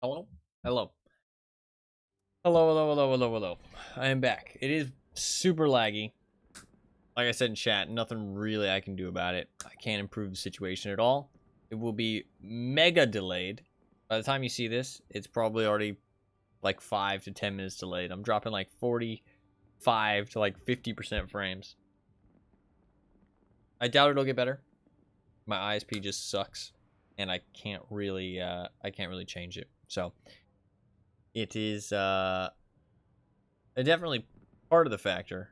Hello? Hello. Hello, hello, hello, hello, hello. I am back. It is super laggy. Like I said in chat, nothing really I can do about it. I can't improve the situation at all. It will be mega delayed. By the time you see this, it's probably already like 5 to 10 minutes delayed. I'm dropping like 45 to like 50% frames. I doubt it'll get better. My ISP just sucks, and I can't really change it. So it is definitely part of the factor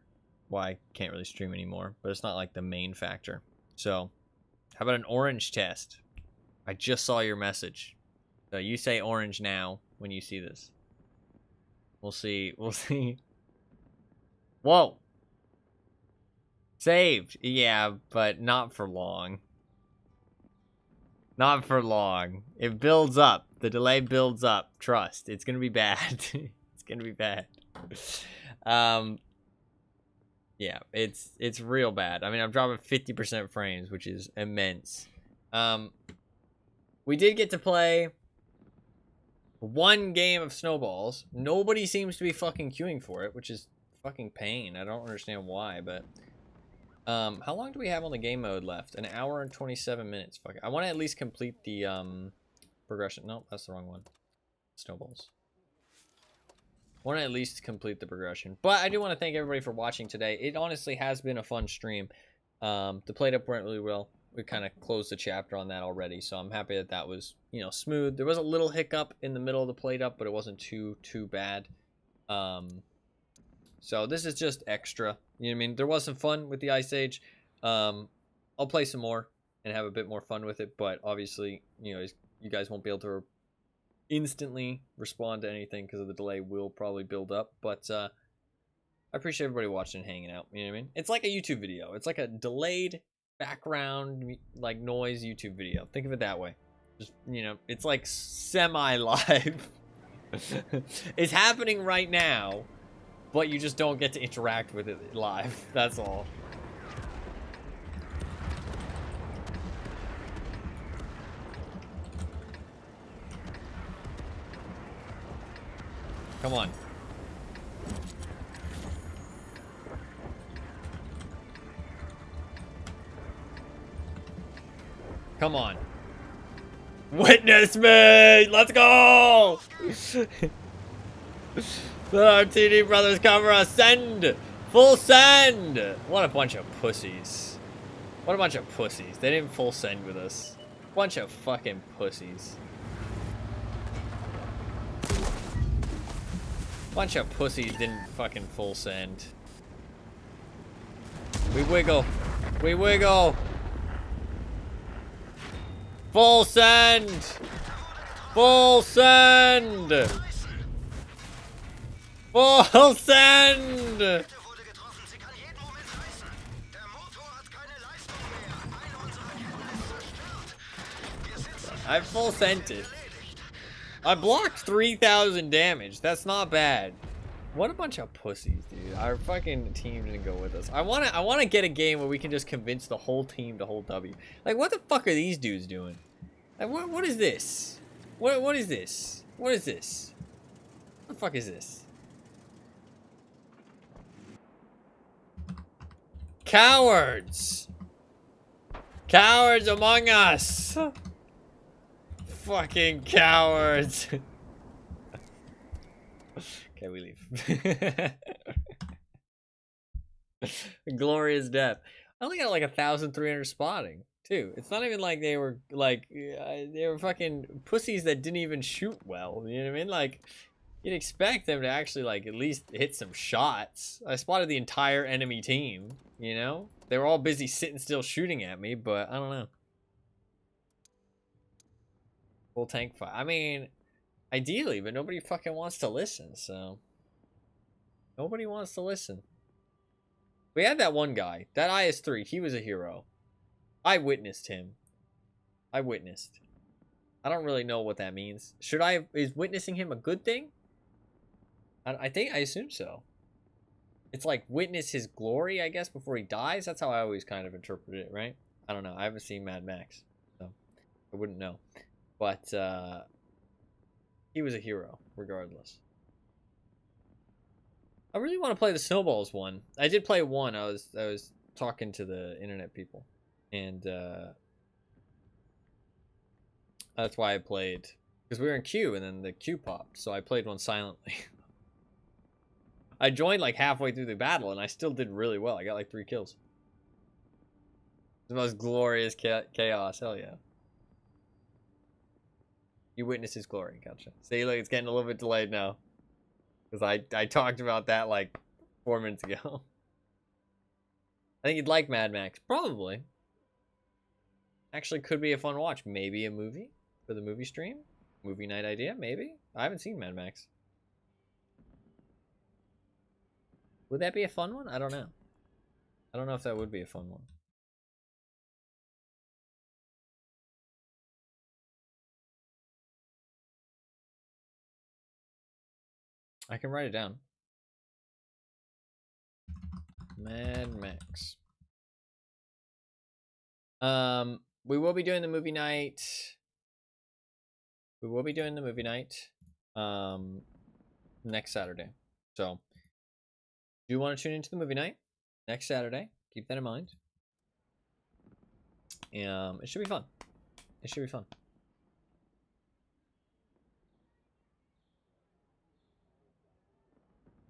why I can't really stream anymore, but it's not like the main factor. So how about an orange test? I just saw your message. So you say orange now when you see this. We'll see. We'll see. Whoa. Saved. Yeah, but not for long. Not for long. It builds up. The delay builds up. Trust. It's gonna be bad. It's gonna be bad. Yeah, it's real bad. I mean, I'm dropping 50% frames, which is immense. We did get to play one game of snowballs. Nobody seems to be fucking queuing for it, which is fucking pain. I don't understand why, but how long do we have on the game mode left? An hour and 27 minutes. Fuck it. I want to at least complete the progression. No, that's the wrong one. Snowballs. I want to at least complete the progression. But I do want to thank everybody for watching today. It honestly has been a fun stream. The played up went really well. We kind of closed the chapter on that already, so I'm happy that that was, you know, smooth. There was a little hiccup in the middle of the played up, but it wasn't too bad. So this is just extra. You know what I mean? There was some fun with the Ice Age. I'll play some more and have a bit more fun with it, but obviously, you know, you guys won't be able to instantly respond to anything because of the delay will probably build up. But I appreciate everybody watching and hanging out. You know what I mean? It's like a YouTube video. It's like a delayed background like noise YouTube video. Think of it that way. Just, you know, it's like semi-live. It's happening right now, but you just don't get to interact with it live. That's all. Come on. Come on. Witness me! Let's go! The RTD brothers cover us. Send! Full send! What a bunch of pussies. What a bunch of pussies. They didn't full send with us. Bunch of fucking pussies. Bunch of pussies didn't fucking full send. We wiggle. We wiggle. Full send! Full send! Full send! I full sent it. I blocked 3,000 damage. That's not bad. What a bunch of pussies, dude. Our fucking team didn't go with us. I wanna get a game where we can just convince the whole team to hold W. Like, what the fuck are these dudes doing? Like, what is this? What is this? What is this? What the fuck is this? Cowards! Cowards among us! Fucking cowards! Okay, we leave. Glorious death. I only got like 1,300 spotting, too. It's not even like they were like they were fucking pussies that didn't even shoot well. You know what I mean? Like, you'd expect them to actually like at least hit some shots. I spotted the entire enemy team. You know, they were all busy sitting still shooting at me, but I don't know. Full tank fight. I mean, ideally, but nobody fucking wants to listen, so. Nobody wants to listen. We had that one guy. That IS-3, he was a hero. I witnessed him. I witnessed. I don't really know what that means. Is witnessing him a good thing? I assume so. It's like witness his glory, I guess, before he dies. That's how I always kind of interpret it, right? I don't know. I haven't seen Mad Max, so I wouldn't know. But He was a hero, regardless. I really want to play the Snowballs one. I did play one. I was talking to the internet people, and that's why I played, because we were in queue and then the queue popped, so I played one silently. I joined like halfway through the battle and I still did really well. I got like 3 kills. The most glorious chaos. Hell yeah. You witness his glory. Gotcha. See, look, it's getting a little bit delayed now. Because I talked about that like 4 minutes ago. I think you'd like Mad Max. Probably. Actually, could be a fun watch. Maybe a movie for the movie stream. Movie night idea, maybe. I haven't seen Mad Max. Would that be a fun one? I don't know. I don't know if that would be a fun one. I can write it down. Mad Max. We will be doing the movie night. We will be doing the movie night next Saturday. So, if you want to tune into the movie night next Saturday, keep that in mind. It should be fun. It should be fun.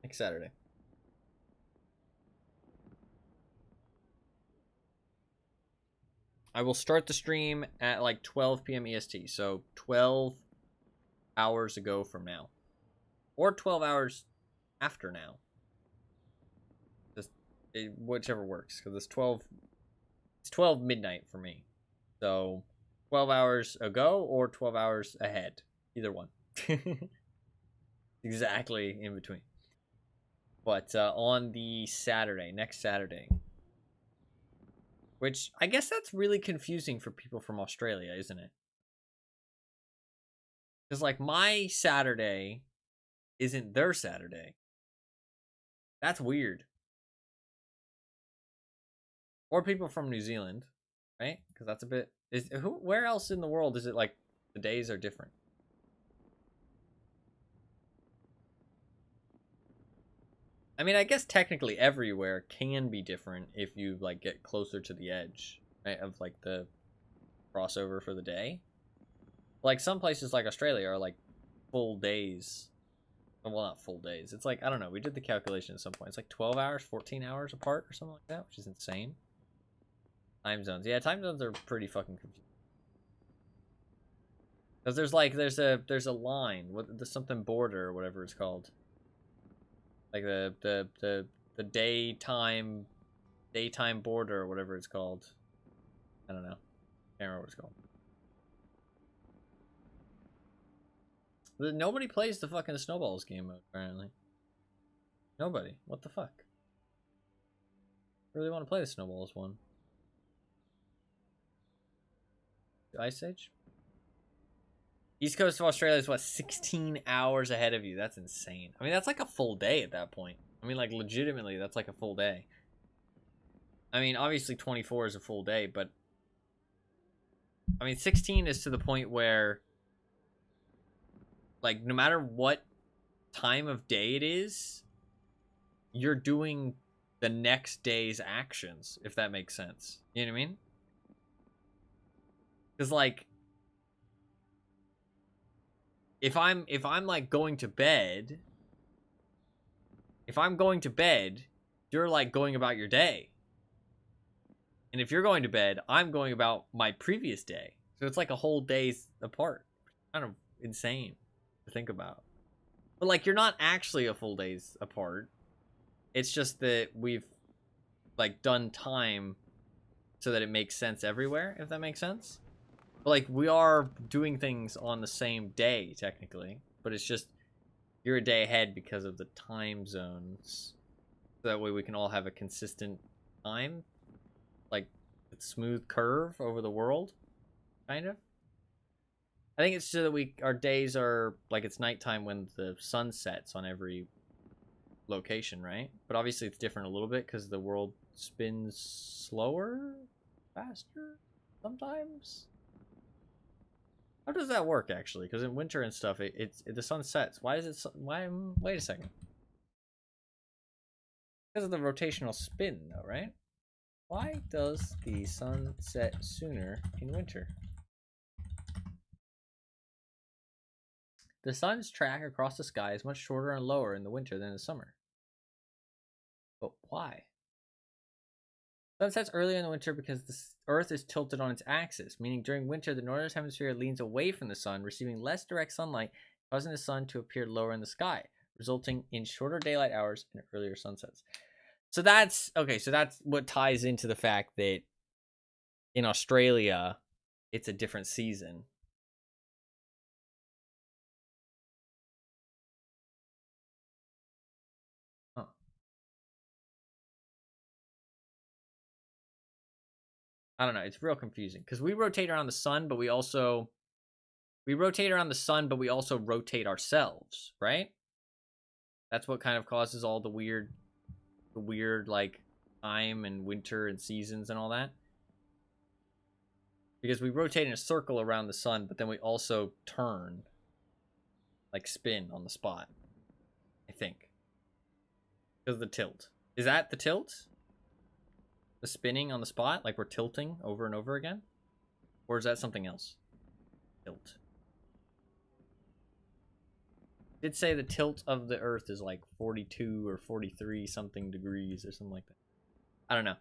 Next Saturday. I will start the stream at like 12 p.m. EST. So 12 hours ago from now. Or 12 hours after now. Just whichever works. Because it's 12 midnight for me. So 12 hours ago or 12 hours ahead. Either one. Exactly in between. But on the Saturday, next Saturday. Which, I guess that's really confusing for people from Australia, isn't it? Because, like, my Saturday isn't their Saturday. That's weird. Or people from New Zealand, right? Because that's a bit... Where else in the world is it, like, the days are different? I mean, I guess technically everywhere can be different if you, like, get closer to the edge, right? Of, like, the crossover for the day. Like, some places like Australia are, like, full days. Well, not full days. It's like, I don't know. We did the calculation at some point. It's like 12 hours, 14 hours apart or something like that, which is insane. Time zones. Yeah, time zones are pretty fucking confusing. Because there's like, there's a line. There's something border or whatever it's called. Like the daytime border or whatever it's called. I don't know. Can't remember what it's called. Nobody plays the fucking Snowballs game mode, apparently. Nobody. What the fuck? I really want to play the Snowballs one. Ice Age? East Coast of Australia is, what, 16 hours ahead of you? That's insane. I mean, that's like a full day at that point. I mean, like, legitimately, that's like a full day. I mean, obviously 24 is a full day, but... I mean, 16 is to the point where... Like, no matter what time of day it is, you're doing the next day's actions, if that makes sense. You know what I mean? Because, like... If I'm like going to bed, if I'm going to bed, you're like going about your day. And if you're going to bed, I'm going about my previous day. So it's like a whole day's apart. Kind of insane to think about. But like, you're not actually a full day's apart. It's just that we've like done time so that it makes sense everywhere, if that makes sense. But like, we are doing things on the same day, technically. But it's just, you're a day ahead because of the time zones. So that way we can all have a consistent time. Like, a smooth curve over the world. Kind of. I think it's so that our days are, like, it's nighttime when the sun sets on every location, right? But obviously it's different a little bit because the world spins slower? Faster? Sometimes? How does that work actually? Because in winter and stuff, the sun sets. Why is it? Why? Wait a second. Because of the rotational spin, though, right? Why does the sun set sooner in winter? The sun's track across the sky is much shorter and lower in the winter than in the summer. But why? Sun sets earlier in the winter because the Earth is tilted on its axis, meaning during winter the northern hemisphere leans away from the sun, receiving less direct sunlight, causing the sun to appear lower in the sky, resulting in shorter daylight hours and earlier sunsets. So that's okay. So that's what ties into the fact that in Australia, it's a different season. Huh. I don't know. It's real confusing because we rotate around the sun, but we rotate around the sun, but we also rotate ourselves, right? That's what kind of causes all the weird like time and winter and seasons and all that. Because we rotate in a circle around the sun, but then we also turn, like spin on the spot, I think. Because of the tilt. Is that the tilt? The spinning on the spot? Like we're tilting over and over again? Or is that something else? Tilt. It did say the tilt of the Earth is like 42 or 43 something degrees or something like that. I don't know.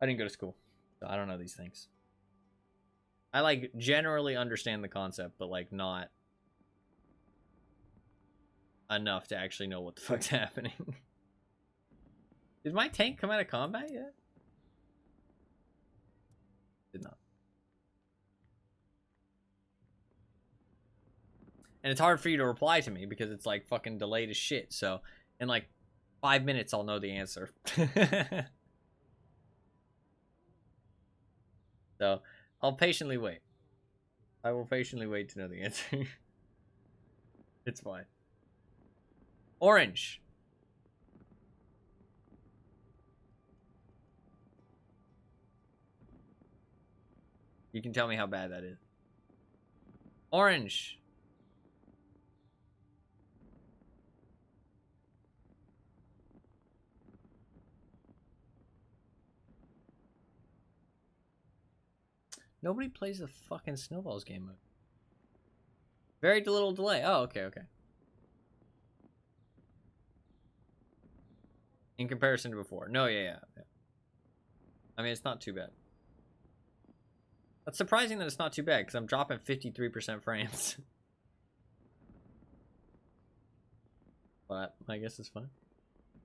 I didn't go to school, so I don't know these things. I like generally understand the concept, but like not enough to actually know what the fuck's happening. Did my tank come out of combat yet? Did not. And it's hard for you to reply to me because it's like fucking delayed as shit. So in like 5 minutes, I'll know the answer. So I'll patiently wait. I will patiently wait to know the answer. It's fine. Orange. You can tell me how bad that is. Orange. Nobody plays the fucking Snowballs game mode. Very little delay. Oh, okay, okay. In comparison to before. No, yeah. I mean, it's not too bad. That's surprising that it's not too bad, because I'm dropping 53% frames. But I guess it's fine.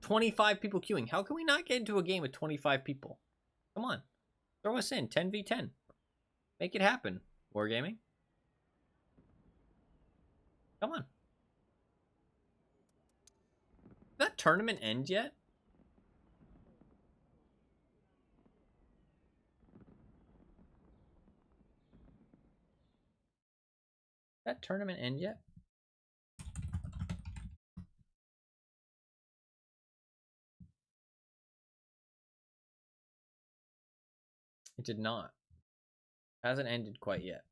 25 people queuing. How can we not get into a game with 25 people? Come on. Throw us in. 10v10. Make it happen. Wargaming. Come on. Did that tournament end yet? Did that tournament end yet? It did not. It hasn't ended quite yet.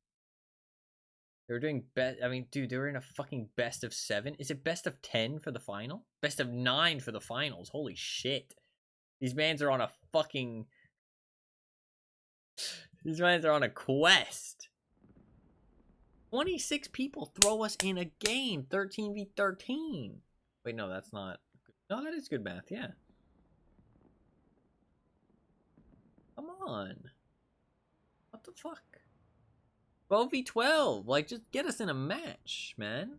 They were doing I mean, dude, they were in a fucking best of 7. Is it best of 10 for the final? Best of 9 for the finals. Holy shit. These mans are on a fucking... These mans are on a quest. 26 people throw us in a game. 13v13. Wait, no, that's not... No, that is good math, yeah. Come on. What the fuck? 12v12. Like, just get us in a match, man.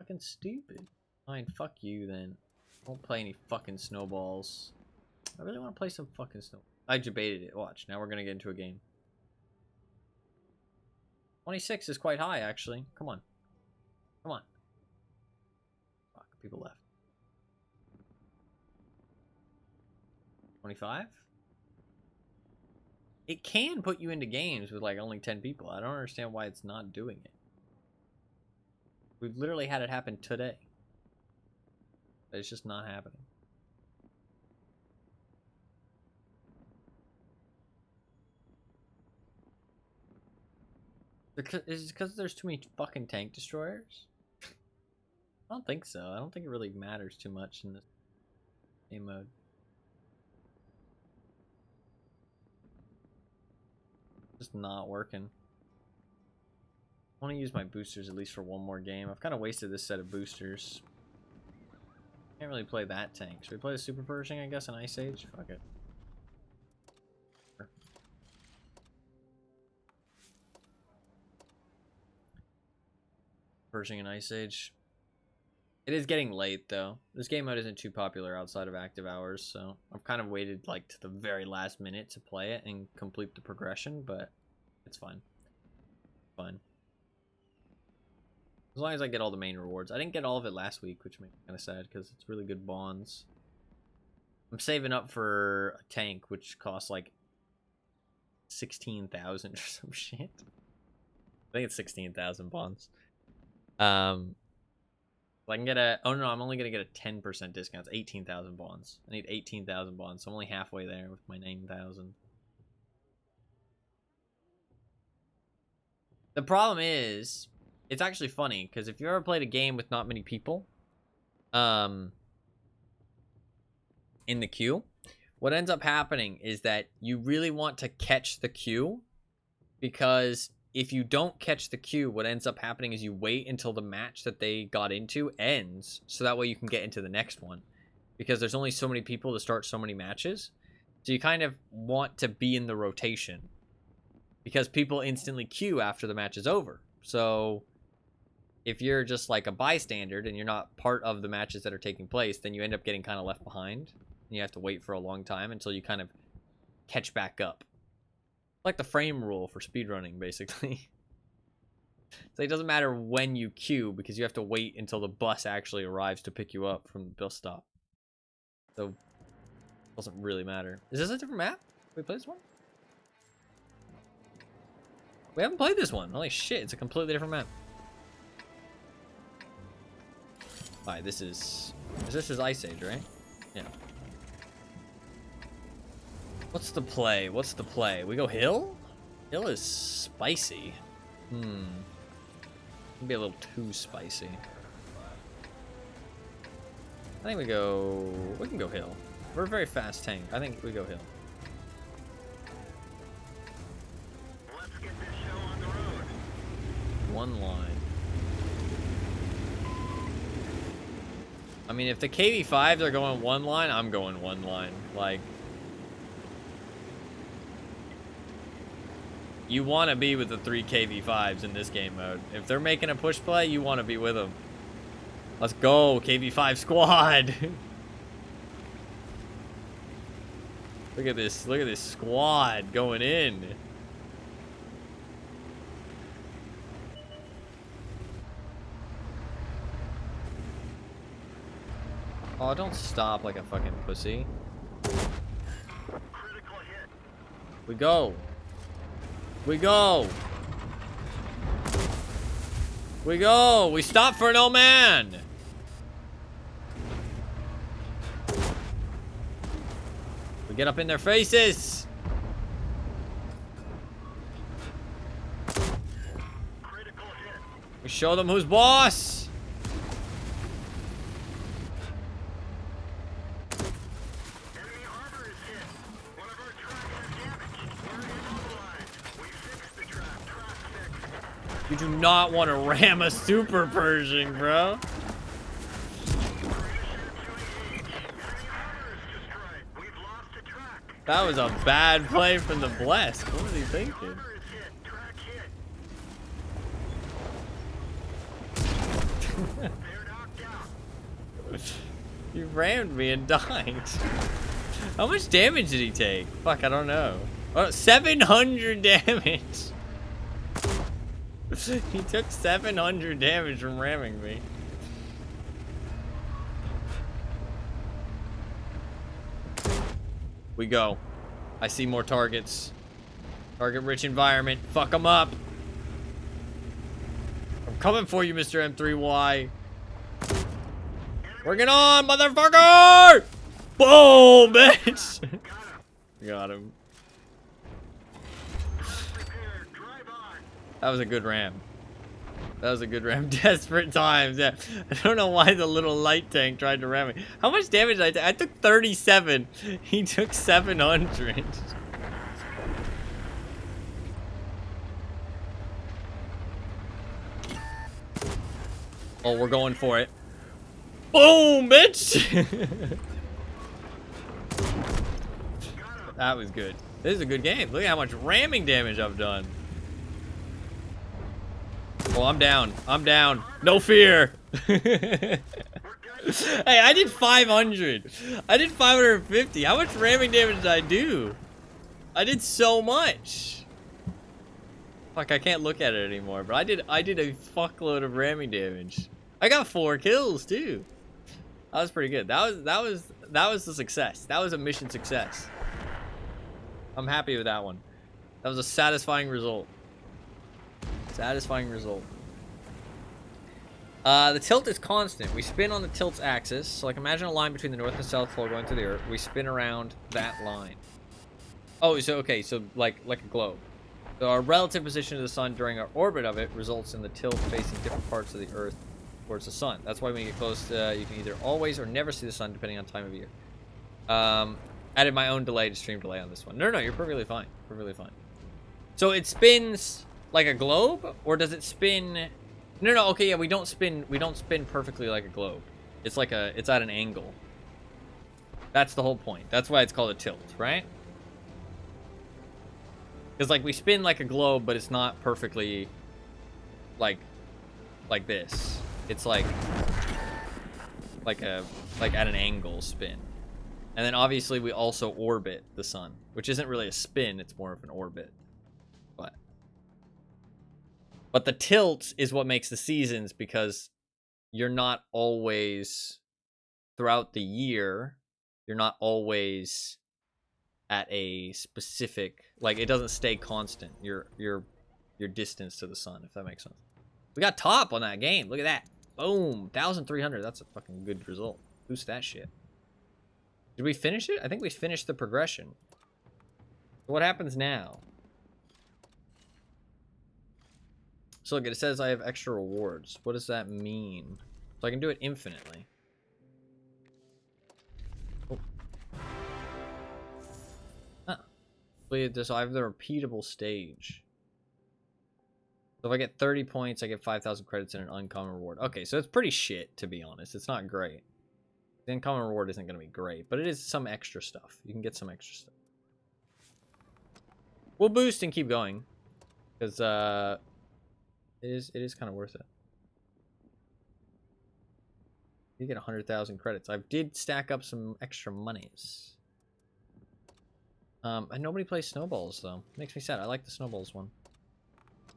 Fucking stupid. Fine, fuck you then. Won't play any fucking snowballs. I really want to play some fucking snow. I debated it. Watch. Now we're going to get into a game. 26 is quite high, actually. Come on. Come on. Fuck, people left. 25? It can put you into games with like only 10 people. I don't understand why it's not doing it. We've literally had it happen today. But it's just not happening. Is it because there's too many fucking tank destroyers? I don't think so. I don't think it really matters too much in this game mode. Just not working. I want to use my boosters at least for one more game. I've kind of wasted this set of boosters. Can't really play that tank. Should we play the Super Pershing, I guess, in Ice Age? Fuck it. Pershing and Ice Age. It is getting late, though. This game mode isn't too popular outside of active hours, so I've kind of waited, like, to the very last minute to play it and complete the progression, but it's fine. Fine. As long as I get all the main rewards. I didn't get all of it last week, which makes me kind of sad because it's really good bonds. I'm saving up for a tank, which costs like 16,000 or some shit. I think it's 16,000 bonds. I can get a... Oh no, I'm only going to get a 10% discount. It's 18,000 bonds. I need 18,000 bonds, so I'm only halfway there with my 9,000. The problem is... It's actually funny, because if you ever played a game with not many people, in the queue, what ends up happening is that you really want to catch the queue, because if you don't catch the queue, what ends up happening is you wait until the match that they got into ends, so that way you can get into the next one, because there's only so many people to start so many matches, so you kind of want to be in the rotation, because people instantly queue after the match is over. So if you're just like a bystander and you're not part of the matches that are taking place, then you end up getting kind of left behind. And you have to wait for a long time until you kind of catch back up. Like the frame rule for speedrunning, basically. So it doesn't matter when you queue because you have to wait until the bus actually arrives to pick you up from the bus stop. So it doesn't really matter. Is this a different map? Did we play this one? We haven't played this one. Holy shit, it's a completely different map. Alright, this is Ice Age, right? Yeah. What's the play? What's the play? We go hill? Hill is spicy. Maybe a little too spicy. I think we can go hill. We're a very fast tank. I think we go hill. Let's get this show on the road. One line. I mean, if the KV5s are going one line, I'm going one line. Like, you want to be with the 3 KV5s in this game mode. If they're making a push play, you want to be with them. Let's go, KV5 squad. Look at this squad going in. Oh, don't stop like a fucking pussy. Critical hit. We go. We go. We go. We stop for no man. We get up in their faces. Critical hit. We show them who's boss. Enemy armor is hit. One of our tracks is damaged. We're immobilized. We fixed the trap. Trap fixed. You do not want to ram a Super Pershing, bro. That was a bad play from the Blessed. What was he thinking? You rammed me and died. How much damage did he take? Fuck, I don't know. Oh, 700 damage. He took 700 damage from ramming me. We go. I see more targets. Target-rich environment. Fuck them up. I'm coming for you, Mr. M3Y. Bring it on, motherfucker! Boom, bitch! Got him. That was a good ram. That was a good ram. Desperate times. Yeah. I don't know why the little light tank tried to ram me. How much damage did I take? I took 37. He took 700. Oh, we're going for it. Boom, bitch! That was good. This is a good game. Look at how much ramming damage I've done. Oh, I'm down. I'm down. No fear. Hey, I did 500. I did 550. How much ramming damage did I do? I did so much. Fuck, I can't look at it anymore. But I did a fuckload of ramming damage. I got 4 kills too. That was pretty good. That was a success. That was a mission success. I'm happy with that one. That was a satisfying result. Satisfying result. The tilt is constant. We spin on the tilt's axis. So like imagine a line between the north and south pole going through the earth. We spin around that line. Oh, so okay, so like a globe. So our relative position to the sun during our orbit of it results in the tilt facing different parts of the earth towards the sun. That's why when you get close, you can either always or never see the sun depending on time of year. Added my own delay to stream delay on this one. No, you're perfectly fine. Perfectly fine. So it spins like a globe, or does it spin? No. Okay, yeah, we don't spin perfectly like a globe. It's like it's at an angle. That's the whole point. That's why it's called a tilt, right? Because like we spin like a globe, but it's not perfectly like this. It's like at an angle spin. And then obviously we also orbit the sun, which isn't really a spin, it's more of an orbit. But the tilt is what makes the seasons, because you're not always throughout the year, you're not always at a specific, like it doesn't stay constant. Your distance to the sun, if that makes sense. We got top on that game. Look at that. Boom. 1,300. That's a fucking good result. Boost that shit. Did we finish it? I think we finished the progression. So what happens now? So look, it says I have extra rewards. What does that mean? So I can do it infinitely. Oh. Huh. So I have the repeatable stage. So if I get 30 points, I get 5,000 credits and an uncommon reward. Okay, so it's pretty shit, to be honest. It's not great. The uncommon reward isn't going to be great, but it is some extra stuff. You can get some extra stuff. We'll boost and keep going, because it is kind of worth it. You get 100,000 credits. I did stack up some extra monies. And nobody plays snowballs though. Makes me sad. I like the snowballs one.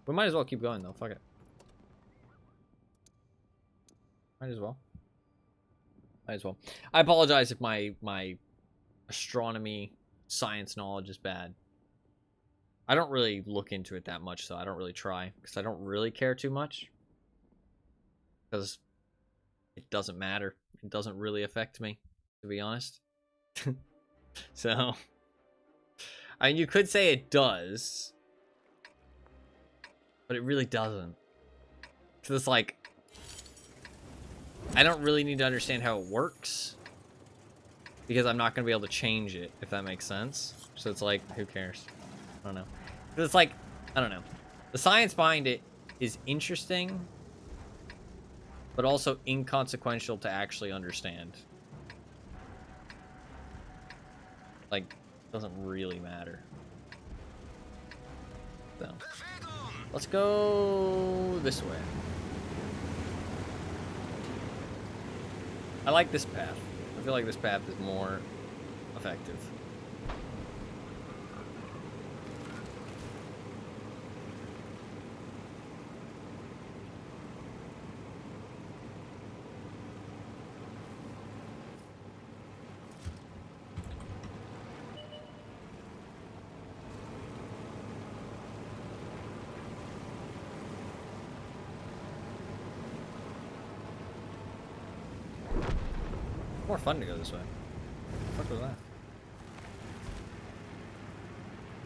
We might as well keep going though. Fuck it. Might as well. Might as well. I apologize if my astronomy science knowledge is bad. I don't really look into it that much, so I don't really try, because I don't really care too much. Because it doesn't matter. It doesn't really affect me, to be honest. So, I mean, you could say it does, but it really doesn't. Because it's like, I don't really need to understand how it works, because I'm not going to be able to change it, if that makes sense. So it's like, who cares? I don't know. It's like, I don't know. The science behind it is interesting, but also inconsequential to actually understand. Like, doesn't really matter. So, let's go this way. I like this path. I feel like this path is more effective. More fun to go this way. What the fuck was that?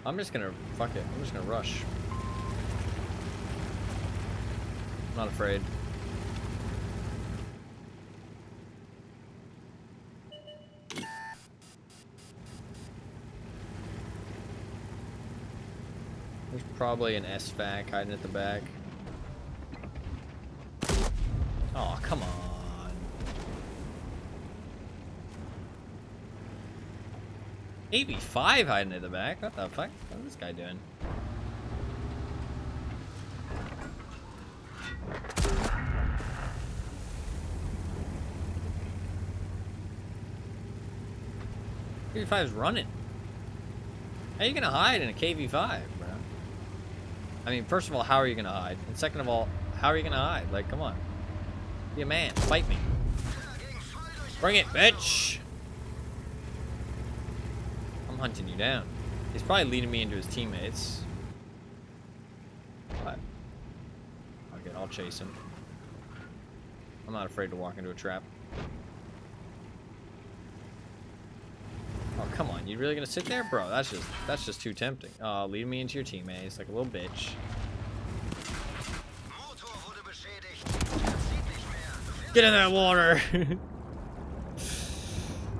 I'm just gonna fuck it. I'm just gonna rush. I'm not afraid. There's probably an SVAC hiding at the back. Oh, come on. AV5 hiding at the back? What the fuck? What is this guy doing? KV5's running. How are you gonna hide in a KV5, bro? I mean, first of all, how are you gonna hide? And second of all, how are you gonna hide? Like, come on. Be a man. Fight me. Bring it, bitch! I'm hunting you down. He's probably leading me into his teammates. But okay, I'll chase him. I'm not afraid to walk into a trap. Oh, come on. You really gonna sit there? Bro, that's just too tempting. Oh, leading me into your teammates like a little bitch. Get in that water!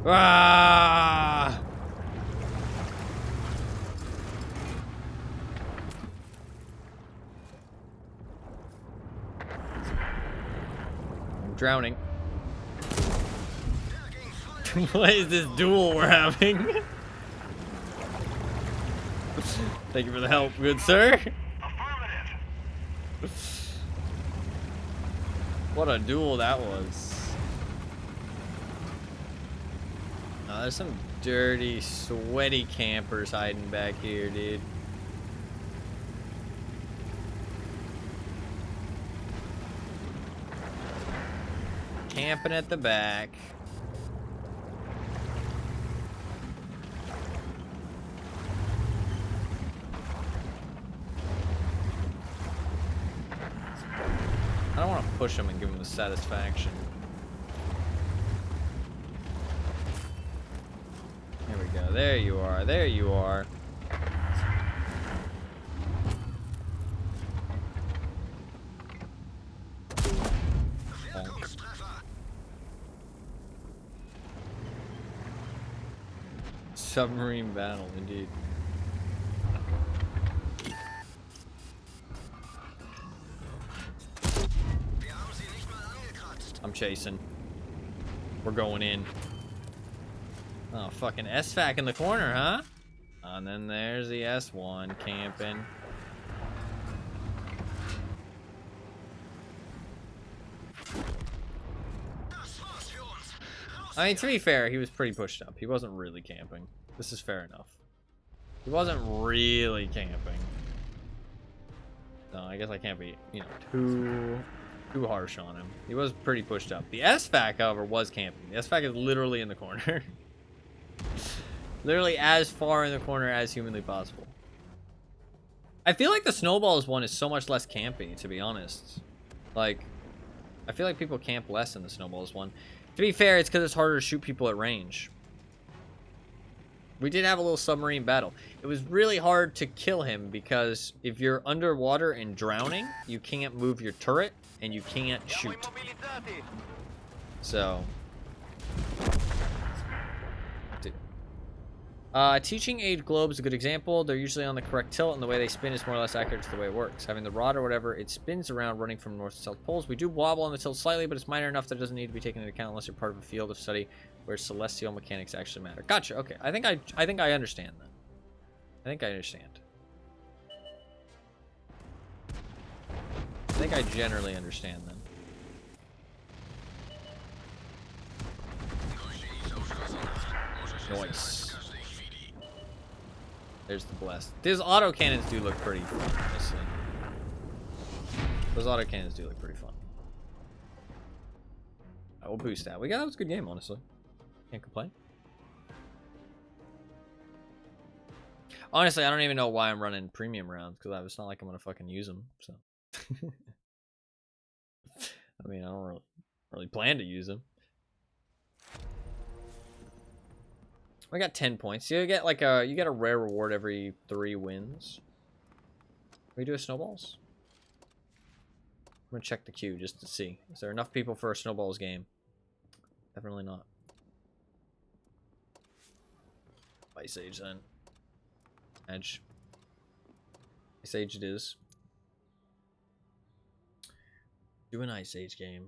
Ah! I'm drowning. What is this duel we're having? Thank you for the help, good sir. What a duel that was. Oh, there's some dirty, sweaty campers hiding back here, dude. Camping at the back. I don't want to push him and give him the satisfaction. Here we go. There you are. There you are. Submarine battle, indeed. I'm chasing. We're going in. Oh, fucking SVAC in the corner, huh? And then there's the S1 camping. I mean, to be fair, he was pretty pushed up. He wasn't really camping. This is fair enough. He wasn't really camping. No, I guess I can't be, you know, too harsh on him. He was pretty pushed up. The SVAC, however, was camping. The SVAC is literally in the corner. Literally as far in the corner as humanly possible. I feel like the snowballs one is so much less campy, to be honest. Like, I feel like people camp less in the snowballs one. To be fair, it's because it's harder to shoot people at range. We did have a little submarine battle. It was really hard to kill him because if you're underwater and drowning, you can't move your turret and you can't shoot. So, teaching aid globe is a good example. They're usually on the correct tilt, and the way they spin is more or less accurate to the way it works. Having the rod or whatever, it spins around running from north to south poles. We do wobble on the tilt slightly, but it's minor enough that it doesn't need to be taken into account unless you're part of a field of study where celestial mechanics actually matter. Gotcha. Okay, I think I understand then. I think I understand. I think I generally understand then. Nice. There's the blast. These autocannons do look pretty fun, honestly. Those autocannons do look pretty fun. I will boost that. That was a good game, honestly. Can't complain. Honestly, I don't even know why I'm running premium rounds, because it's not like I'm gonna fucking use them. So, I mean, I don't really plan to use them. We got 10 points. You get like a rare reward every 3 wins. Can we do a snowballs? I'm gonna check the queue just to see. Is there enough people for a snowballs game? Definitely not. Ice Age then. Edge. Ice Age it is. Do an Ice Age game.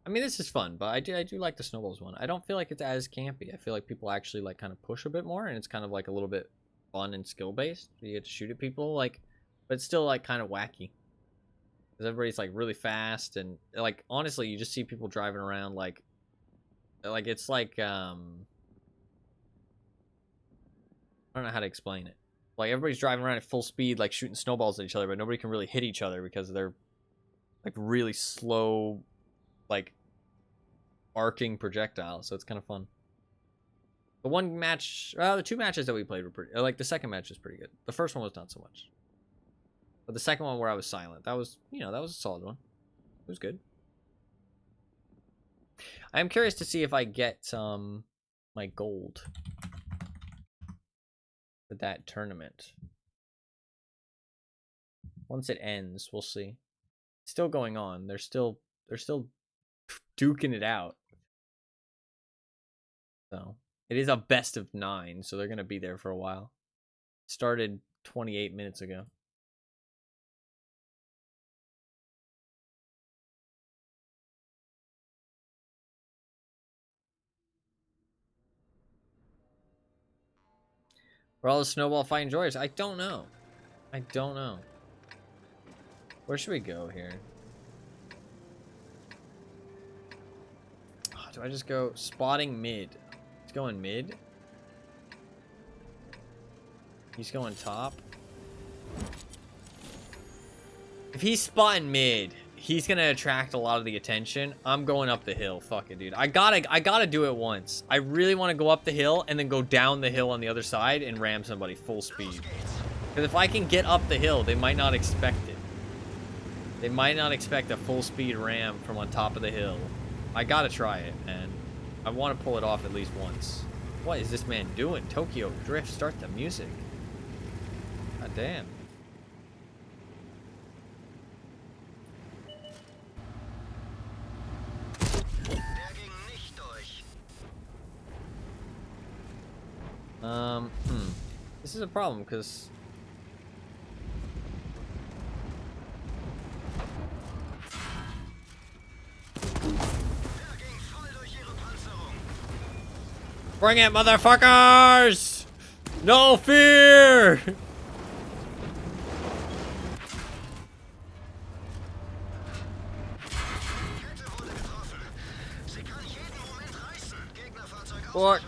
I mean, this is fun, but I do like the snowballs one. I don't feel like it's as campy. I feel like people actually like kind of push a bit more, and it's kind of like a little bit fun and skill based. You get to shoot at people, like, but it's still like kind of wacky. Because everybody's like really fast, and like honestly, you just see people driving around like it's like I don't know how to explain it. Like everybody's driving around at full speed, like shooting snowballs at each other, but nobody can really hit each other because they're like really slow, like arcing projectiles. So it's kind of fun. The one match, the two matches that we played were pretty. Like the second match was pretty good. The first one was not so much, but the second one where I was silent, that was that was a solid one. It was good. I am curious to see if I get my gold for that tournament. Once it ends, we'll see. It's still going on. They're still duking it out. So it is a best of 9, so they're gonna be there for a while. Started 28 minutes ago. Where all the snowball fighting joys? I don't know. I don't know. Where should we go here? Oh, do I just go spotting mid? He's going mid. He's going top. If he's spotting mid, he's gonna attract a lot of the attention. I'm going up the hill. Fuck it, dude. I gotta do it once. I really want to go up the hill and then go down the hill on the other side and ram somebody full speed. Because if I can get up the hill, they might not expect it. They might not expect a full speed ram from on top of the hill. I gotta try it, and I want to pull it off at least once. What is this man doing? Tokyo Drift, start the music. God damn. This is a problem, because... Bring it, motherfuckers! No fear! Fuck.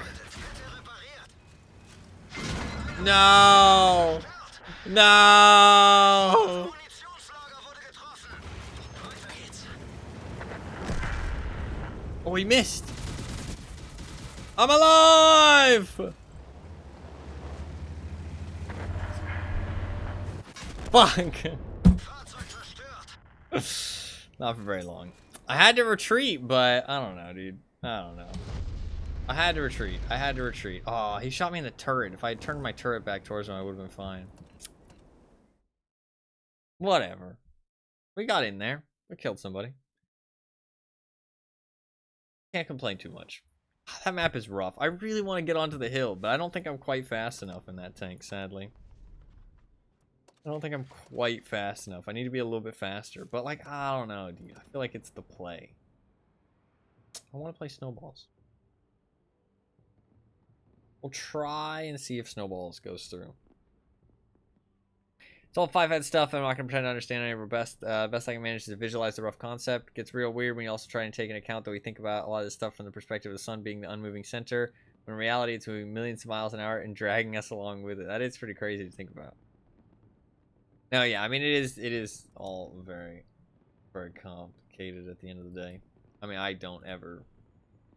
No! No! Oh, he missed! I'm alive! Fuck! Not for very long. I had to retreat, but I don't know, dude. I don't know. I had to retreat. I had to retreat. Oh, he shot me in the turret. If I had turned my turret back towards him, I would have been fine. Whatever. We got in there. We killed somebody. Can't complain too much. That map is rough. I really want to get onto the hill, but I don't think I'm quite fast enough in that tank, sadly. I don't think I'm quite fast enough. I need to be a little bit faster. But, like, I don't know, dude. I feel like it's the play. I want to play snowballs. We'll try and see if snowballs goes through. It's all five-head stuff. I'm not going to pretend to understand any of our best. Best I can manage is to visualize the rough concept. It gets real weird when you also try and take into account that we think about a lot of this stuff from the perspective of the sun being the unmoving center. When in reality, it's moving millions of miles an hour and dragging us along with it. That is pretty crazy to think about. No, yeah, I mean, it is all very, very complicated at the end of the day. I mean, I don't ever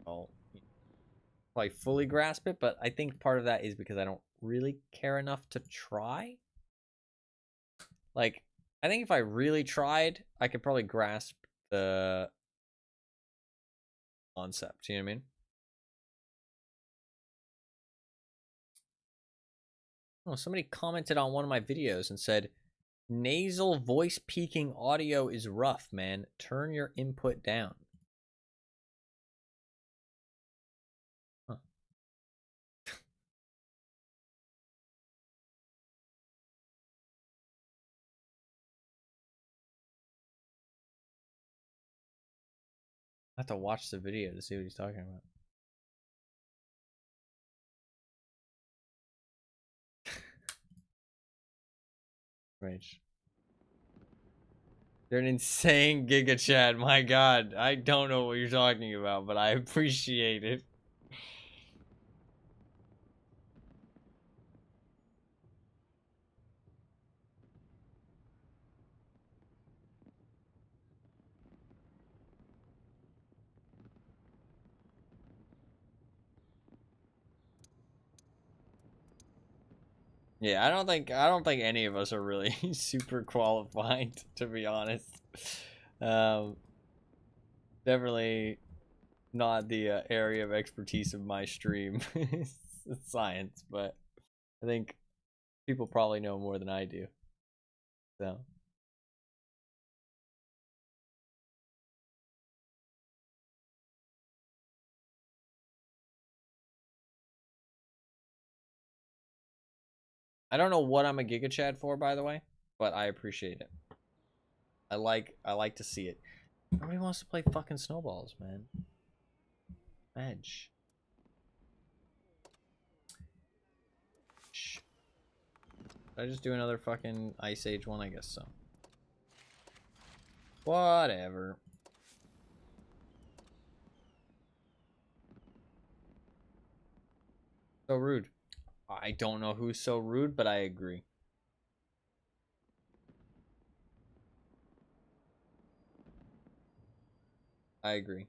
probably fully grasp it, but I think part of that is because I don't really care enough to try. Like, I think if I really tried, I could probably grasp the concept, you know what I mean? Oh, somebody commented on one of my videos and said, nasal voice peaking audio is rough, man. Turn your input down. Huh. I have to watch the video to see what he's talking about. Rage. They're an insane Giga Chat. My God, I don't know what you're talking about, but I appreciate it. Yeah, I don't think any of us are really super qualified, to be honest. Definitely not the area of expertise of my stream. It's science, but I think people probably know more than I do. So I don't know what I'm a Giga Chad for, by the way, but I appreciate it. I like to see it. Nobody wants to play fucking snowballs, man. Edge. Shh. Did I just do another fucking Ice Age one? I guess so. Whatever. So rude. I don't know who's so rude, but I agree. I agree.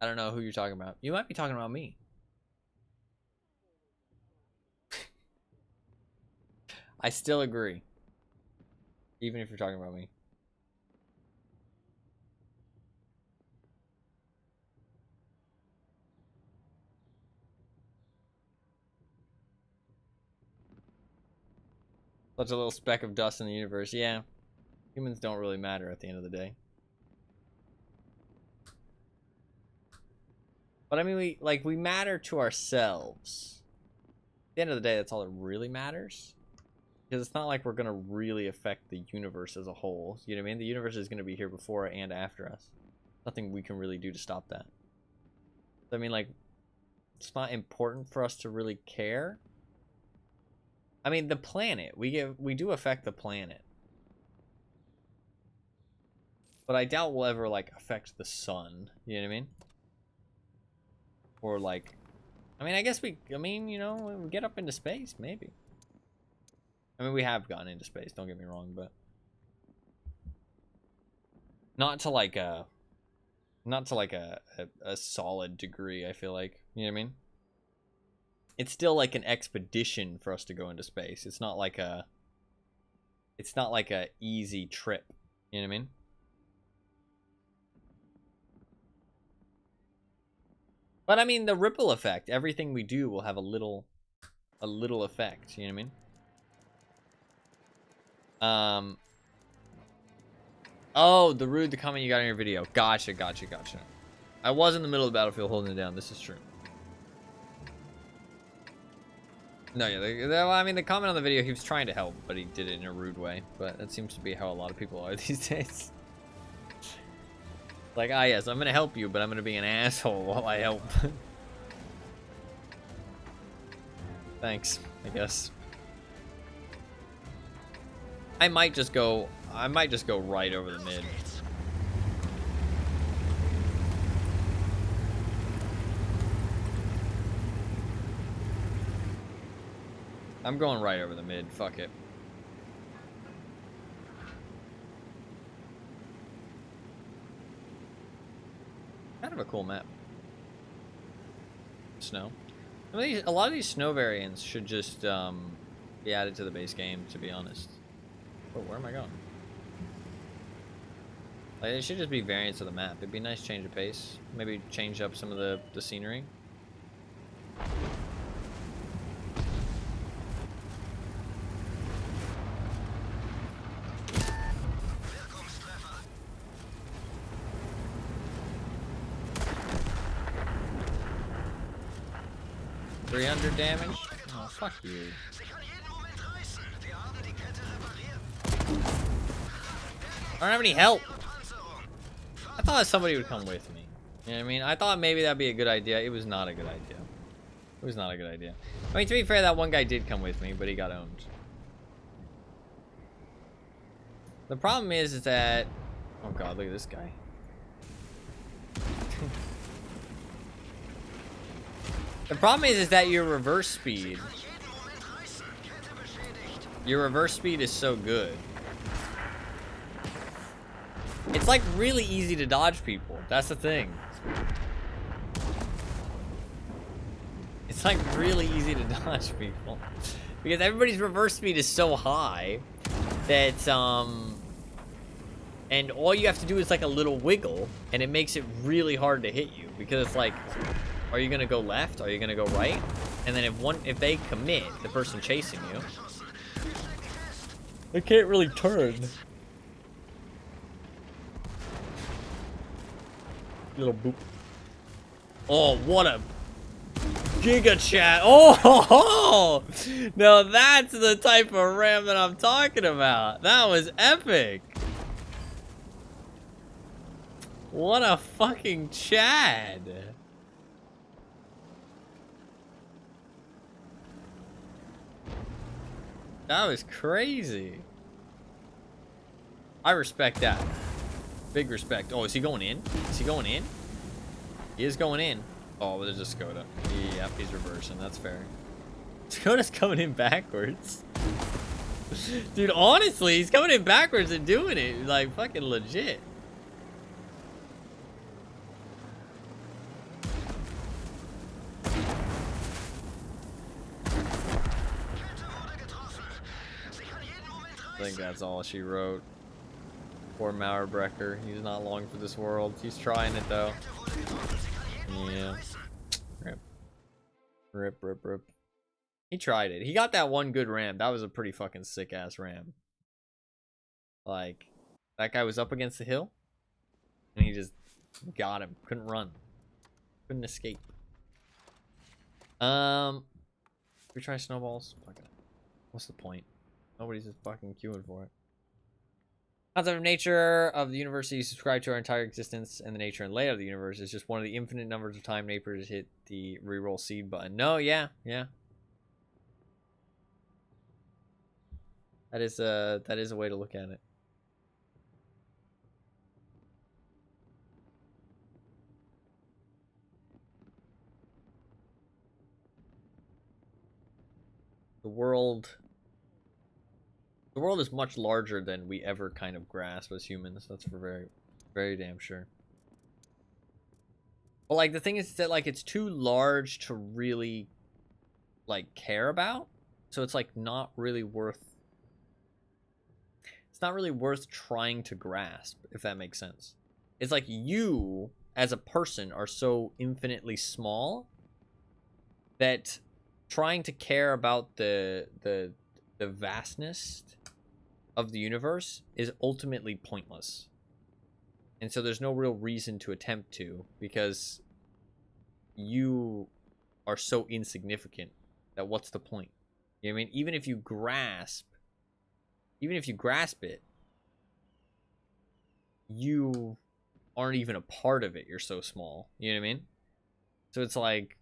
I don't know who you're talking about. You might be talking about me. I still agree. Even if you're talking about me. Such a little speck of dust in the universe. Yeah. Humans don't really matter at the end of the day. But I mean, we matter to ourselves. At the end of the day, that's all that really matters. Because it's not like we're going to really affect the universe as a whole. You know what I mean? The universe is going to be here before and after us. Nothing we can really do to stop that. So, I mean, like, it's not important for us to really care. I mean, the planet. We do affect the planet. But I doubt we'll ever, like, affect the sun. You know what I mean? Or, like... I mean, I guess we get up into space, maybe. I mean, we have gone into space, don't get me wrong, but... Not to, like, a solid degree, I feel like. You know what I mean? It's still, like, an expedition for us to go into space. It's not like a easy trip. You know what I mean? But I mean, the ripple effect. Everything we do will have a little effect. You know what I mean? Oh, the comment you got in your video. Gotcha. I was in the middle of the battlefield holding it down. This is true. No, yeah. I mean, the comment on the video, he was trying to help, but he did it in a rude way. But that seems to be how a lot of people are these days. Like, yes, I'm gonna help you, but I'm gonna be an asshole while I help. Thanks, I guess. I might just go right over the mid. I'm going right over the mid. Fuck it. Kind of a cool map. Snow. A lot of these snow variants should just be added to the base game, to be honest. Oh, where am I going? Like, it should just be variants of the map. It'd be a nice change of pace. Maybe change up some of the scenery. 300 damage? Oh, fuck you. I don't have any help. I thought somebody would come with me. You know what I mean? I thought maybe that'd be a good idea. It was not a good idea. It was not a good idea. I mean, to be fair, that one guy did come with me, but he got owned. The problem is that... Oh god, look at this guy. The problem is that your reverse speed... Your reverse speed is so good. It's like really easy to dodge people. That's the thing. It's like really easy to dodge people. Because everybody's reverse speed is so high that, and all you have to do is like a little wiggle, and it makes it really hard to hit you. Because it's like, are you gonna go left? Are you gonna go right? And then if they commit, the person chasing you, they can't really turn. Little boop. Oh, what a giga chat. Oh, now that's the type of RAM that I'm talking about. That was epic. What a fucking Chad. That was crazy. I respect that. Big respect. Oh, is he going in? Is he going in? He is going in. Oh, there's a Skoda. Yep, he's reversing. That's fair. Skoda's coming in backwards. Dude, honestly, he's coming in backwards and doing it. Like, fucking legit. I think that's all she wrote. Poor Mauerbrecher. He's not long for this world. He's trying it, though. Yeah. Rip. Rip, rip, rip. He tried it. He got that one good ram. That was a pretty fucking sick-ass ram. Like, that guy was up against the hill, and he just got him. Couldn't run. Couldn't escape. We try snowballs? Fuck it. What's the point? Nobody's just fucking queuing for it. Concept of nature of the universe you subscribe to our entire existence, and the nature and layout of the universe is just one of the infinite numbers of time neighbors hit the reroll seed button. No, yeah. That is a way to look at it. The world is much larger than we ever kind of grasp as humans. That's for very, very damn sure. But like the thing is that like it's too large to really like care about. So it's like not really worth trying to grasp, if that makes sense. It's like you as a person are so infinitely small that trying to care about the vastness of the universe is ultimately pointless. And so there's no real reason to attempt to, because you are so insignificant that what's the point? You know what I mean? Even if you grasp it, you aren't even a part of it. You're so small. You know what I mean? So it's like,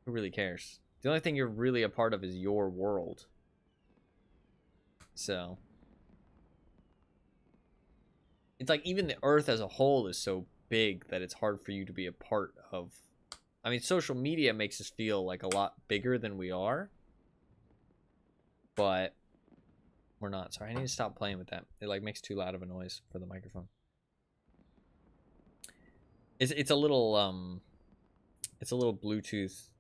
who really cares? The only thing you're really a part of is your world. So it's like even the Earth as a whole is so big that it's hard for you to be a part of. I mean, social media makes us feel like a lot bigger than we are, but we're not. Sorry, I need to stop playing with that. It like makes too loud of a noise for the microphone. It's a little Bluetooth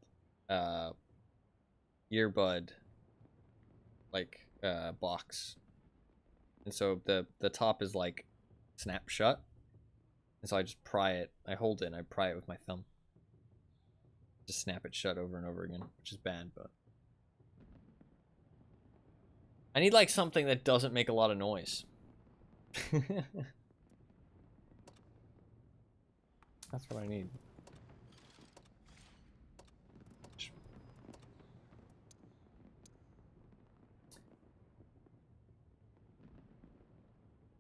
earbud like box, and so the top is like snap shut, and so I just pry it. I hold it and I pry it with my thumb. Just snap it shut over and over again, which is bad, but I need like something that doesn't make a lot of noise. That's what I need.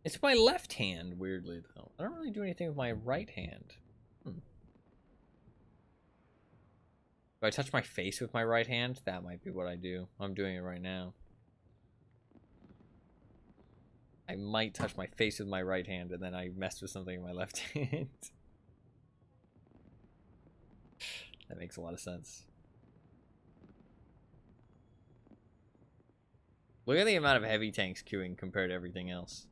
It's my left hand, weirdly, though. I don't really do anything with my right hand. Do I touch my face with my right hand? That might be what I do. I'm doing it right now. I might touch my face with my right hand, and then I messed with something in my left hand. That makes a lot of sense. Look at the amount of heavy tanks queuing compared to everything else.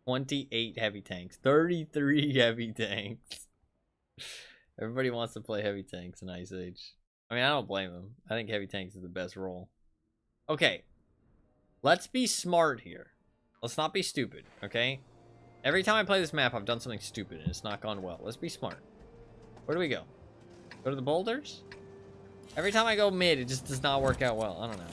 28 heavy tanks. 33 heavy tanks. Everybody wants to play heavy tanks in Ice Age. I mean, I don't blame them. I think heavy tanks is the best role. Okay. Let's be smart here. Let's not be stupid, okay? Every time I play this map, I've done something stupid and it's not gone well. Let's be smart. Where do we go? Go to the boulders? Every time I go mid, it just does not work out well. I don't know.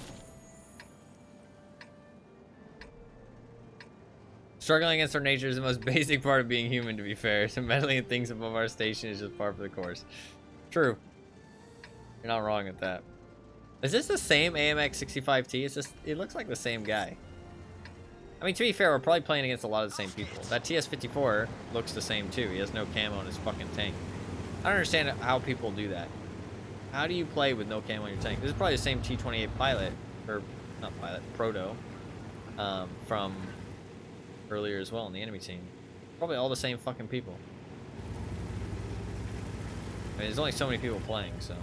Struggling against our nature is the most basic part of being human, to be fair. So meddling in things above our station is just par for the course. True. You're not wrong with that. Is this the same AMX 65T? It's just, it looks like the same guy. I mean, to be fair, we're probably playing against a lot of the same people. That TS-54 looks the same too. He has no camo on his fucking tank. I don't understand how people do that. How do you play with no camo on your tank? This is probably the same T-28 pilot, or not pilot, proto, from earlier as well in the enemy team. Probably all the same fucking people. I mean, there's only so many people playing, so.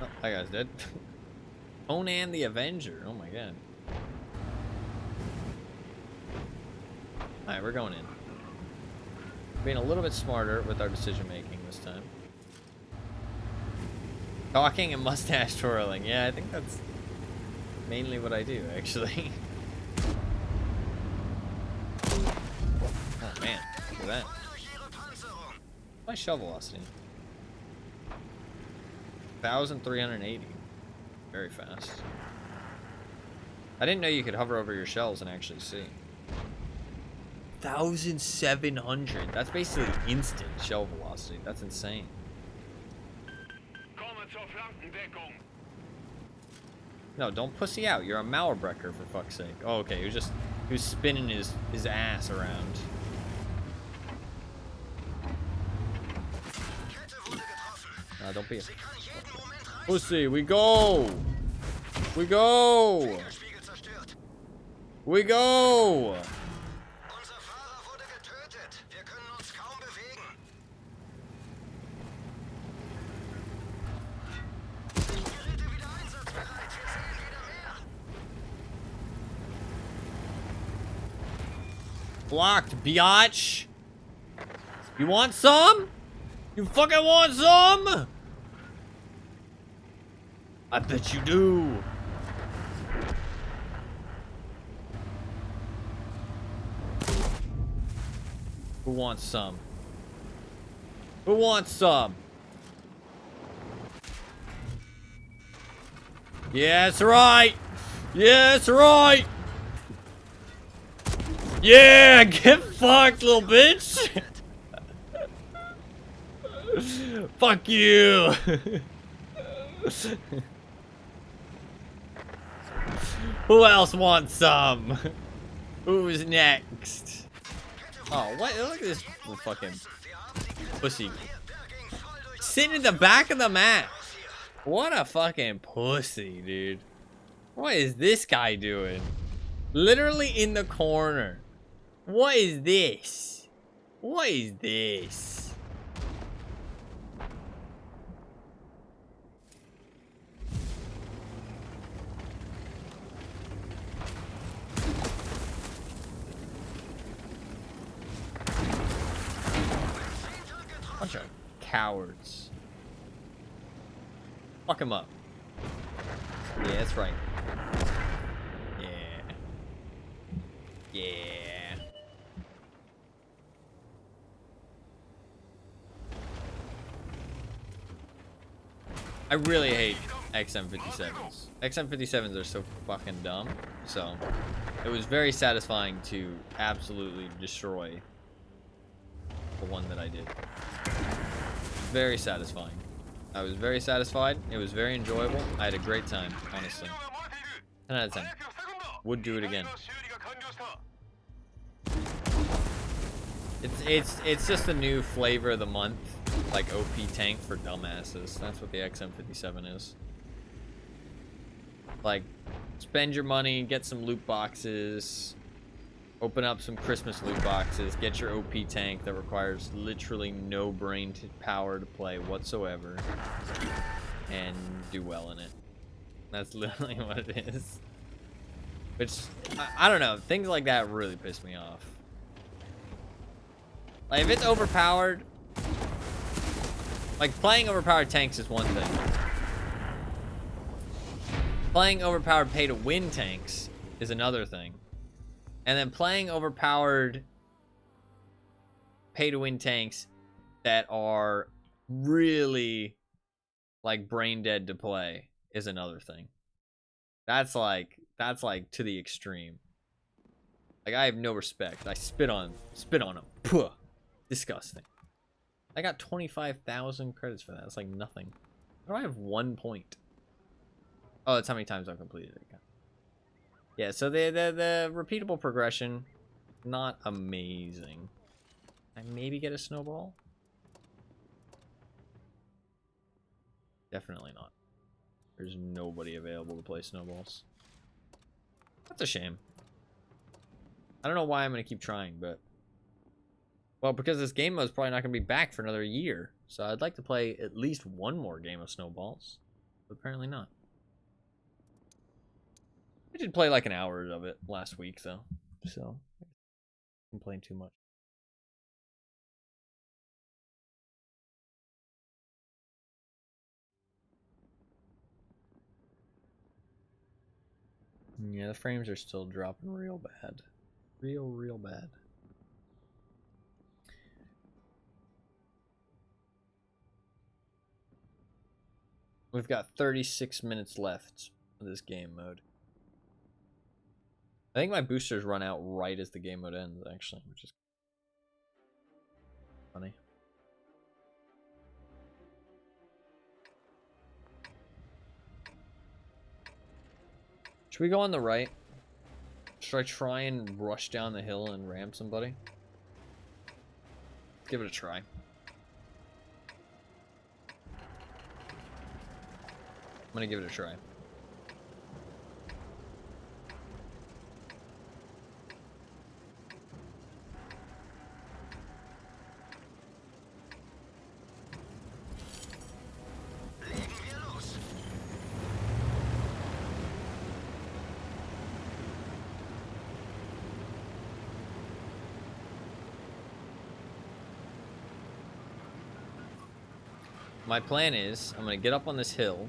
Oh, that guy's dead. Conan the Avenger. Oh my god. Alright, we're going in. Being a little bit smarter with our decision making this time. Talking and mustache twirling. Yeah, I think that's mainly what I do, actually. Oh man, look at that. My shell velocity. 1,380. Very fast. I didn't know you could hover over your shells and actually see. 1,700. That's basically instant shell velocity. That's insane. No, don't pussy out. You're a Malbrecker, for fuck's sake. Oh, okay. He was spinning his ass around. Don't be a pussy. We go. We go. We go. Blocked, biatch. You want some? You fucking want some? I bet you do. Who wants some? Who wants some? Yeah, that's right. Yeah, that's right. Yeah, get fucked, little bitch. Fuck you. Who else wants some? Who's next? Oh, what? Look at this fucking pussy. Sitting in the back of the map. What a fucking pussy, dude. What is this guy doing? Literally in the corner. What is this? What is this? Bunch of cowards. Fuck him up. Yeah, that's right. Yeah. Yeah. I really hate XM57s. XM57s are so fucking dumb. So, it was very satisfying to absolutely destroy the one that I did. Very satisfying. I was very satisfied. It was very enjoyable. I had a great time, honestly. 10 out of 10. Would do it again. It's just a new flavor of the month, like OP tank for dumbasses. That's what the XM57 is. Like, spend your money, get some loot boxes, open up some Christmas loot boxes, get your OP tank that requires literally no brain power to play whatsoever, and do well in it. That's literally what it is. Which, I don't know, things like that really piss me off. Like, if it's overpowered, like, playing overpowered tanks is one thing. Playing overpowered pay-to-win tanks is another thing. And then playing overpowered pay-to-win tanks that are really, like, brain dead to play is another thing. That's like to the extreme. Like, I have no respect. I spit on them. Puh. Disgusting. I got 25,000 credits for that. That's like nothing. How do I have 1 point? Oh, that's how many times I've completed it. Yeah, so the repeatable progression, not amazing. I maybe get a snowball? Definitely not. There's nobody available to play snowballs. That's a shame. I don't know why I'm going to keep trying, but... Well, because this game mode's probably not going to be back for another year. So I'd like to play at least one more game of snowballs. But apparently not. I did play like an hour of it last week, though. So, I didn't complain too much. Yeah, the frames are still dropping real bad. Real bad. We've got 36 minutes left of this game mode. I think my boosters run out right as the game mode ends, actually, which is funny. Should we go on the right? Should I try and rush down the hill and ram somebody? Give it a try. I'm gonna give it a try. My plan is, I'm going to get up on this hill,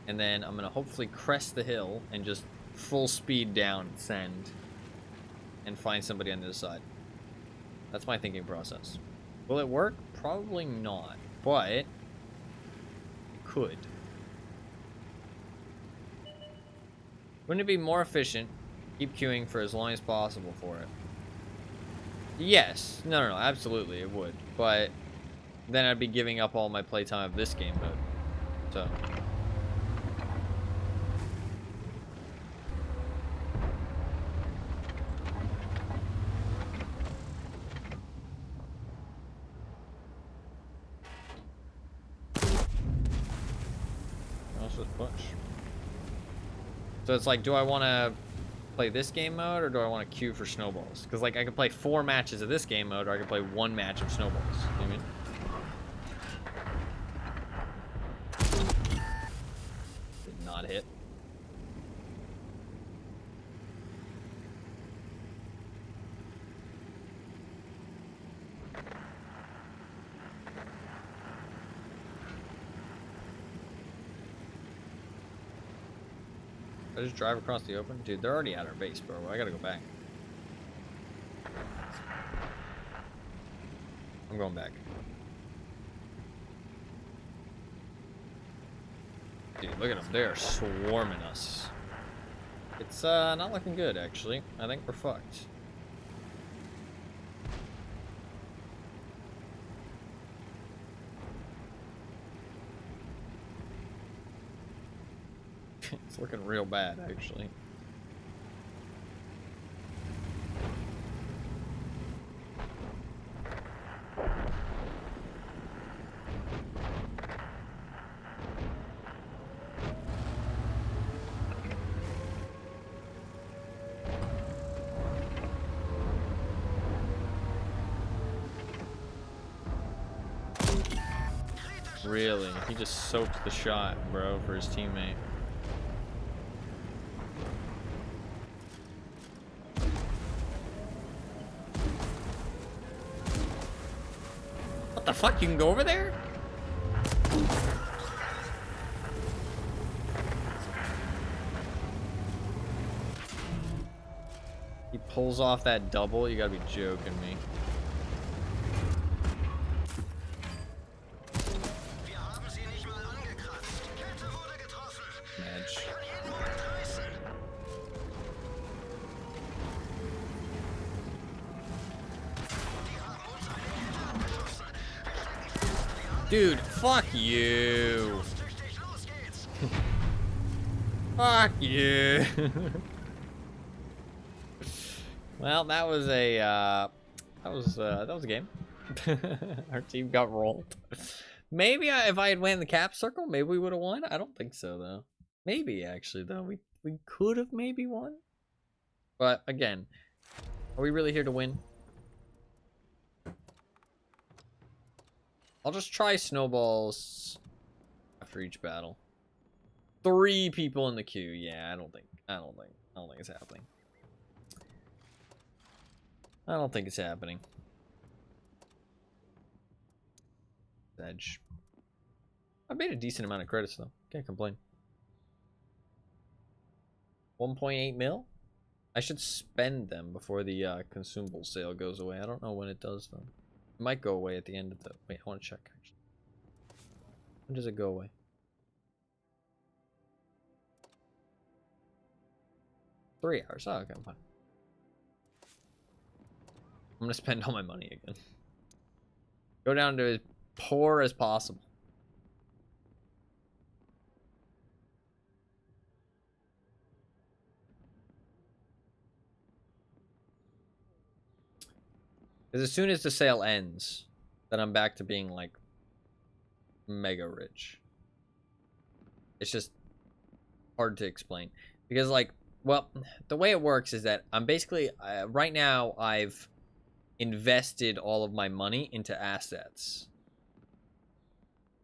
and then I'm going to hopefully crest the hill and just full speed down, send, and find somebody on the other side. That's my thinking process. Will it work? Probably not, but it could. Wouldn't it be more efficient? Keep queuing for as long as possible for it. Yes. No, absolutely it would, but then I'd be giving up all my playtime of this game mode. So. Let's just push. So it's like, do I want to play this game mode or do I want to queue for snowballs? Because like I could play 4 matches of this game mode or I could play 1 match of snowballs. You know what I mean? Hit. I just drive across the open? Dude, they're already at our base, bro. I gotta go back. I'm going back. Dude, look at them. They are swarming us. It's not looking good, actually. I think we're fucked. It's looking real bad, actually. Really? He just soaked the shot, bro, for his teammate. What the fuck? You can go over there? He pulls off that double? You gotta be joking me. Madge. Dude, fuck you. Fuck you. Well, that was a game. Our team got rolled. Maybe if I had won the cap circle, maybe we would have won. I don't think so though. Maybe actually though, we could have maybe won. But again, are we really here to win? I'll just try snowballs after each battle. 3 people in the queue. Yeah, I don't think it's happening. I don't think it's happening. Edge. I made a decent amount of credits though. Can't complain. 1.8 mil? I should spend them before the consumable sale goes away. I don't know when it does though. It might go away at the end of the... Wait, I want to check actually. When does it go away? Three hours. Oh, okay, I'm fine. I'm gonna spend all my money again. Go down to as poor as possible. Because as soon as the sale ends, then I'm back to being like mega rich. It's just hard to explain. Because like, well, the way it works is that I'm basically, right now I've invested all of my money into assets.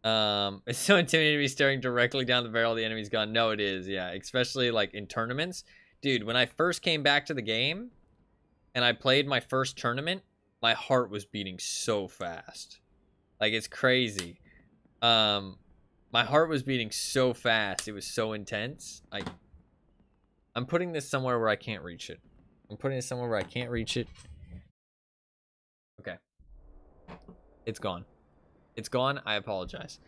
It's so intimidating to be staring directly down the barrel of the enemy's gun. No, it is, yeah. Especially like in tournaments. Dude, when I first came back to the game and I played my first tournament, my heart was beating so fast. Like, it's crazy. My heart was beating so fast. It was so intense. I'm putting this somewhere where I can't reach it. I'm putting it somewhere where I can't reach it. Okay. It's gone. It's gone. I apologize.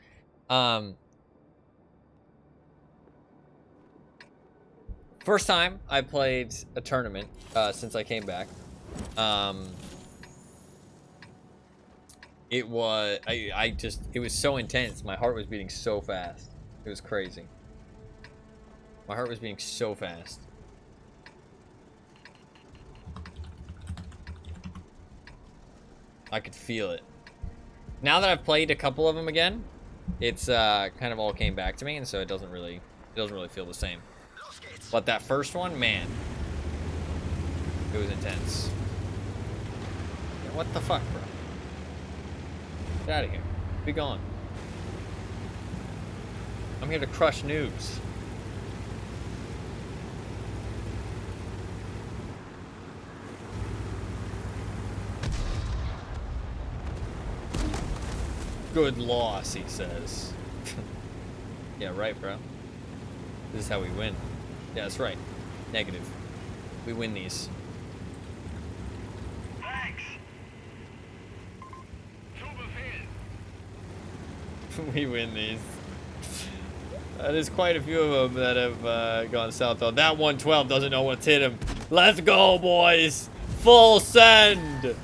First time I played a tournament since I came back. It was it was so intense. My heart was beating so fast. It was crazy. My heart was beating so fast. I could feel it. Now that I've played a couple of them again, it's kind of all came back to me, and so it doesn't really feel the same. But that first one, man, it was intense. Yeah, what the fuck, bro? Get out of here. Be gone. I'm here to crush noobs. Good loss, he says. Yeah, right, bro. This is how we win. Yeah, that's right. Negative. We win these. Thanks. We win these. There's quite a few of them that have gone south, though. That 112 doesn't know what's hit him. Let's go, boys! Full send!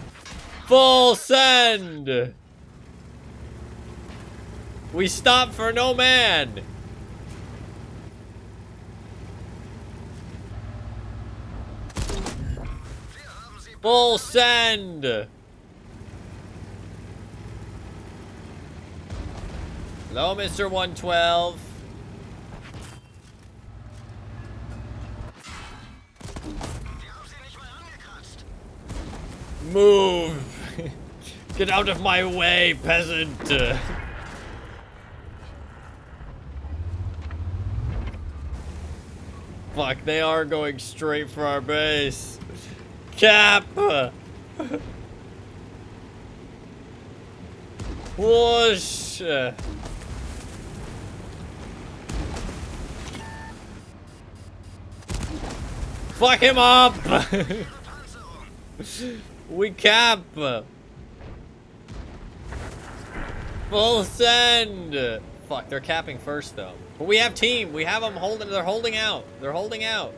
Full send! We stop for no man! Full send! Hello, Mr. 112. Move! Get out of my way, peasant! Fuck, they are going straight for our base. Cap! Whoosh! Fuck him up! We cap! Full send! Fuck, they're capping first though. But we have team. We have them holding. They're holding out. They're holding out.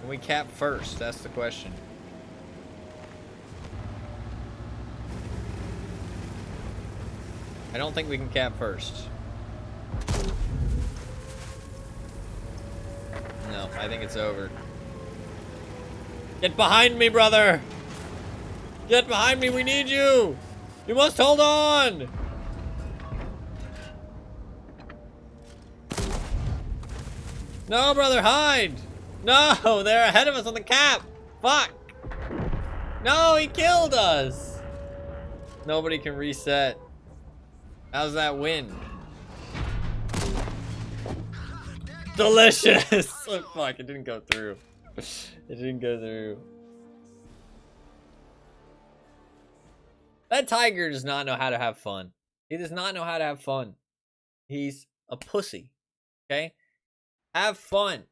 Can we cap first? That's the question. I don't think we can cap first. No, I think it's over. Get behind me, brother! Get behind me, we need you! You must hold on! No, brother, hide! No, they're ahead of us on the cap! Fuck! No, he killed us! Nobody can reset. How's that win? Delicious! Oh, fuck, it didn't go through. It didn't go through. That tiger does not know how to have fun. He does not know how to have fun. He's a pussy. Okay? Have fun.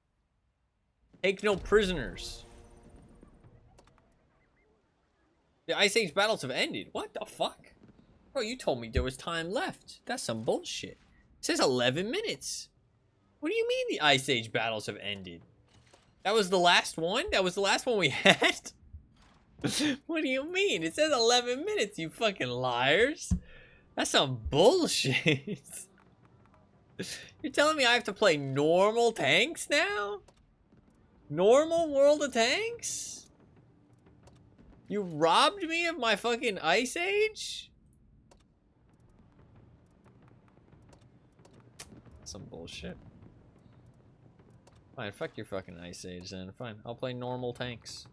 Take no prisoners. The Ice Age battles have ended. What the fuck? Bro, you told me there was time left. That's some bullshit. It says 11 minutes. What do you mean the Ice Age battles have ended? That was the last one? That was the last one we had? What do you mean? It says 11 minutes, you fucking liars. That's some bullshit. You're telling me I have to play normal tanks now? Normal World of Tanks? You robbed me of my fucking Ice Age? Some bullshit. Fine, fuck your fucking Ice Age then. Fine, I'll play normal tanks.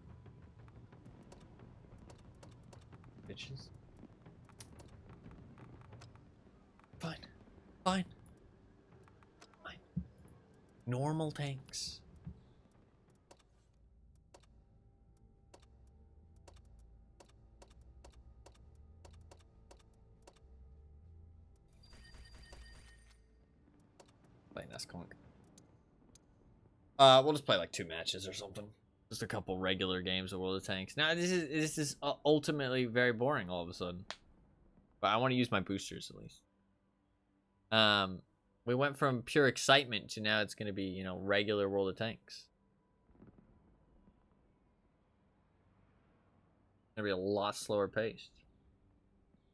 Bitches. Fine. Fine. Fine. Normal tanks. Playing that's conk. We'll just play like 2 matches or something. Just a couple regular games of World of Tanks. Now this is ultimately very boring all of a sudden. But I want to use my boosters at least. We went from pure excitement to now it's going to be, you know, regular World of Tanks. It's going to be a lot slower paced.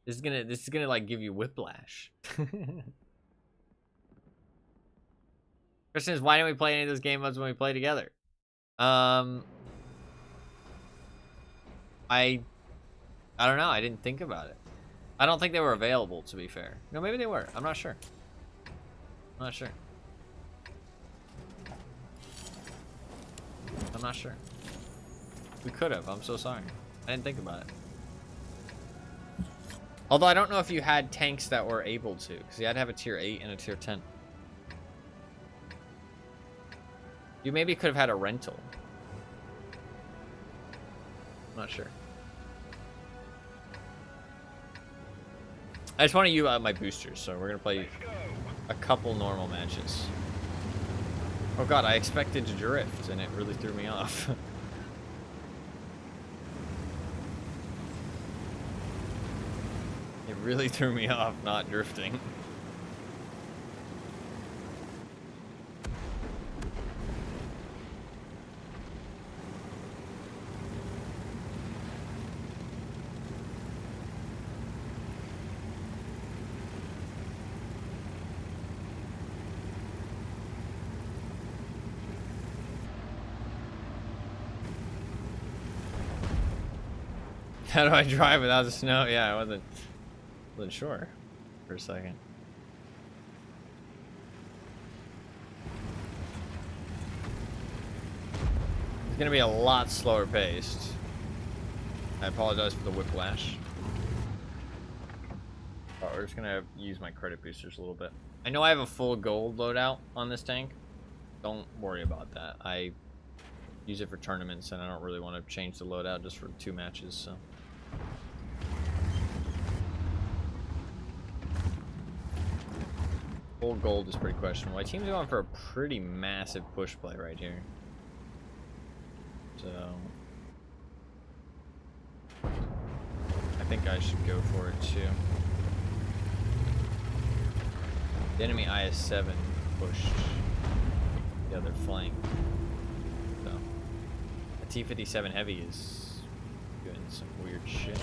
This is gonna like give you whiplash. Question is, why didn't we play any of those game modes when we play together? I don't know. I didn't think about it. I don't think they were available, to be fair. No, maybe they were. I'm not sure. I'm not sure. I'm not sure. We could have. I'm so sorry. I didn't think about it. Although I don't know if you had tanks that were able to, because you had to have a tier 8 and a tier 10. You maybe could have had a rental. I'm not sure. I just want to use my boosters, so we're going to play a couple normal matches. Oh god, I expected to drift, and it really threw me off. It really threw me off not drifting. How do I drive without the snow? Yeah, I wasn't sure for a second. It's gonna be a lot slower paced. I apologize for the whiplash. Oh, we're just gonna use my credit boosters a little bit. I know I have a full gold loadout on this tank. Don't worry about that. I use it for tournaments, and I don't really want to change the loadout just for 2 matches, so. Full gold is pretty questionable. My team's going for a pretty massive push play right here. So I think I should go for it too. The enemy IS-7 pushed the other flank. So the T-57 Heavy is doing some weird shit.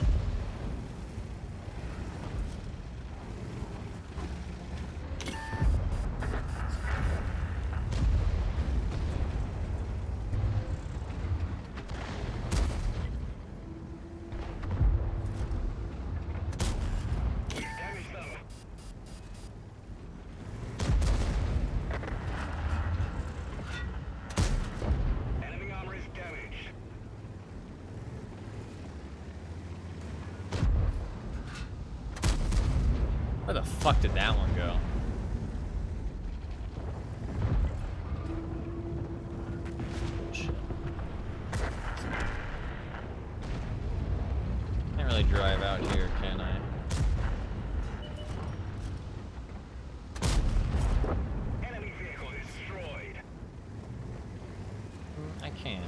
Where the fuck did that one go? Bullshit. Can't really drive out here, can I? Enemy vehicle destroyed. I can.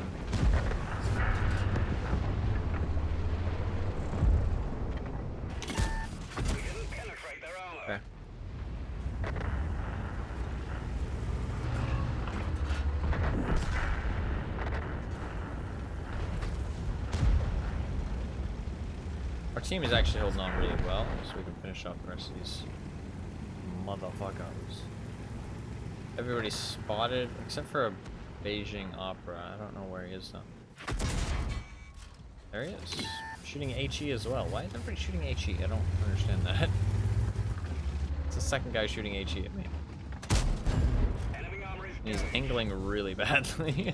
We didn't penetrate their armor. Okay. Our team is actually holding on really well, so we can finish off the rest of these motherfuckers. Everybody's spotted, except for a Beijing Opera. I don't know where he is though. There he is. Shooting HE as well. Why is everybody shooting HE? I don't understand that. It's the second guy shooting HE at me. Enemy armor is He's angling really badly.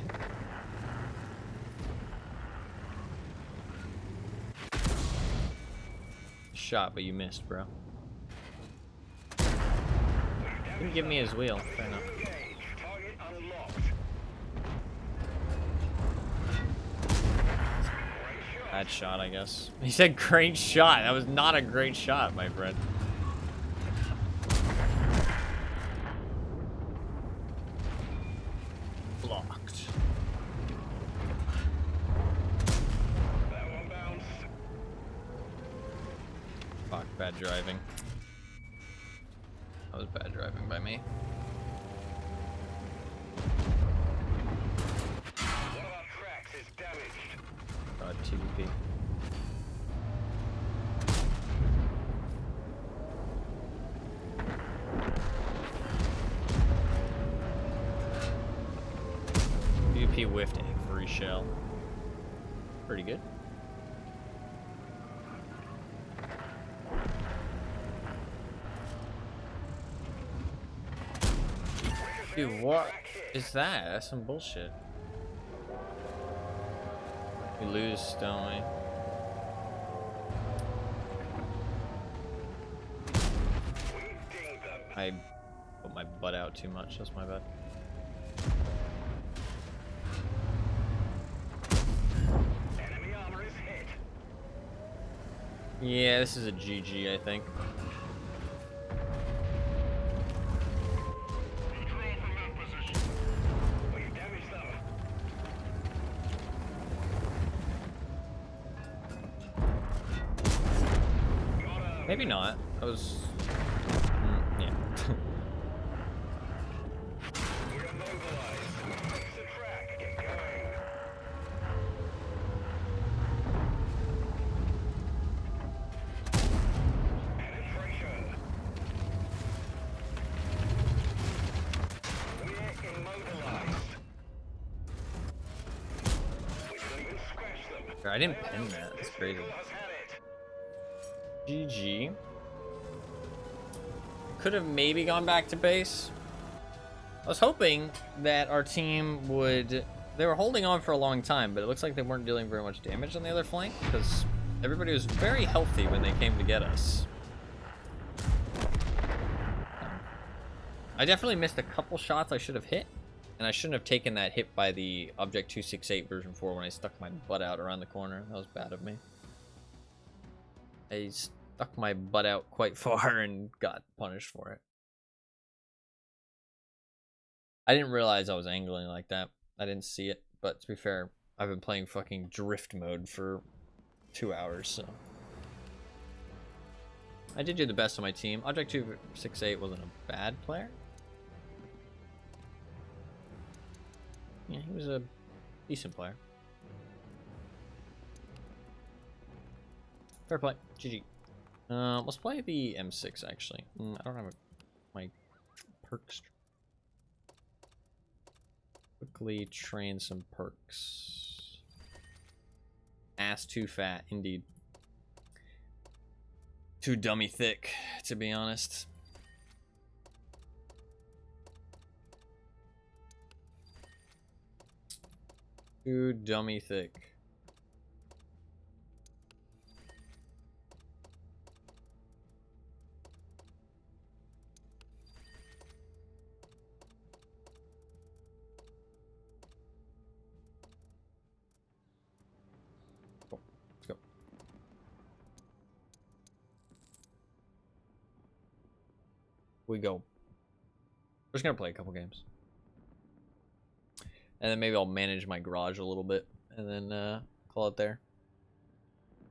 Shot, but you missed, bro. Didn't give me his wheel. Fair enough. engaged. Target unlocked. Great shot. Bad shot, I guess. He said great shot. That was not a great shot, my friend. Blocked. That one bounced. Fuck, bad driving. That was bad driving by me. One of our tracks is damaged. TVP. TVP whiffed every shell. Pretty good. Dude, what is that? That's some bullshit. We lose, don't we? We dinged them. I put my butt out too much. That's my bad. Enemy armor is hit. Yeah, this is a GG, I think. Withdraw from that position. We've damaged them. Got 'em. Maybe not. I was. Yeah. We're immobilized. Fix the track. Get going. Penetration. We're immobilized. We didn't even scratch them. I didn't pin that. That's crazy. GG. Could have maybe gone back to base. I was hoping that our team would... They were holding on for a long time, but it looks like they weren't dealing very much damage on the other flank, because everybody was very healthy when they came to get us. I definitely missed a couple shots I should have hit, and I shouldn't have taken that hit by the Object 268 version 4 when I stuck my butt out around the corner. That was bad of me. I stuck my butt out quite far and got punished for it. I didn't realize I was angling like that. I didn't see it, but to be fair, I've been playing fucking drift mode for 2 hours, so. I did do the best on my team. Object 268 wasn't a bad player. Yeah, he was a decent player. Fair play. GG. Let's play the M6, actually. I don't have my perks. Quickly train some perks. Ass too fat, indeed. Too dummy thick, to be honest. Too dummy thick. Cool. Let's go. We go. We're just gonna play a couple games. And then maybe I'll manage my garage a little bit and then call it there.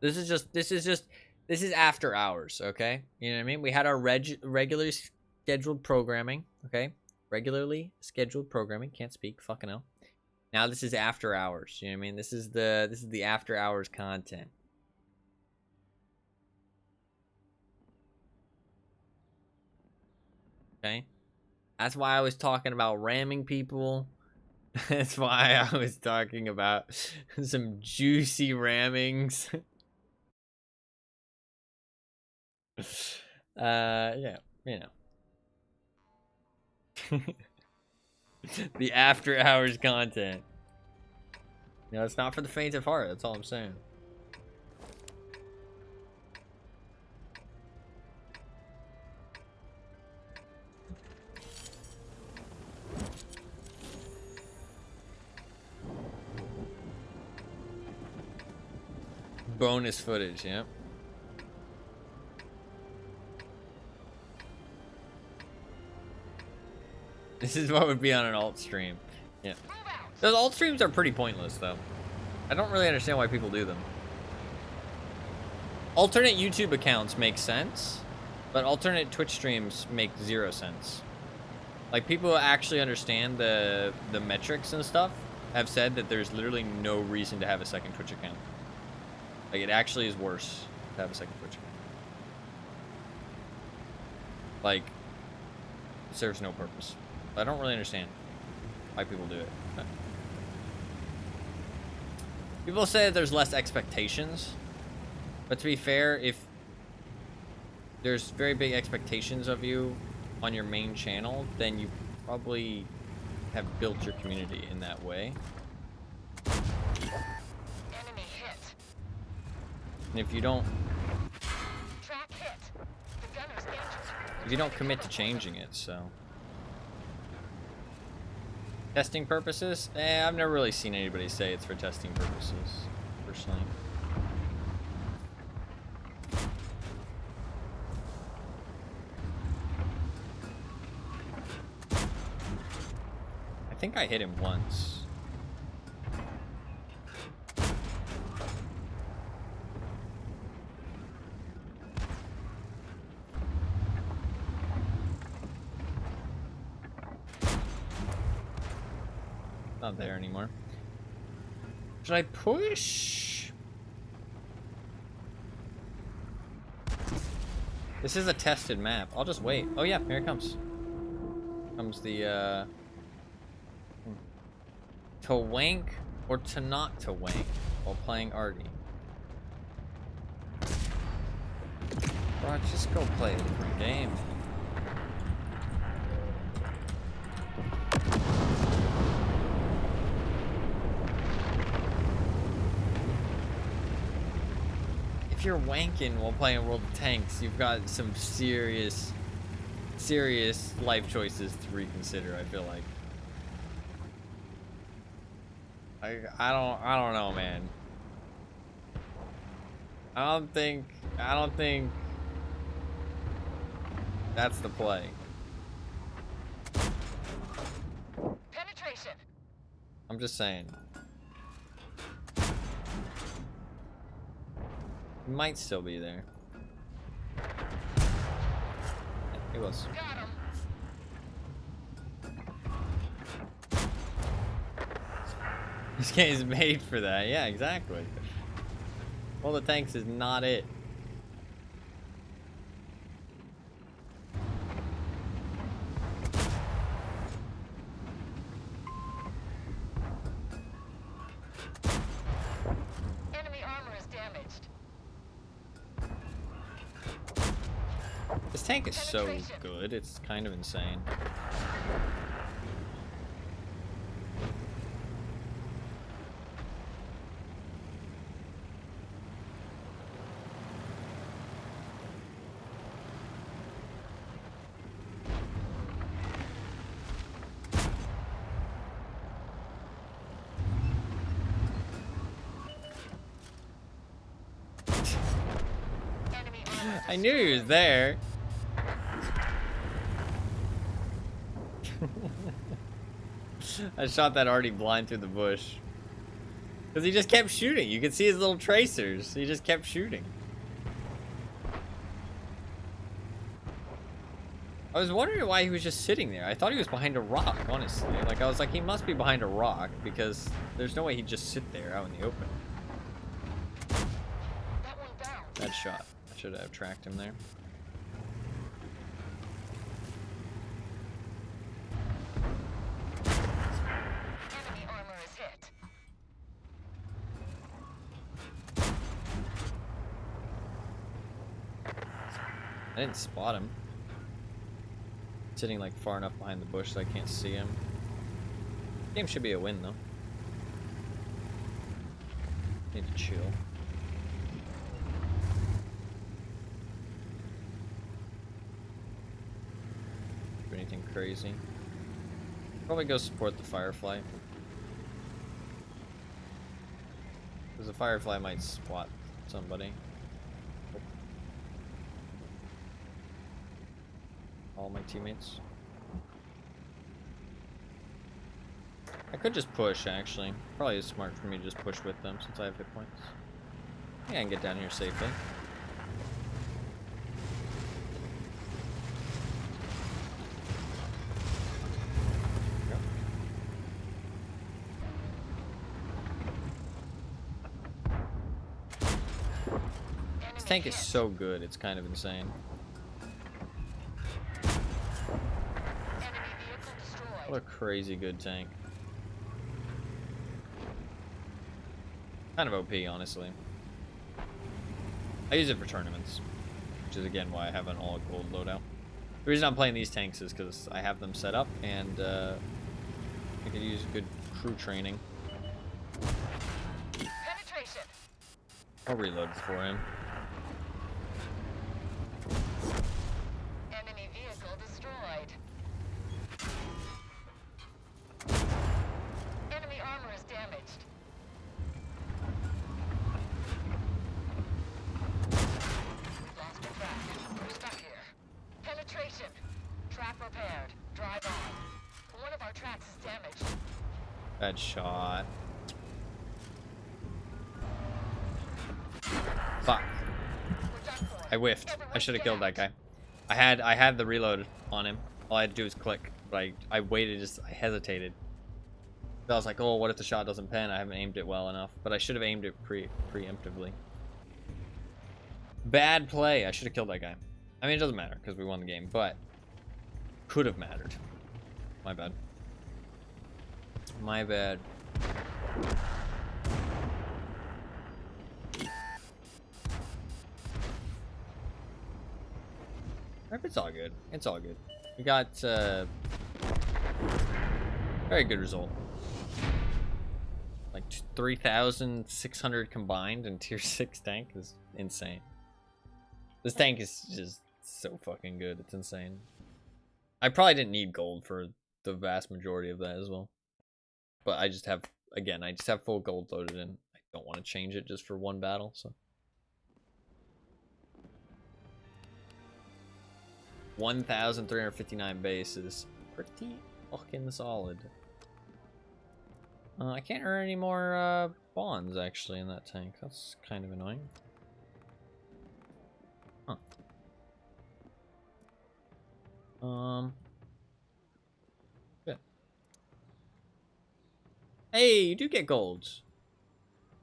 This is after hours, okay? You know what I mean? We had our regularly scheduled programming, okay? Regularly scheduled programming. Can't speak, fucking hell. Now this is after hours, you know what I mean? This is the after hours content. Okay? That's why I was talking about ramming people. That's why I was talking about some juicy rammings. Yeah, you know. The after hours content. You know, it's not for the faint of heart, that's all I'm saying. Bonus footage, yeah. This is what would be on an alt stream. Yeah. Those alt streams are pretty pointless, though. I don't really understand why people do them. Alternate YouTube accounts make sense, but alternate Twitch streams make 0 sense. Like, people who actually understand the metrics and stuff have said that there's literally no reason to have a second Twitch account. Like, it actually is worse to have a second Twitch account. Like, it serves no purpose. I don't really understand why people do it. But people say that there's less expectations, but to be fair, if there's very big expectations of you on your main channel, then you probably have built your community in that way. Enemy hit. And if you don't Track hit. The gunner's injured. if you don't commit to changing it, so testing purposes? I've never really seen anybody say it's for testing purposes, personally. I think I hit him once. Not there anymore. Should I push? This is a tested map. I'll just wait. Oh yeah, here it comes. Comes the to wank or to not to wank. while playing Artie. Bro, just go play a different game. If you're wanking while playing World of Tanks, you've got some serious life choices to reconsider, I feel like. I don't know, man. I don't think that's the play. Penetration. I'm just saying. He might still be there. He was. Got him. This game is made for that. Yeah, exactly. Well, the tanks is not it. Enemy armor is damaged. This tank is so good. It's kind of insane. Enemy armor. I knew he was there. I shot that Artie blind through the bush. Because he just kept shooting. You could see his little tracers. He just kept shooting. I was wondering why he was just sitting there. I thought he was behind a rock, honestly. Like, I was like, he must be behind a rock because there's no way he'd just sit there out in the open. That one down. That shot. I should have tracked him there. Enemy armor is hit. I didn't spot him. Sitting like far enough behind the bush so I can't see him. Game should be a win though. Need to chill. Do anything crazy. Probably go support the Firefly. Because the Firefly might spot somebody. All my teammates. I could just push, actually. Probably is smart for me to just push with them since I have hit points. Yeah, I can get down here safely. Yep. This tank is so good, it's kind of insane. Enemy vehicle destroyed. What a crazy good tank. Kind of OP, honestly. I use it for tournaments, which is again why I have an all gold loadout. The reason I'm playing these tanks is because I have them set up and I could use good crew training. Penetration. I'll reload for him. Enemy vehicle destroyed. Enemy armor is damaged. We've lost a track. We're stuck here. Penetration. Trap repaired. Drive on. One of our tracks is damaged. Bad shot. Fuck. We're done for. I whiffed. I should have killed that guy. I had the reload on him. All I had to do was click, but I waited, I hesitated. I was like, oh, what if the shot doesn't pen? I haven't aimed it well enough. But I should have aimed it preemptively. Bad play. I should have killed that guy. I mean, it doesn't matter because we won the game, but could have mattered. My bad. My bad. It's all good. It's all good. We got very good result. Like 3,600 combined in tier 6 tank is insane. This tank is just so fucking good. It's insane. I probably didn't need gold for the vast majority of that as well. But I just have, again, I just have full gold loaded in. I don't want to change it just for one battle, so. 1,359 base is pretty fucking solid. I can't earn any more bonds actually in that tank. That's kind of annoying. Huh. Good. Hey, you do get golds.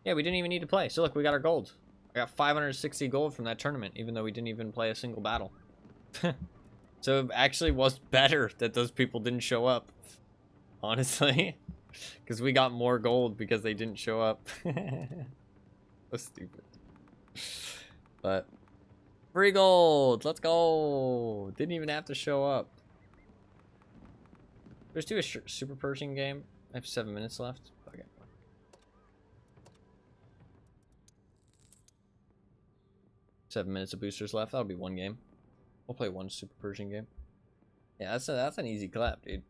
Yeah, we didn't even need to play. So look, we got our gold. I got 560 gold from that tournament, even though we didn't even play a single battle. So it actually was better that those people didn't show up, honestly, because we got more gold because they didn't show up. So stupid. But free gold, let's go. Didn't even have to show up. Let's do a super Pershing game. I have 7 minutes left. Okay. 7 minutes of boosters left. That'll be one game. We'll play one super Pershing game. Yeah, that's an easy clap, dude.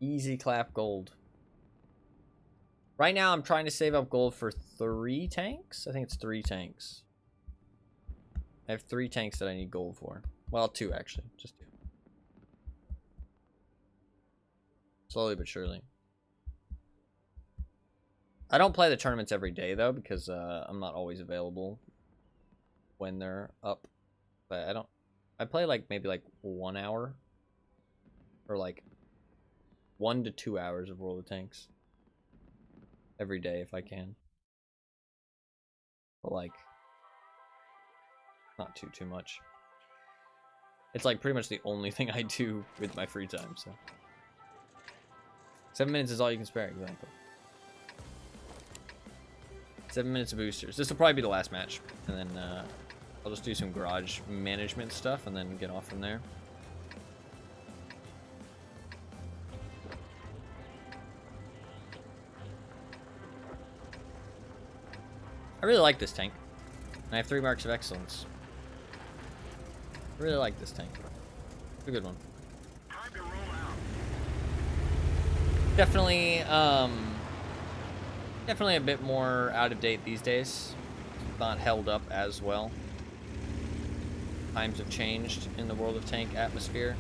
Easy clap gold. Right now, I'm trying to save up gold for 3 tanks. I think it's 3 tanks. I have 3 tanks that I need gold for. Well, 2 actually, just 2. Slowly but surely. I don't play the tournaments every day though because I'm not always available when they're up. But I play like maybe like 1 hour or like 1 to 2 hours of World of Tanks every day if I can. But like not too much. It's like pretty much the only thing I do with my free time, so 7 minutes is all you can spare, exactly. 7 minutes of boosters. This will probably be the last match, and then I'll just do some garage management stuff and then get off from there. I really like this tank. And I have 3 marks of excellence. I really like this tank. It's a good one. Time to roll out. Definitely, definitely a bit more out of date these days. Not held up as well. Times have changed in the World of Tank atmosphere.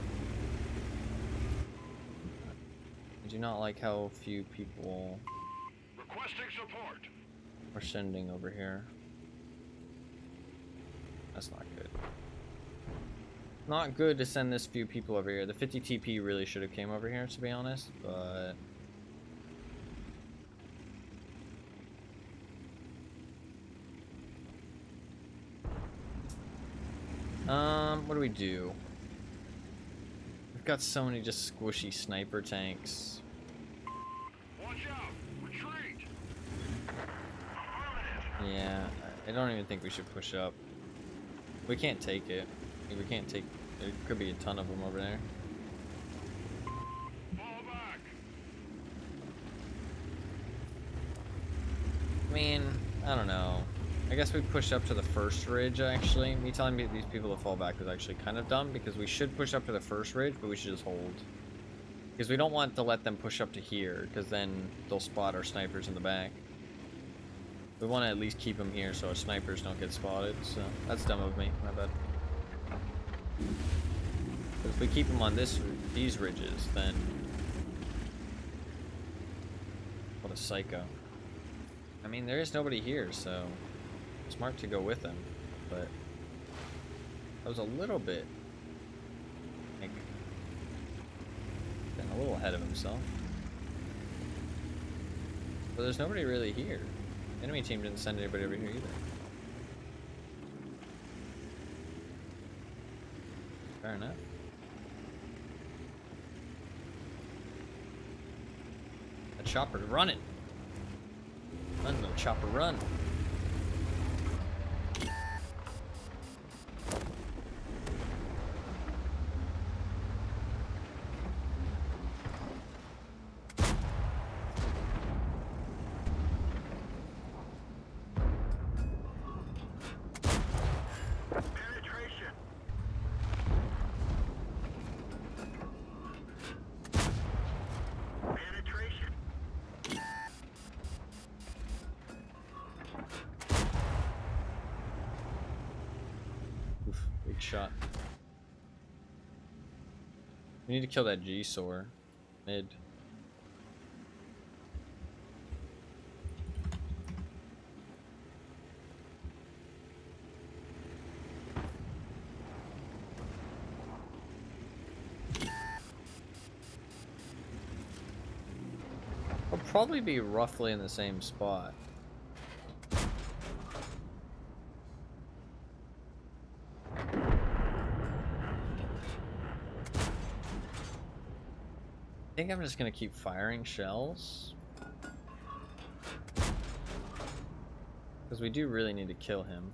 I do not like how few people Requesting support. are sending over here. That's not good. Not good to send this few people over here. The 50 TP really should have came over here, to be honest, but what do we do? We've got so many just squishy sniper tanks. Watch out. Retreat. Yeah, I don't even think we should push up. We can't take it. We can't take. There could be a ton of them over there. Fall back. I mean, I don't know. I guess we push up to the first ridge, actually. Me telling me these people to fall back was actually kind of dumb, because we should push up to the first ridge, but we should just hold. Because we don't want to let them push up to here, because then they'll spot our snipers in the back. We want to at least keep them here so our snipers don't get spotted, so that's dumb of me, my bad. But if we keep them on these ridges, then what a psycho. I mean, there is nobody here, so smart to go with them, but I was a little bit, like, getting a little ahead of himself. But there's nobody really here. The enemy team didn't send anybody over here either. Fair enough. That chopper's running. Run, little chopper, run. Good shot. We need to kill that G-Sor. Mid. We'll probably be roughly in the same spot. I think I'm just gonna keep firing shells. Because we do really need to kill him.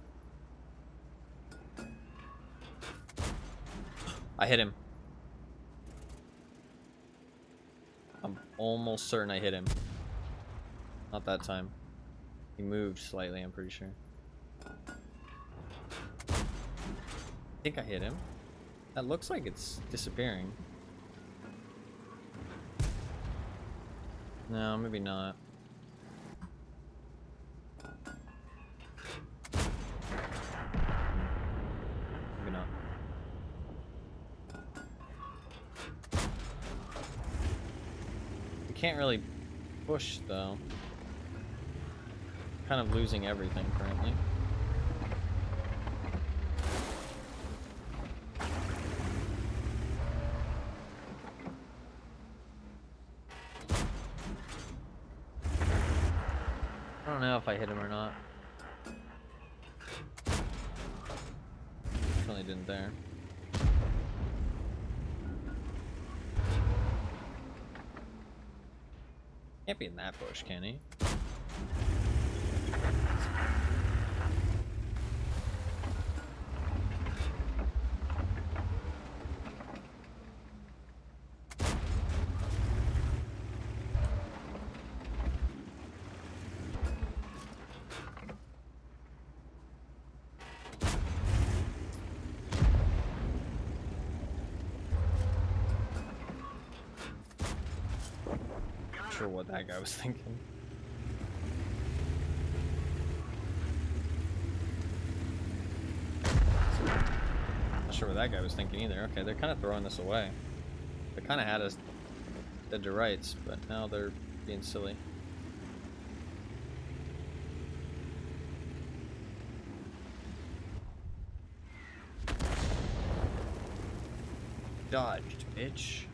I hit him. I'm almost certain I hit him. Not that time. He moved slightly, I'm pretty sure. I think I hit him. That looks like it's disappearing. No, maybe not. Maybe not. We can't really push though. Kind of losing everything currently. I don't know if I hit him or not. Definitely didn't there. Can't be in that bush, can he? Not sure what that guy was thinking. Not sure what that guy was thinking either. Okay, they're kind of throwing this away. They kind of had us dead to rights, but now they're being silly. Dodged, bitch.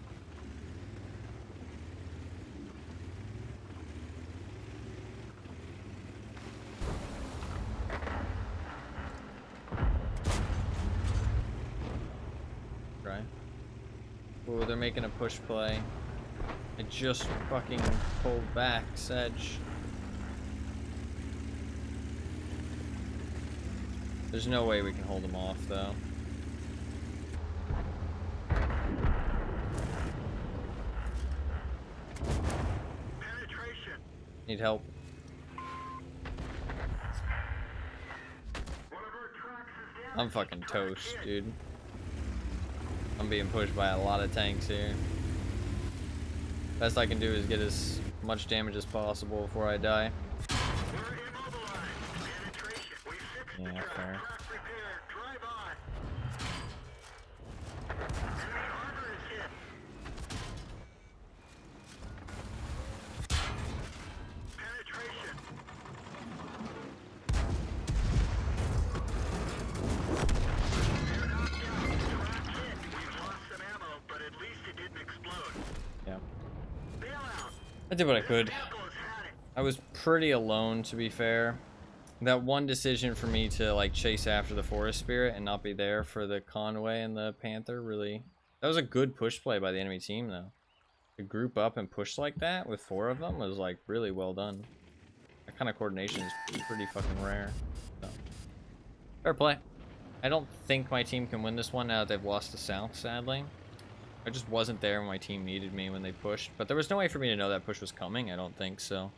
Try. Ooh, they're making a push play. I just fucking pulled back, Sedge. There's no way we can hold them off, though. Penetration. Need help. One of our tracks is damaged. I'm fucking Track toast, hit. dude. I'm being pushed by a lot of tanks here. Best I can do is get as much damage as possible before I die. We're immobilized. Penetration. We fixed the Yeah, track. fair. Track repaired. Drive on. Enemy armor is hit. Penetration. We're knocked out. Track hit. We've lost some ammo, but at least it didn't explode. Yeah. Bail out. I did what I could. Vehicle has had it. I was pretty alone, to be fair. That one decision for me to like chase after the Forest Spirit and not be there for the Conway and the Panther really... That was a good push play by the enemy team, though. To group up and push like that with 4 of them was like really well done. That kind of coordination is pretty fucking rare. So. Fair play. I don't think my team can win this one now that they've lost the South, sadly. I just wasn't there when my team needed me when they pushed. But there was no way for me to know that push was coming, I don't think, so...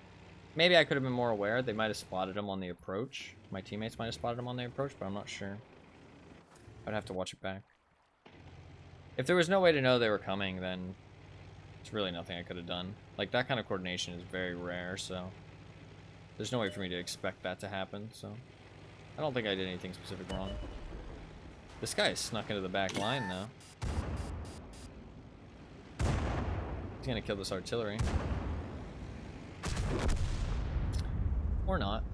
Maybe I could have been more aware. They might have spotted him on the approach. My teammates might have spotted him on the approach, but I'm not sure. I'd have to watch it back. If there was no way to know they were coming, then there's really nothing I could have done. Like, that kind of coordination is very rare, so... There's no way for me to expect that to happen, so... I don't think I did anything specific wrong. This guy snuck into the back line, though. He's gonna kill this artillery. Or not.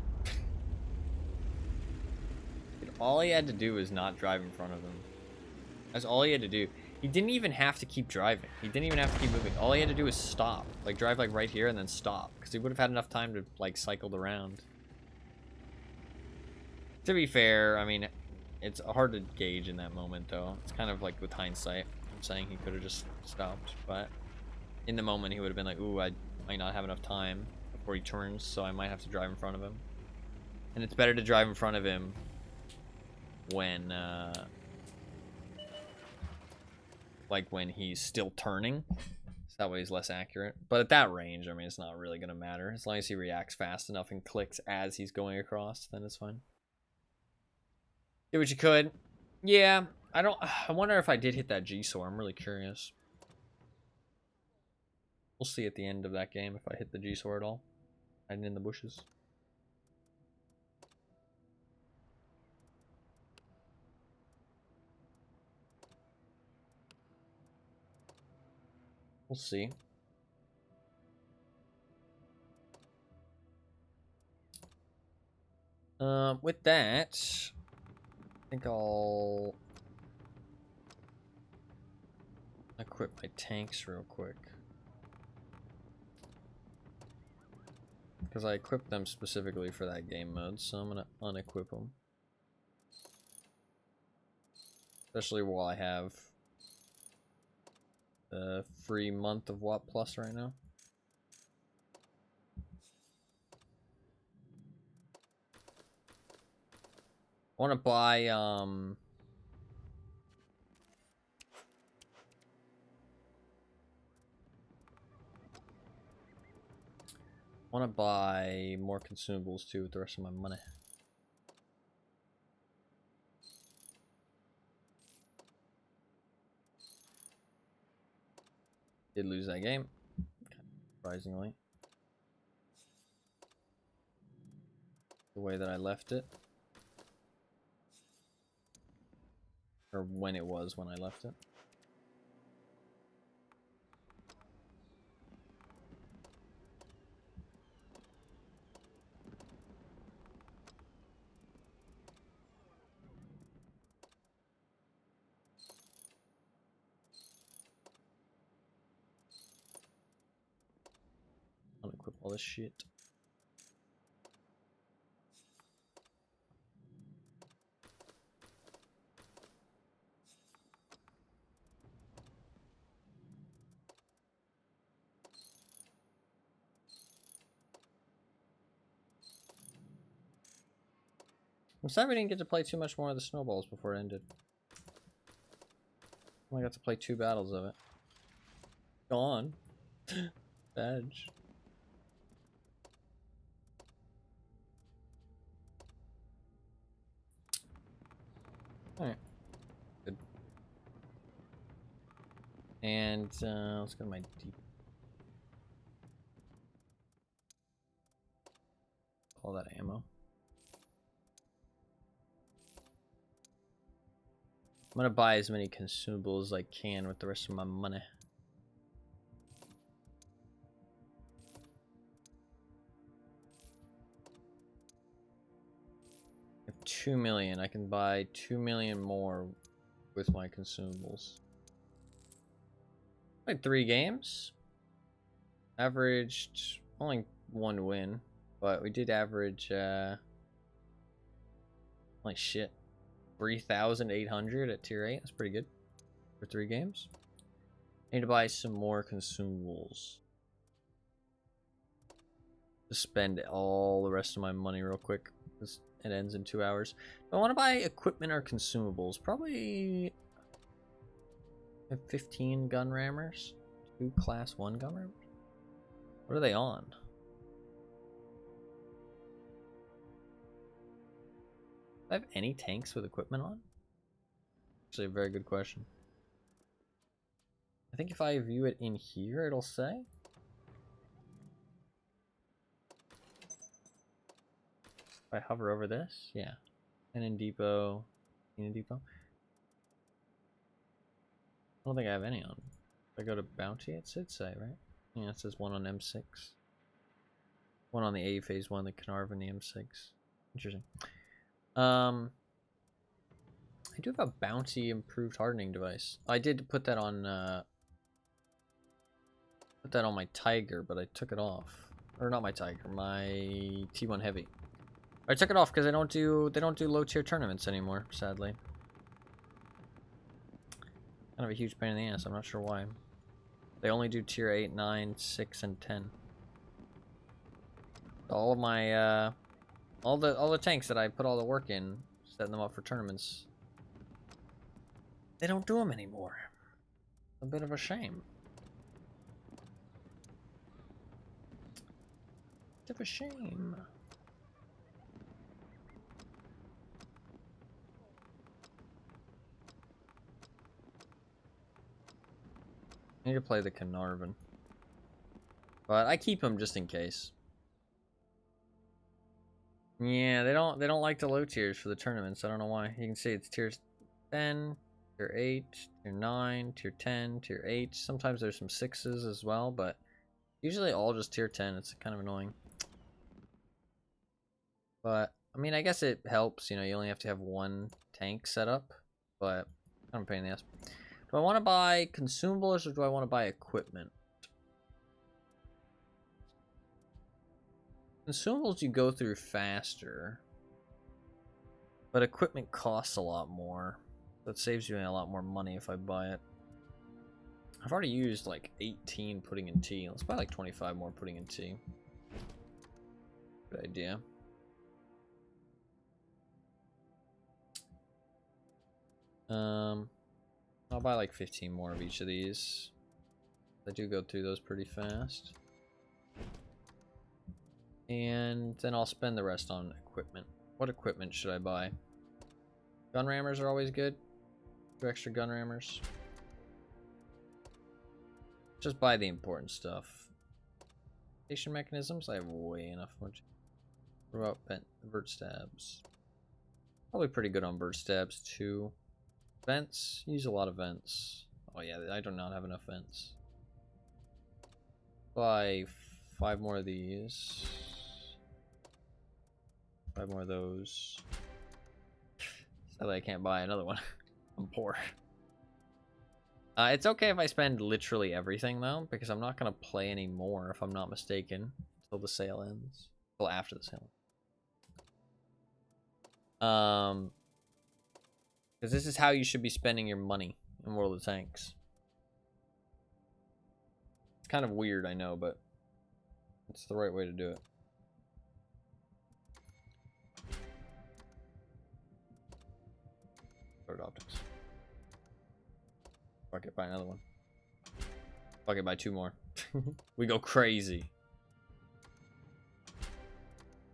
Dude, all he had to do was not drive in front of him. That's all he had to do. He didn't even have to keep driving. He didn't even have to keep moving. All he had to do was stop. Like, drive, like, right here and then stop. Because he would have had enough time to, like, cycle around. To be fair, I mean, it's hard to gauge in that moment, though. It's kind of like with hindsight. I'm saying he could have just stopped. But in the moment, he would have been like, ooh, I might not have enough time before he turns, so I might have to drive in front of him. And it's better to drive in front of him when, like when he's still turning, so that way he's less accurate. But at that range, I mean, it's not really gonna matter as long as he reacts fast enough and clicks as he's going across, then it's fine. Do what you could. Yeah, I wonder if I did hit that G-SOAR. I'm really curious. We'll see at the end of that game if I hit the G-SOAR at all. Hiding in the bushes. We'll see. With that, I think I'll equip my tanks real quick. Because I equipped them specifically for that game mode, so I'm gonna unequip them. Especially while I have a free month of Watt Plus right now. I want to buy, more consumables too with the rest of my money. Did lose that game, surprisingly. The way that I left it. Or when it was when I left it. Unequip all this shit. I'm sorry we didn't get to play too much more of the snowballs before it ended. I only got to play 2 battles of it. Gone. Badge. Alright. Good. And let's go to my deep. All that ammo. I'm gonna buy as many consumables as I can with the rest of my money. I have 2 million. I can buy 2 million more with my consumables. Played 3 games. Averaged only 1 win, but we did average holy shit, 3,800 at tier 8. That's pretty good for 3 games. I need to buy some more consumables. Just spend all the rest of my money real quick. It ends in 2 hours. Do I want to buy equipment or consumables? Probably 15 gun rammers. 2 class 1 gun rammers. What are they on? Do I have any tanks with equipment on? Actually, a very good question. I think if I view it in here, it'll say. If I hover over this, yeah. And in depot, don't think I have any on. If I go to bounty, it should say, right? Yeah, it says one on M6. One on the A phase, one on the Carnarvon, the M6. Interesting. I do have a bounty improved hardening device. I did put that on my Tiger, but I took it off. Or not my Tiger, my T1 Heavy. I took it off because they don't do low tier tournaments anymore, sadly. Kind of a huge pain in the ass, I'm not sure why. They only do tier 8, 9, 6, and 10. All of my all the tanks that I put all the work in, setting them up for tournaments, they don't do them anymore. A bit of a shame. Bit of a shame. I need to play the Carnarvon, but I keep them just in case. Yeah, they don't like the low tiers for the tournaments. I don't know why. You can see it's tiers 10, tier 8, tier 9, tier 10, tier 8. Sometimes there's some 6s as well, but usually all just tier 10. It's kind of annoying. But, I mean, I guess it helps. You know, you only have to have one tank set up, but kind of a pain in the ass. Do I want to buy consumables or do I want to buy equipment? Consumables you go through faster, but equipment costs a lot more. That saves you a lot more money if I buy it. I've already used like 18 putting in T. Let's buy like 25 more putting in T. Good idea. I'll buy like 15 more of each of these. I do go through those pretty fast. And then I'll spend the rest on equipment. What equipment should I buy? Gun rammers are always good. 2 extra gun rammers. Just buy the important stuff. Station mechanisms, I have way enough. What about vert stabs? Probably pretty good on vert stabs too. Vents, use a lot of vents. Oh yeah, I do not have enough vents. Buy 5 more of these. 5 more of those. Sadly, I can't buy another one. I'm poor. It's okay if I spend literally everything, though, because I'm not going to play any more, if I'm not mistaken, until the sale ends. Well, after the sale. Because this is how you should be spending your money in World of Tanks. It's kind of weird, I know, but it's the right way to do it. Third optics. Fuck it, buy another one. Fuck it, buy 2 more. We go crazy.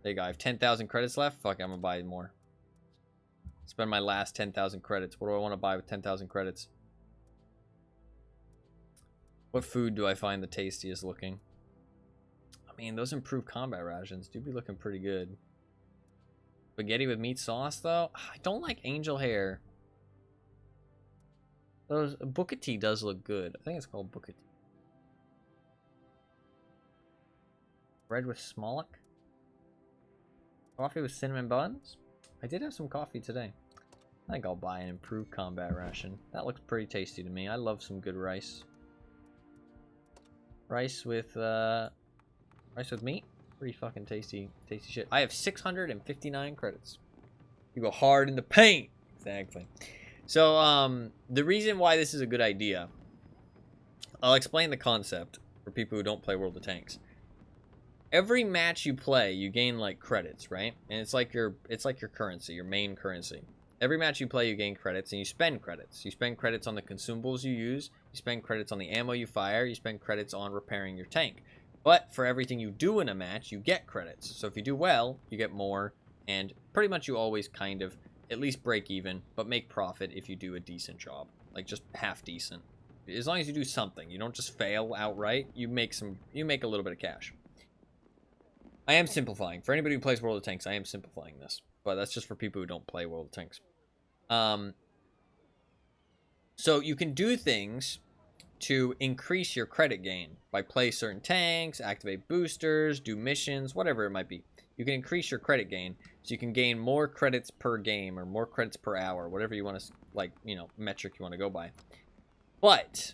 There you go, I have 10,000 credits left. Fuck it, I'm gonna buy more. Spend my last 10,000 credits. What do I want to buy with 10,000 credits? What food do I find the tastiest looking? I mean, those improved combat rations do be looking pretty good. Spaghetti with meat sauce, though? I don't like angel hair. Those Booker T does look good. I think it's called Booker T. Bread with Smolik? Coffee with cinnamon buns? I did have some coffee today. I think I'll buy an improved combat ration. That looks pretty tasty to me. I love some good rice. Rice with meat? Pretty fucking tasty shit. I have 659 credits. You go hard in the paint. Exactly. So, the reason why this is a good idea, I'll explain the concept for people who don't play World of Tanks. Every match you play, you gain like credits, right? And it's like your currency, your main currency. Every match you play, you gain credits, and you spend credits. You spend credits on the consumables you use. You spend credits on the ammo you fire. You spend credits on repairing your tank. But for everything you do in a match, you get credits. So if you do well, you get more, and pretty much you always kind of at least break even, but make profit if you do a decent job, like just half decent. As long as you do something, you don't just fail outright. You make a little bit of cash. I am simplifying. For anybody who plays World of Tanks, I am simplifying this. But that's just for people who don't play World of Tanks. So you can do things to increase your credit gain by play certain tanks, activate boosters, do missions, whatever it might be. You can increase your credit gain so you can gain more credits per game or more credits per hour, whatever you want to, like, you know, metric you want to go by. But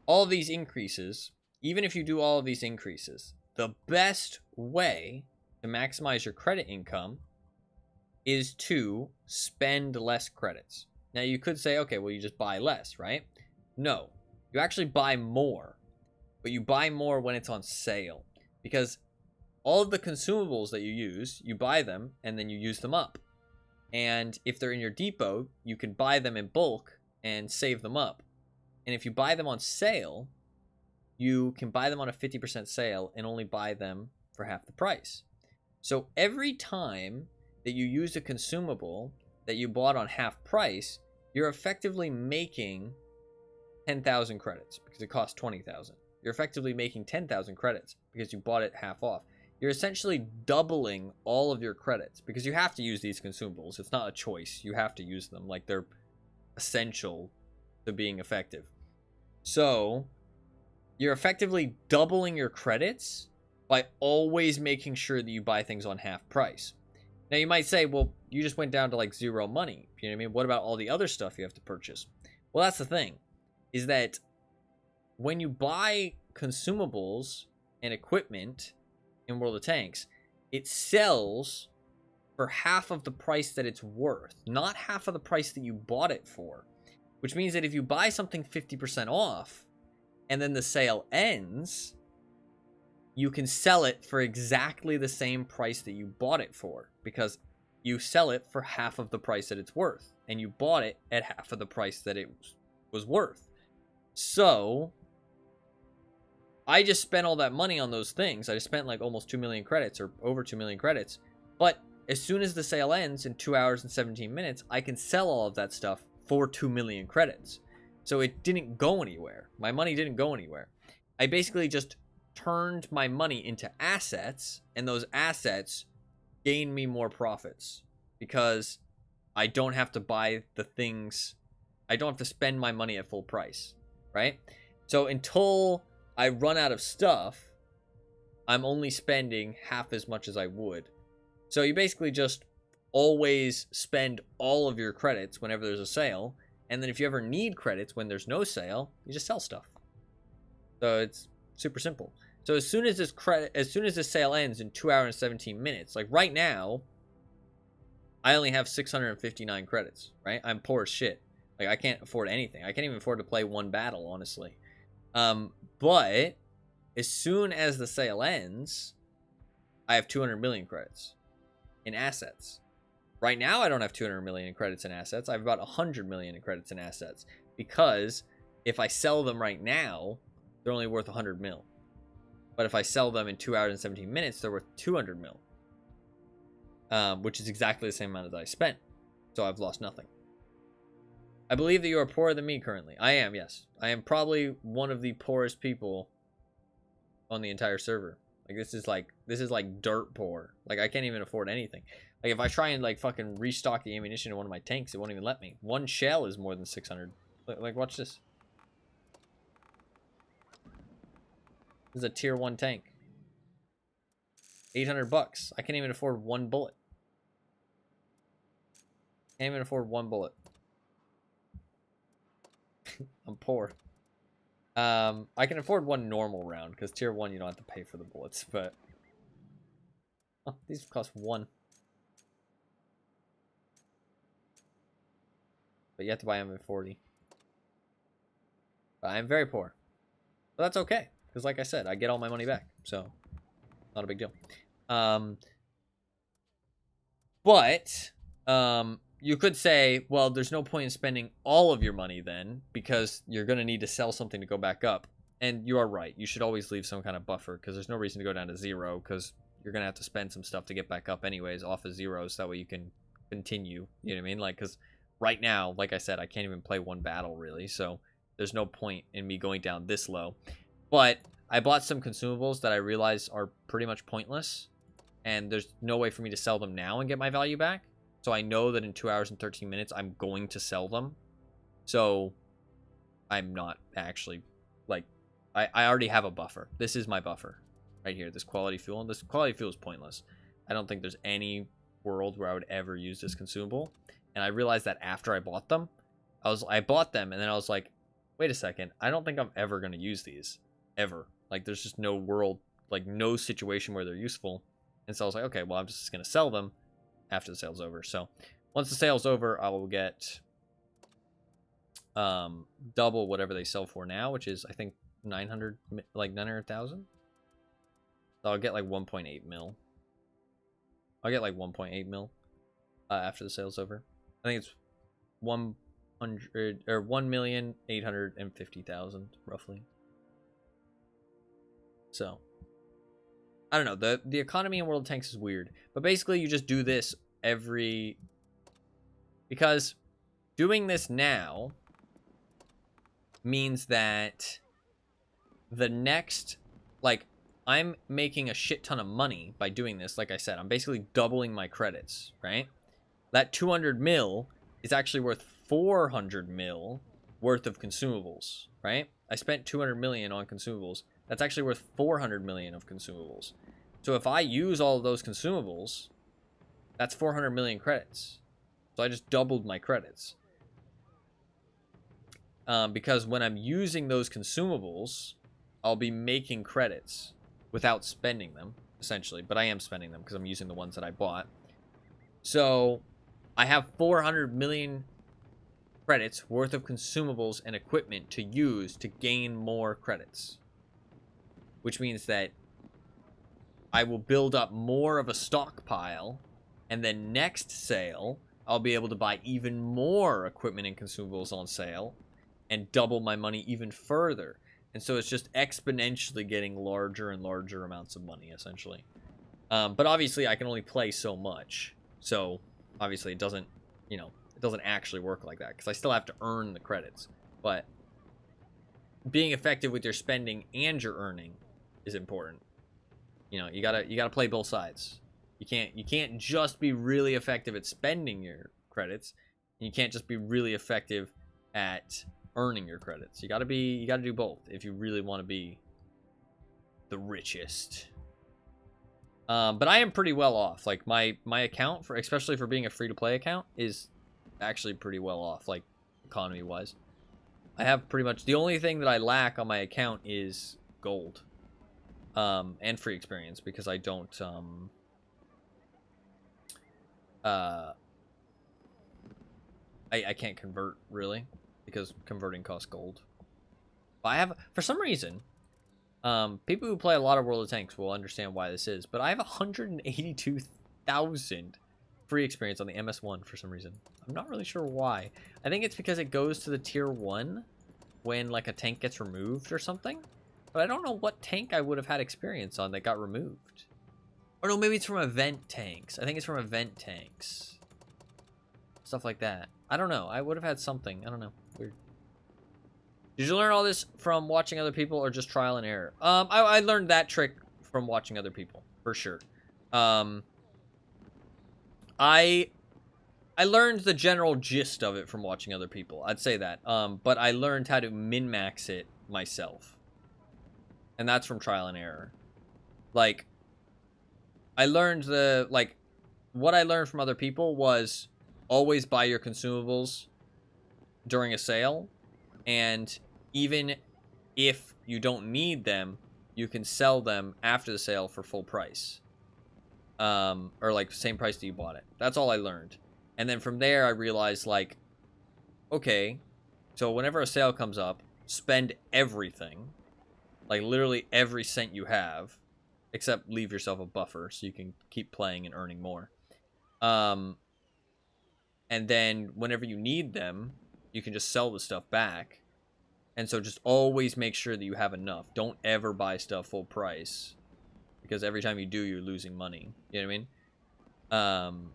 all of these increases, even if you do all of these increases, the best way to maximize your credit income is to spend less credits. Now you could say, okay, well, you just buy less, right? No, you actually buy more, but you buy more when it's on sale, because all of the consumables that you use, you buy them and then you use them up. And if they're in your depot, you can buy them in bulk and save them up. And if you buy them on sale, you can buy them on a 50% sale and only buy them for half the price. So every time that you use a consumable that you bought on half price, you're effectively making 10,000 credits because it costs 20,000. You're effectively making 10,000 credits because you bought it half off. You're essentially doubling all of your credits because you have to use these consumables. It's not a choice. You have to use them. Like, they're essential to being effective. So you're effectively doubling your credits by always making sure that you buy things on half price. Now you might say, well, you just went down to like zero money. You know what I mean? What about all the other stuff you have to purchase? Well, that's the thing, is that when you buy consumables and equipment in World of Tanks, it sells for half of the price that it's worth, not half of the price that you bought it for. Which means that if you buy something 50% off and then the sale ends, you can sell it for exactly the same price that you bought it for, because you sell it for half of the price that it's worth, and you bought it at half of the price that it was worth. So I just spent all that money on those things. I just spent like almost 2 million credits, or over 2 million credits. But as soon as the sale ends in 2 hours and 17 minutes, I can sell all of that stuff for 2 million credits. So it didn't go anywhere. My money didn't go anywhere. I basically just turned my money into assets, and those assets gain me more profits because I don't have to buy the things. I don't have to spend my money at full price, right? So until I run out of stuff, I'm only spending half as much as I would. So you basically just always spend all of your credits whenever there's a sale, and then if you ever need credits when there's no sale, you just sell stuff. So it's super simple. So as soon as this sale ends in 2 hours and 17 minutes, like right now, I only have 659 credits, right? I'm poor as shit. Like, I can't afford anything. I can't even afford to play one battle, honestly. But as soon as the sale ends, I have 200 million credits in assets. Right now, I don't have 200 million in credits in assets. I have about 100 million in credits in assets, because if I sell them right now, they're only worth 100 mil. But if I sell them in 2 hours and 17 minutes, they're worth 200 mil. Which is exactly the same amount that I spent. So I've lost nothing. I believe that you are poorer than me currently. I am, yes. I am probably one of the poorest people on the entire server. Like, this is like dirt poor. Like, I can't even afford anything. Like, if I try and like fucking restock the ammunition in one of my tanks, it won't even let me. One shell is more than 600. Like, watch this. This is a tier 1 tank. 800 bucks. I can't even afford one bullet. Can't even afford one bullet. I'm poor. I can afford one normal round, because tier 1 you don't have to pay for the bullets, but oh, these cost 1. But you have to buy them in 40. But I am very poor. But that's okay, because like I said, I get all my money back, so not a big deal. But you could say, well, there's no point in spending all of your money then, because you're going to need to sell something to go back up. And you are right. You should always leave some kind of buffer, because there's no reason to go down to 0, because you're going to have to spend some stuff to get back up anyways off of 0, so that way you can continue. You know what I mean? Like, because right now, like I said, I can't even play one battle really, so there's no point in me going down this low. But I bought some consumables that I realize are pretty much pointless, and there's no way for me to sell them now and get my value back. So I know that in 2 hours and 13 minutes, I'm going to sell them. So I'm not actually, like, I already have a buffer. This is my buffer right here, this quality fuel. And this quality fuel is pointless. I don't think there's any world where I would ever use this consumable. And I realized that after I bought them, I bought them and then I was like, wait a second, I don't think I'm ever going to use these ever. Like, there's just no world, like no situation where they're useful. And so I was like, okay, well, I'm just going to sell them after the sale's over. So once the sale's over, I will get double whatever they sell for now, which is I think 900,000. So I'll get like 1.8 mil. I'll get like 1.8 mil after the sale's over. I think it's 100 or 1,850,000 roughly. So I don't know. The economy in World of Tanks is weird, but basically you just do this because doing this now means that the next, like, I'm making a shit ton of money by doing this. Like I said, I'm basically doubling my credits, right? That 200 mil is actually worth 400 mil worth of consumables, right? I spent 200 million on consumables. That's actually worth 400 million of consumables. So if I use all of those consumables, that's 400 million credits. So I just doubled my credits. Because when I'm using those consumables, I'll be making credits without spending them, essentially. But I am spending them because I'm using the ones that I bought. So I have 400 million credits worth of consumables and equipment to use to gain more credits. Which means that I will build up more of a stockpile, and then next sale, I'll be able to buy even more equipment and consumables on sale and double my money even further. And so it's just exponentially getting larger and larger amounts of money, essentially. But obviously, I can only play so much. So obviously, it doesn't actually work like that because I still have to earn the credits. But being effective with your spending and your earning is important. You know, you gotta play both sides. You can't just be really effective at spending your credits. And you can't just be really effective at earning your credits. You gotta do both if you really want to be the richest. But I am pretty well off. Like my account, especially for being a free-to-play account, is actually pretty well off, like economy wise. I have pretty much the only thing that I lack on my account is gold. And free experience because I don't I can't convert really because converting costs gold. But I have, for some reason, people who play a lot of World of Tanks will understand why this is, but I have 182,000 free experience on the MS1 for some reason. I'm not really sure why. I think it's because it goes to the tier 1 when like a tank gets removed or something. But I don't know what tank I would have had experience on that got removed. Or no, maybe it's from event tanks. I think it's from event tanks. Stuff like that. I don't know. I would have had something. I don't know. Weird. Did you learn all this from watching other people or just trial and error? I learned that trick from watching other people, for sure. I learned the general gist of it from watching other people. I'd say that. But I learned how to min-max it myself. And that's from trial and error. Like, I learned what I learned from other people was always buy your consumables during a sale. And even if you don't need them, you can sell them after the sale for full price. Or like same price that you bought it. That's all I learned. And then from there, I realized like, okay, so whenever a sale comes up, spend everything. Like, literally every cent you have, except leave yourself a buffer so you can keep playing and earning more. And then whenever you need them, you can just sell the stuff back. And so just always make sure that you have enough. Don't ever buy stuff full price. Because every time you do, you're losing money. You know what I mean?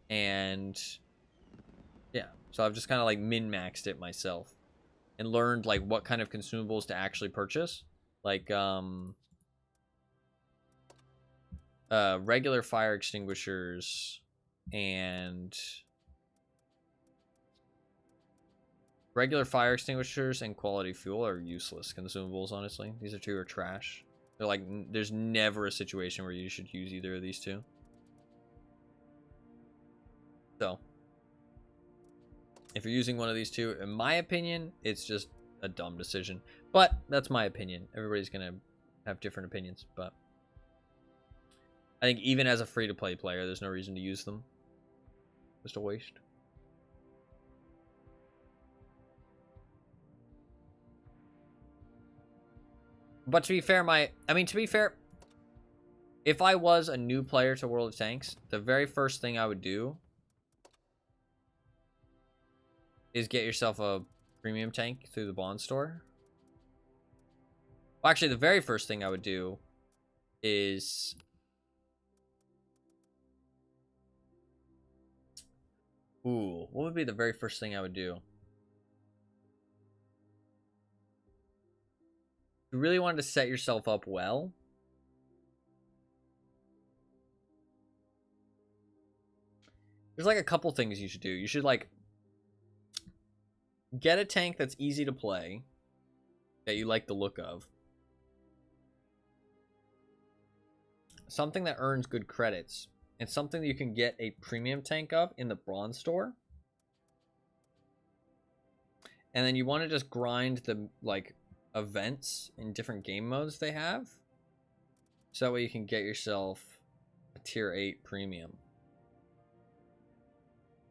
And yeah, so I've just kind of like min-maxed it myself. And learned like what kind of consumables to actually purchase, like regular fire extinguishers and Regular fire extinguishers and quality fuel are useless consumables, honestly. These are two are trash. They're like, there's never a situation where you should use either of these two. So, if you're using one of these two, in my opinion, it's just a dumb decision. But that's my opinion. Everybody's going to have different opinions. But I think even as a free-to-play player, there's no reason to use them. Just a waste. But to be fair, to be fair, if I was a new player to World of Tanks, the very first thing I would do is get yourself a premium tank through the bond store. Well, actually, the very first thing I would do is... Ooh, what would be the very first thing I would do? If you really wanted to set yourself up well, there's like a couple things you should do. You should like get a tank that's easy to play, that you like the look of. Something that earns good credits. And something that you can get a premium tank of in the bronze store. And then you want to just grind the like events in different game modes they have. So that way you can get yourself a tier 8 premium.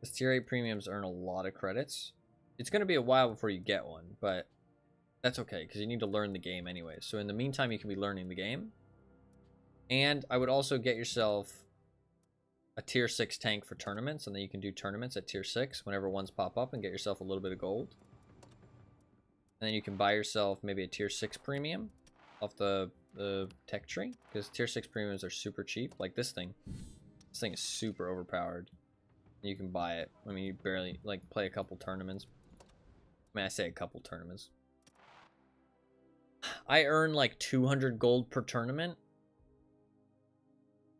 Because tier 8 premiums earn a lot of credits. It's going to be a while before you get one, but that's okay because you need to learn the game anyway. So in the meantime, you can be learning the game. And I would also get yourself a tier 6 tank for tournaments, and then you can do tournaments at tier 6 whenever ones pop up and get yourself a little bit of gold. And then you can buy yourself maybe a tier 6 premium off the tech tree, because tier 6 premiums are super cheap. Like this thing is super overpowered. You can buy it. I mean, you barely like play a couple tournaments. I mean, I say a couple tournaments. I earn like 200 gold per tournament,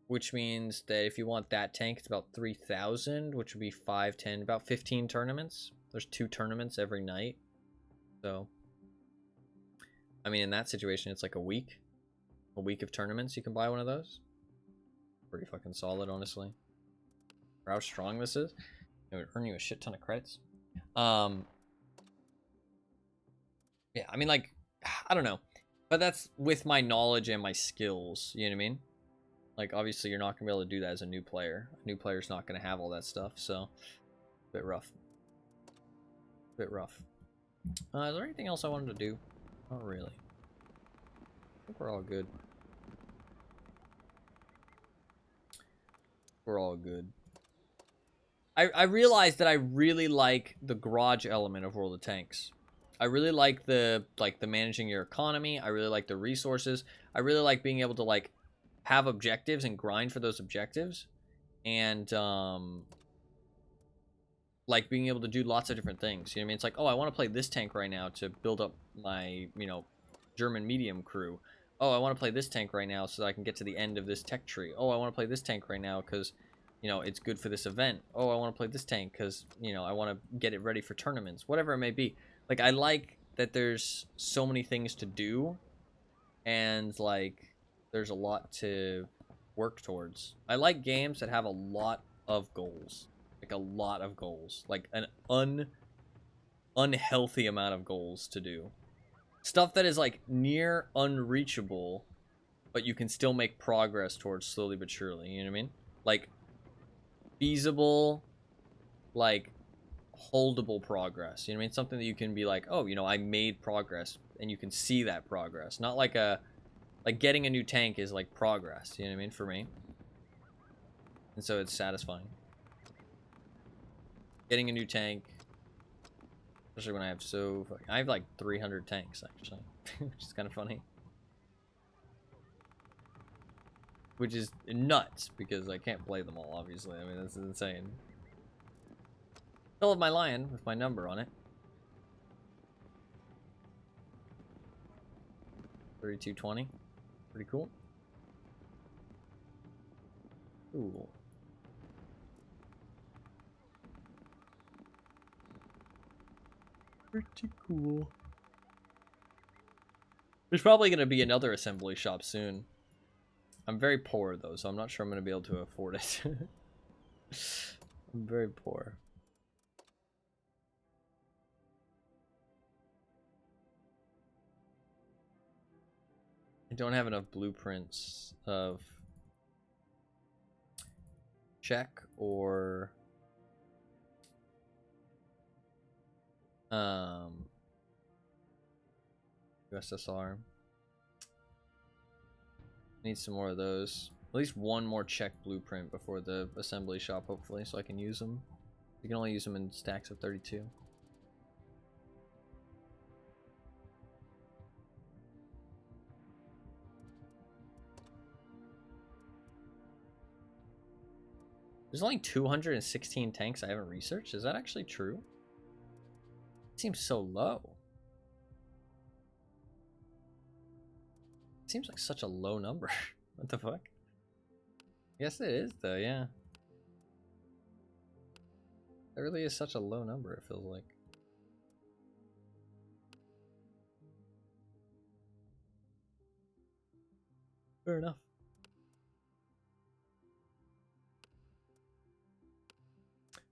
which means that if you want that tank, it's about 3,000, which would be 5, 10, about 15 tournaments. There's 2 tournaments every night. So, I mean, in that situation, it's like a week of tournaments. You can buy one of those. Pretty fucking solid, honestly. For how strong this is, it would earn you a shit ton of credits. Yeah, I mean, like, I don't know, but that's with my knowledge and my skills. You know what I mean? Like, obviously, you're not gonna be able to do that as a new player. A new player's not gonna have all that stuff, so a bit rough. Bit rough. Is there anything else I wanted to do? Not really. I think we're all good. We're all good. I realized that I really like the garage element of World of Tanks. I really like the managing your economy. I really like the resources. I really like being able to like have objectives and grind for those objectives, and like being able to do lots of different things. You know what I mean? It's like, oh, I want to play this tank right now to build up my, you know, German medium crew. Oh, I want to play this tank right now so that I can get to the end of this tech tree. Oh, I want to play this tank right now because, you know, it's good for this event. Oh, I want to play this tank because, you know, I want to get it ready for tournaments. Whatever it may be. Like, I like that there's so many things to do, and like there's a lot to work towards. I like games that have a lot of goals. Like a lot of goals. Like an unhealthy amount of goals to do. Stuff that is like near unreachable, but you can still make progress towards slowly but surely. You know what I mean? Like feasible, like holdable progress. You know what I mean? Something that you can be like, oh, you know, I made progress, and you can see that progress. Not like like getting a new tank is like progress. You know what I mean? For me. And so it's satisfying. Getting a new tank, especially when I have like 300 tanks actually, which is kind of funny. Which is nuts because I can't play them all, obviously. I mean, that's insane. Still have my lion with my number on it. 3220. Pretty cool. Ooh. Pretty cool. There's probably going to be another assembly shop soon. I'm very poor, though, so I'm not sure I'm going to be able to afford it. I'm very poor. I don't have enough blueprints of Czech or USSR. Need some more of those. At least one more Czech blueprint before the assembly shop, hopefully, so I can use them. You can only use them in stacks of 32. There's only 216 tanks I haven't researched. Is that actually true? It seems so low. It seems like such a low number. What the fuck? Yes, it is, though, yeah. That really is such a low number, it feels like. Fair enough.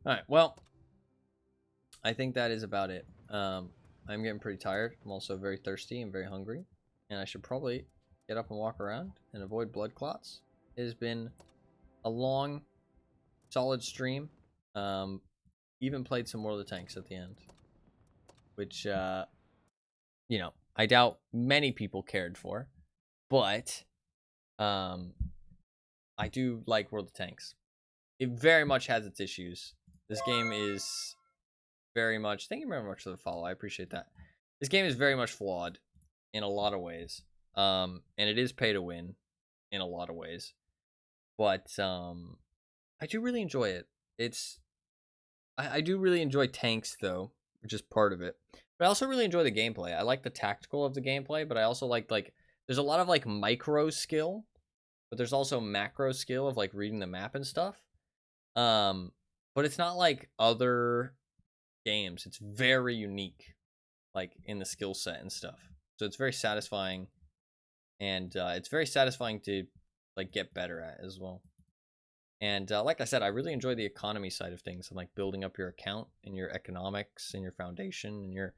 Alright, well, I think that is about it. I'm getting pretty tired. I'm also very thirsty and very hungry. And I should probably get up and walk around and avoid blood clots. It has been a long, solid stream. Even played some more of the tanks at the end. Which, you know, I doubt many people cared for. But, I do like World of Tanks. It very much has its issues. This game is very much... Thank you very much for the follow. I appreciate that. This game is very much flawed in a lot of ways. And it is pay to win in a lot of ways. But I do really enjoy it. I do really enjoy tanks, though, which is part of it. But I also really enjoy the gameplay. I like the tactical of the gameplay, but I also like there's a lot of like micro skill, but there's also macro skill of like reading the map and stuff. But it's not like other games. It's very unique, like in the skill set and stuff. So it's very satisfying, and it's very satisfying to like get better at as well. And like I said, I really enjoy the economy side of things and like building up your account and your economics and your foundation and your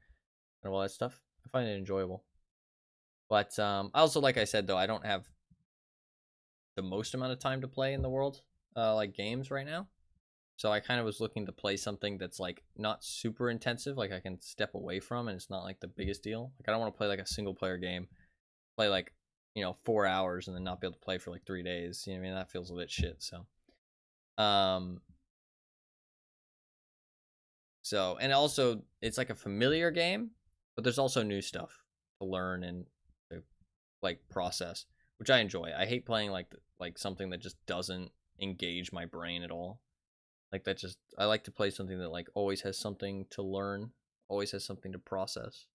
and all that stuff. I find it enjoyable. But I also, like I said, though, I don't have the most amount of time to play in the world, like games right now. So I kind of was looking to play something that's like not super intensive, like I can step away from, and it's not like the biggest deal. Like I don't want to play like a single player game, play like 4 hours and then not be able to play for like 3 days. You know what I mean? That feels a bit shit. So and also it's like a familiar game, but there's also new stuff to learn and to like process, which I enjoy. I hate playing like something that just doesn't engage my brain at all. Like that just I like to play something that like always has something to learn, always has something to process.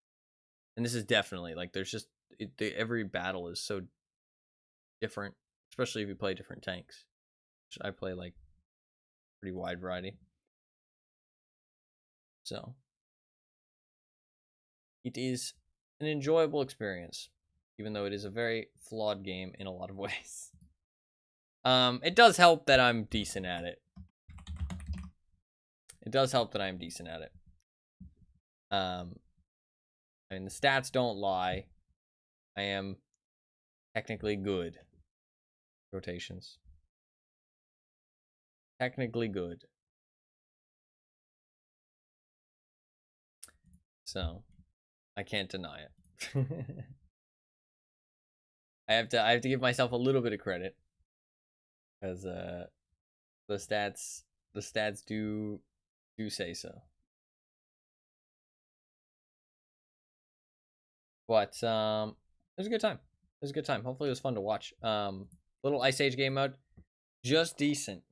And this is definitely like there's just every battle is so different, especially if you play different tanks. Which I play like pretty wide variety. So it is an enjoyable experience, even though it is a very flawed game in a lot of ways. It does help that I'm decent at it. It does help that I'm decent at it. I mean, the stats don't lie. I am technically good. Rotations. Technically good. So, I can't deny it. I have to give myself a little bit of credit, because the stats do say so. But it was a good time. It was a good time. Hopefully it was fun to watch. Little Ice Age game mode, just decent.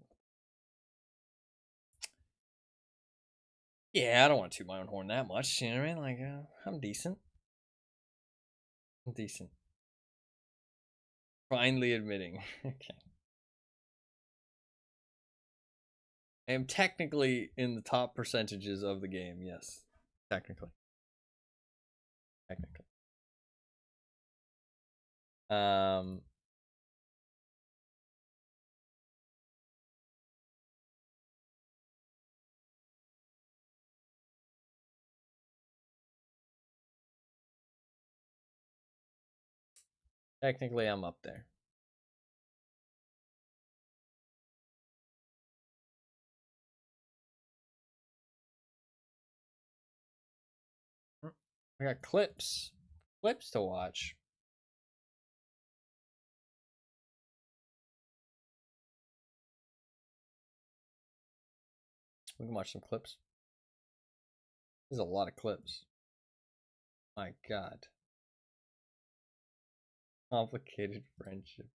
Yeah, I don't want to toot my own horn that much. You know what I mean? Like, I'm decent. I'm decent. Finally admitting. Okay. I am technically in the top percentages of the game. Yes, technically. technically. Um, technically, I'm up there. I got clips to watch. We can watch some clips. There's a lot of clips. My God. Complicated friendship.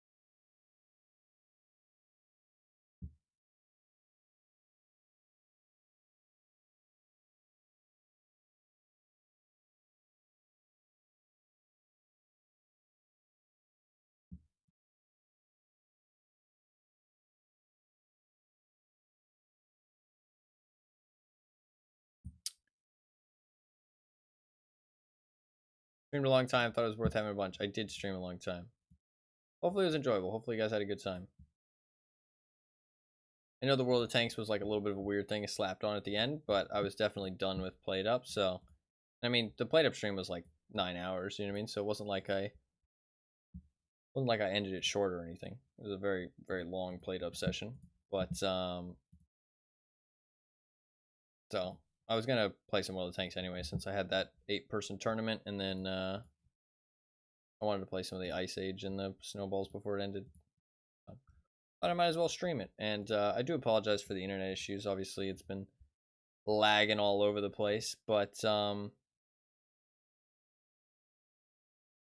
Streamed a long time. Thought it was worth having a bunch. I did stream a long time. Hopefully it was enjoyable. Hopefully you guys had a good time. I know the World of Tanks was like a little bit of a weird thing slapped on at the end, but I was definitely done with Played Up. So, I mean, the Played Up stream was like 9 hours. You know what I mean? So it wasn't like I ended it short or anything. It was a very, very long Played Up session. But so I was gonna play some World of Tanks anyway, since I had that 8-person tournament, and then I wanted to play some of the Ice Age and the Snowballs before it ended. But I might as well stream it. And I do apologize for the internet issues. Obviously, it's been lagging all over the place, but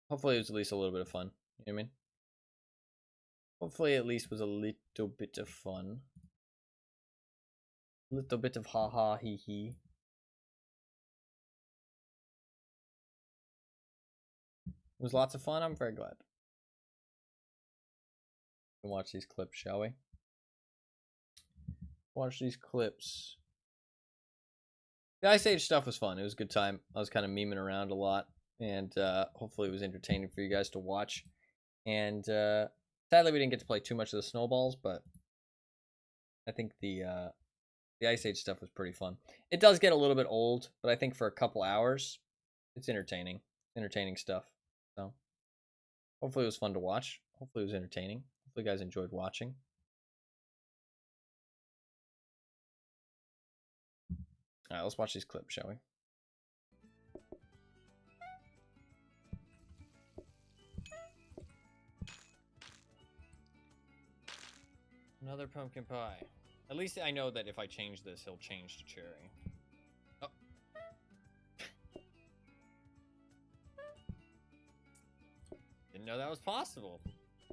hopefully it was at least a little bit of fun. You know what I mean? Hopefully it at least was a little bit of fun. A little bit of ha ha hee hee. It was lots of fun. I'm very glad. We can watch these clips, shall we? Watch these clips. The Ice Age stuff was fun. It was a good time. I was kind of memeing around a lot, and hopefully it was entertaining for you guys to watch. And sadly, we didn't get to play too much of the Snowballs, but I think the Ice Age stuff was pretty fun. It does get a little bit old, but I think for a couple hours, it's entertaining. Entertaining stuff. So hopefully it was fun to watch. Hopefully it was entertaining. Hopefully you guys enjoyed watching. All right, let's watch these clips, shall we? Another pumpkin pie. At least I know that if I change this, he'll change to cherry. Oh. Didn't know that was possible.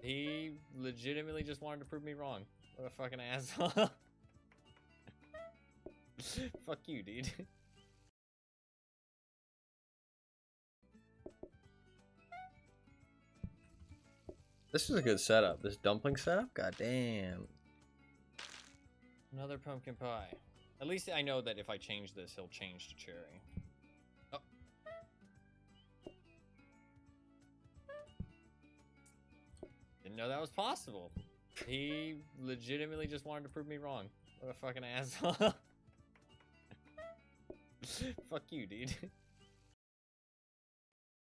He legitimately just wanted to prove me wrong. What a fucking asshole. Fuck you, dude. This is a good setup. This dumpling setup? God damn. Another pumpkin pie. At least I know that if I change this, he'll change to cherry. Oh. Didn't know that was possible. He legitimately just wanted to prove me wrong. What a fucking asshole. Fuck you, dude.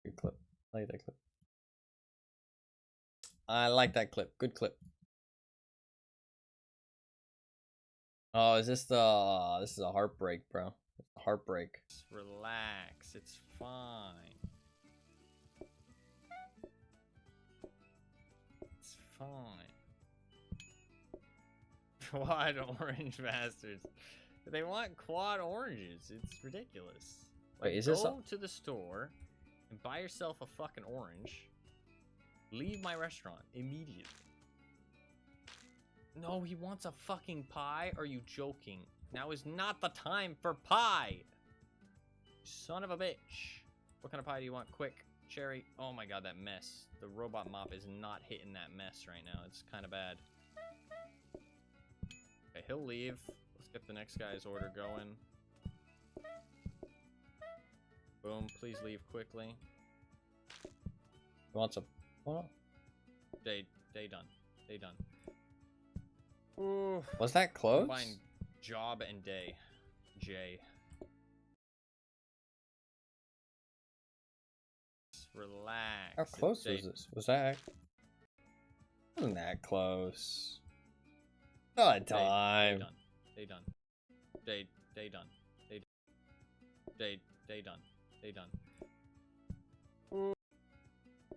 Good clip. I like that clip. I like that clip. Good clip. Oh, is this the... this is a heartbreak, bro. It's a heartbreak. Relax. It's fine. It's fine. Quad orange bastards. They want quad oranges. It's ridiculous. Wait, is this... Go to the store and buy yourself a fucking orange. Leave my restaurant immediately. No, he wants a fucking pie? Are you joking? Now is not the time for pie! Son of a bitch. What kind of pie do you want? Quick. Cherry. Oh my god, that mess. The robot mop is not hitting that mess right now. It's kind of bad. Okay, he'll leave. Let's get the next guy's order going. Boom. Please leave quickly. Want some? Oh. Day done. Day done. Ooh. Was that close? Combine job and day. J. Relax. How close was this? Was that? Wasn't that close? Not time. Day done. Day done. Day done. Day done.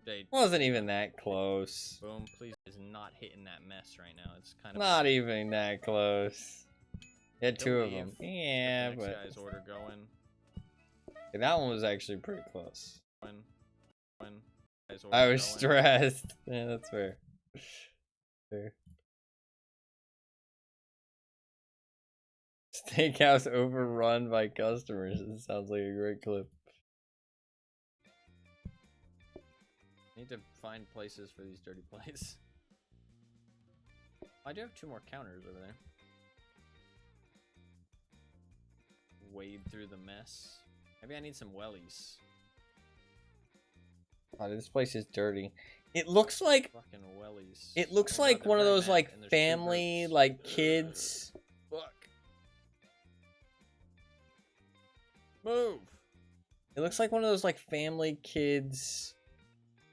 Day. Wasn't even that close. Boom. Please is not hitting that mess right now. It's kind of Not even that close. You had two of them. Get Yeah, the but next guy's order going. yeah, that one was actually pretty close. When guy's I order was going. stressed. Yeah, that's fair. Fair. Steakhouse overrun by customers. It sounds like a great clip. Need to find places for these dirty plates. I do have 2 more counters over there. Wade through the mess. Maybe I need some wellies. Oh, this place is dirty. It looks like Fucking wellies. it looks Oh my God, like they're one of very those mad, like and there's 2 family groups. like kids. Fuck. Move. It looks like one of those like family kids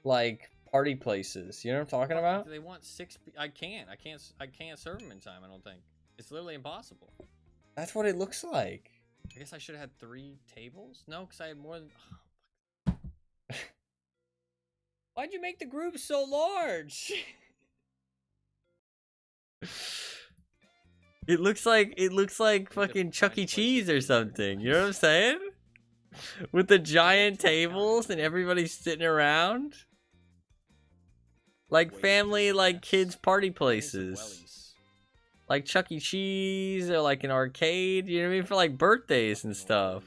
like party places. You know what I'm talking about? They want 6. I can't serve them in time. I don't think it's literally impossible. That's what it looks like. I guess I should have had 3 tables. No, because I had more than. Why'd you make the group so large? It looks like fucking Chuck E. Cheese or something. You know what I'm saying? With the giant tables and everybody sitting around. Like family, like kids party places. Like Chuck E. Cheese or like an arcade, you know what I mean? For like birthdays and stuff.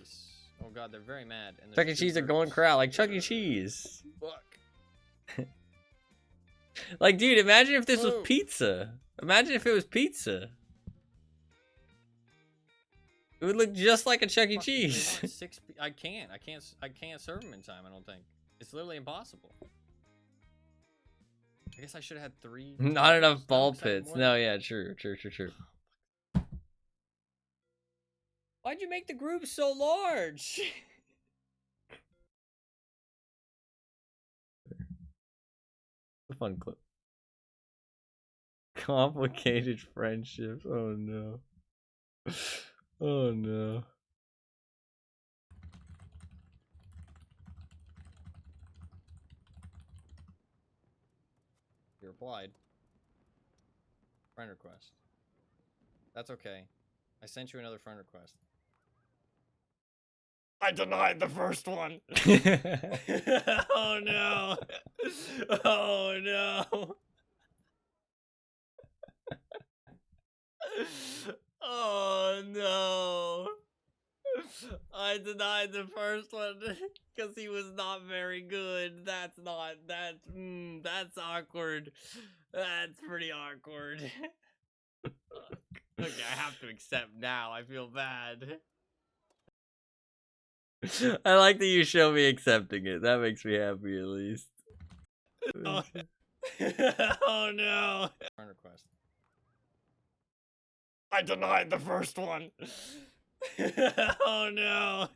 Oh god, they're very mad. And Chuck E. Cheese are going crowd, like Chuck E. Cheese. Fuck. Like, dude, imagine if this was Whoa. pizza. Imagine if it was pizza. It would look just like a Chuck E. Fuck, they Cheese. want 6 I can't serve them in time. I don't think it's literally impossible. I guess I should have had 3. Not enough ball No, 'cause I had pits. more No, than- yeah, true. Why'd you make the group so large? A fun clip. Complicated friendships. Oh no. Oh no. You replied. Friend request. That's okay. I sent you another friend request. I denied the first one. Oh no. Oh no. Oh no. I denied the first one because he was not very good. That's awkward. That's pretty awkward. Okay, I have to accept now. I feel bad. I like that you show me accepting it. That makes me happy at least. Oh, oh no. Friend request. I denied the first one. Oh no.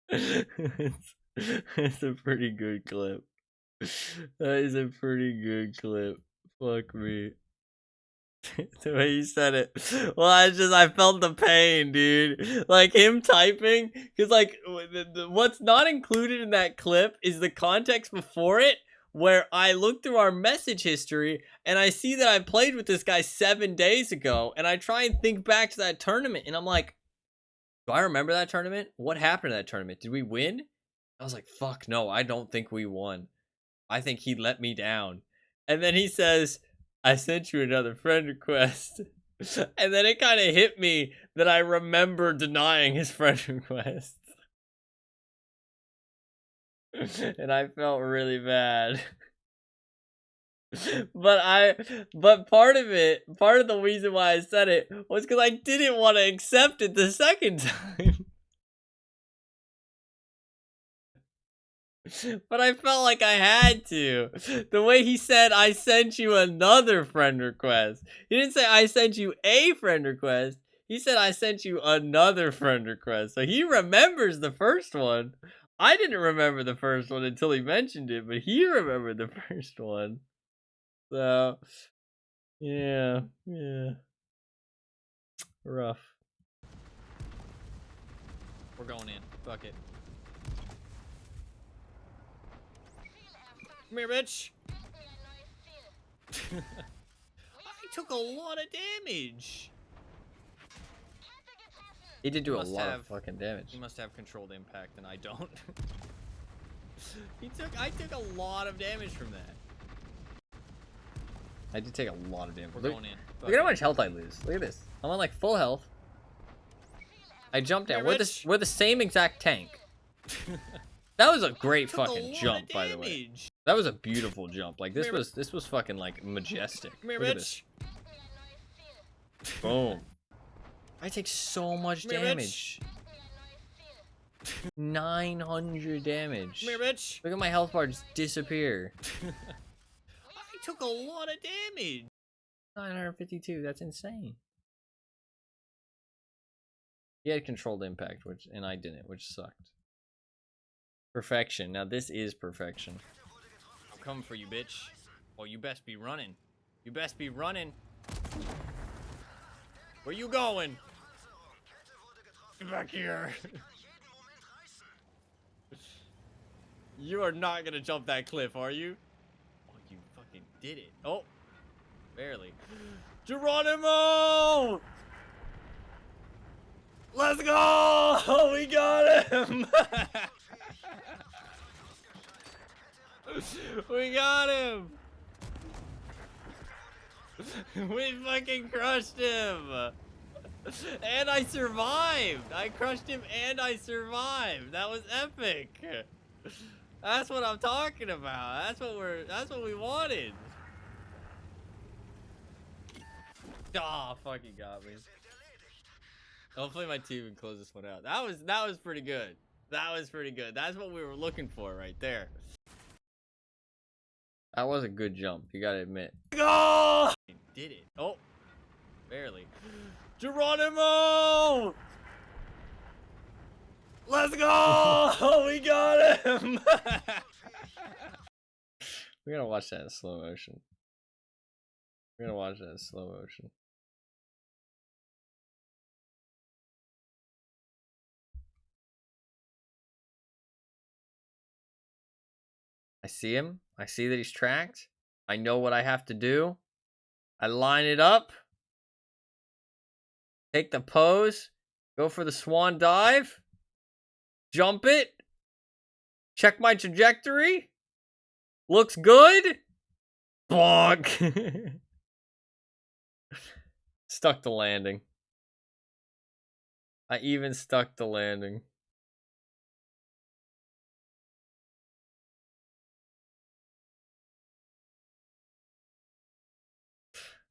It's a pretty good clip. That is a pretty good clip. Fuck me. The way you said it. Well, I felt the pain, dude. Like him typing, because like what's not included in that clip is the context before it, where I look through our message history and I see that I played with this guy 7 days ago, and I try and think back to that tournament, and I'm like, do I remember that tournament? What happened to that tournament? Did we win? I was like, fuck no, I don't think we won. I think he let me down. And then he says, I sent you another friend request. And then it kind of hit me that I remember denying his friend request. And I felt really bad. But part of the reason why I said it was because I didn't want to accept it the second time. But I felt like I had to. The way he said, I sent you another friend request. He didn't say, I sent you a friend request. He said, I sent you another friend request. So he remembers the first one. I didn't remember the first one until he mentioned it, but he remembered the first one. So, yeah. Rough. We're going in. Fuck it. Come here, bitch. I took a lot of damage. He did do a lot of fucking damage. He must have controlled impact, and I don't. I took a lot of damage from that. I did take a lot of damage. We're going in. Look at how much health I lose. Look at this. I'm on like full health. I jumped down. We're the same exact tank. That was a great fucking jump, by the way. That was a beautiful jump. Like this was fucking like majestic. Look at this. Boom. I take so much damage. 900 damage. Look at my health bar just disappear. I took a lot of damage. 952. That's insane. He had controlled impact, and I didn't, which sucked. Perfection. Now this is perfection. I'm coming for you, bitch. Oh, you best be running. You best be running. Where you going? Get back here. You are not gonna jump that cliff, are you? Oh, you fucking did it. Oh, barely. Geronimo! Let's go! We got him! We got him! We fucking crushed him! And I survived! I crushed him and I survived! That was epic! That's what I'm talking about. That's what we wanted. Ah, fucking got me. Hopefully my team can close this one out. That was pretty good. That was pretty good. That's what we were looking for right there. That was a good jump, you gotta admit. Go! Did it. Oh, barely. Geronimo! Let's go! We got him! We're gonna watch that in slow motion. We're gonna watch that in slow motion. I see him. I see that he's tracked. I know what I have to do. I line it up. Take the pose. Go for the swan dive. Jump it. Check my trajectory. Looks good. Bonk. Stuck the landing. I even stuck the landing.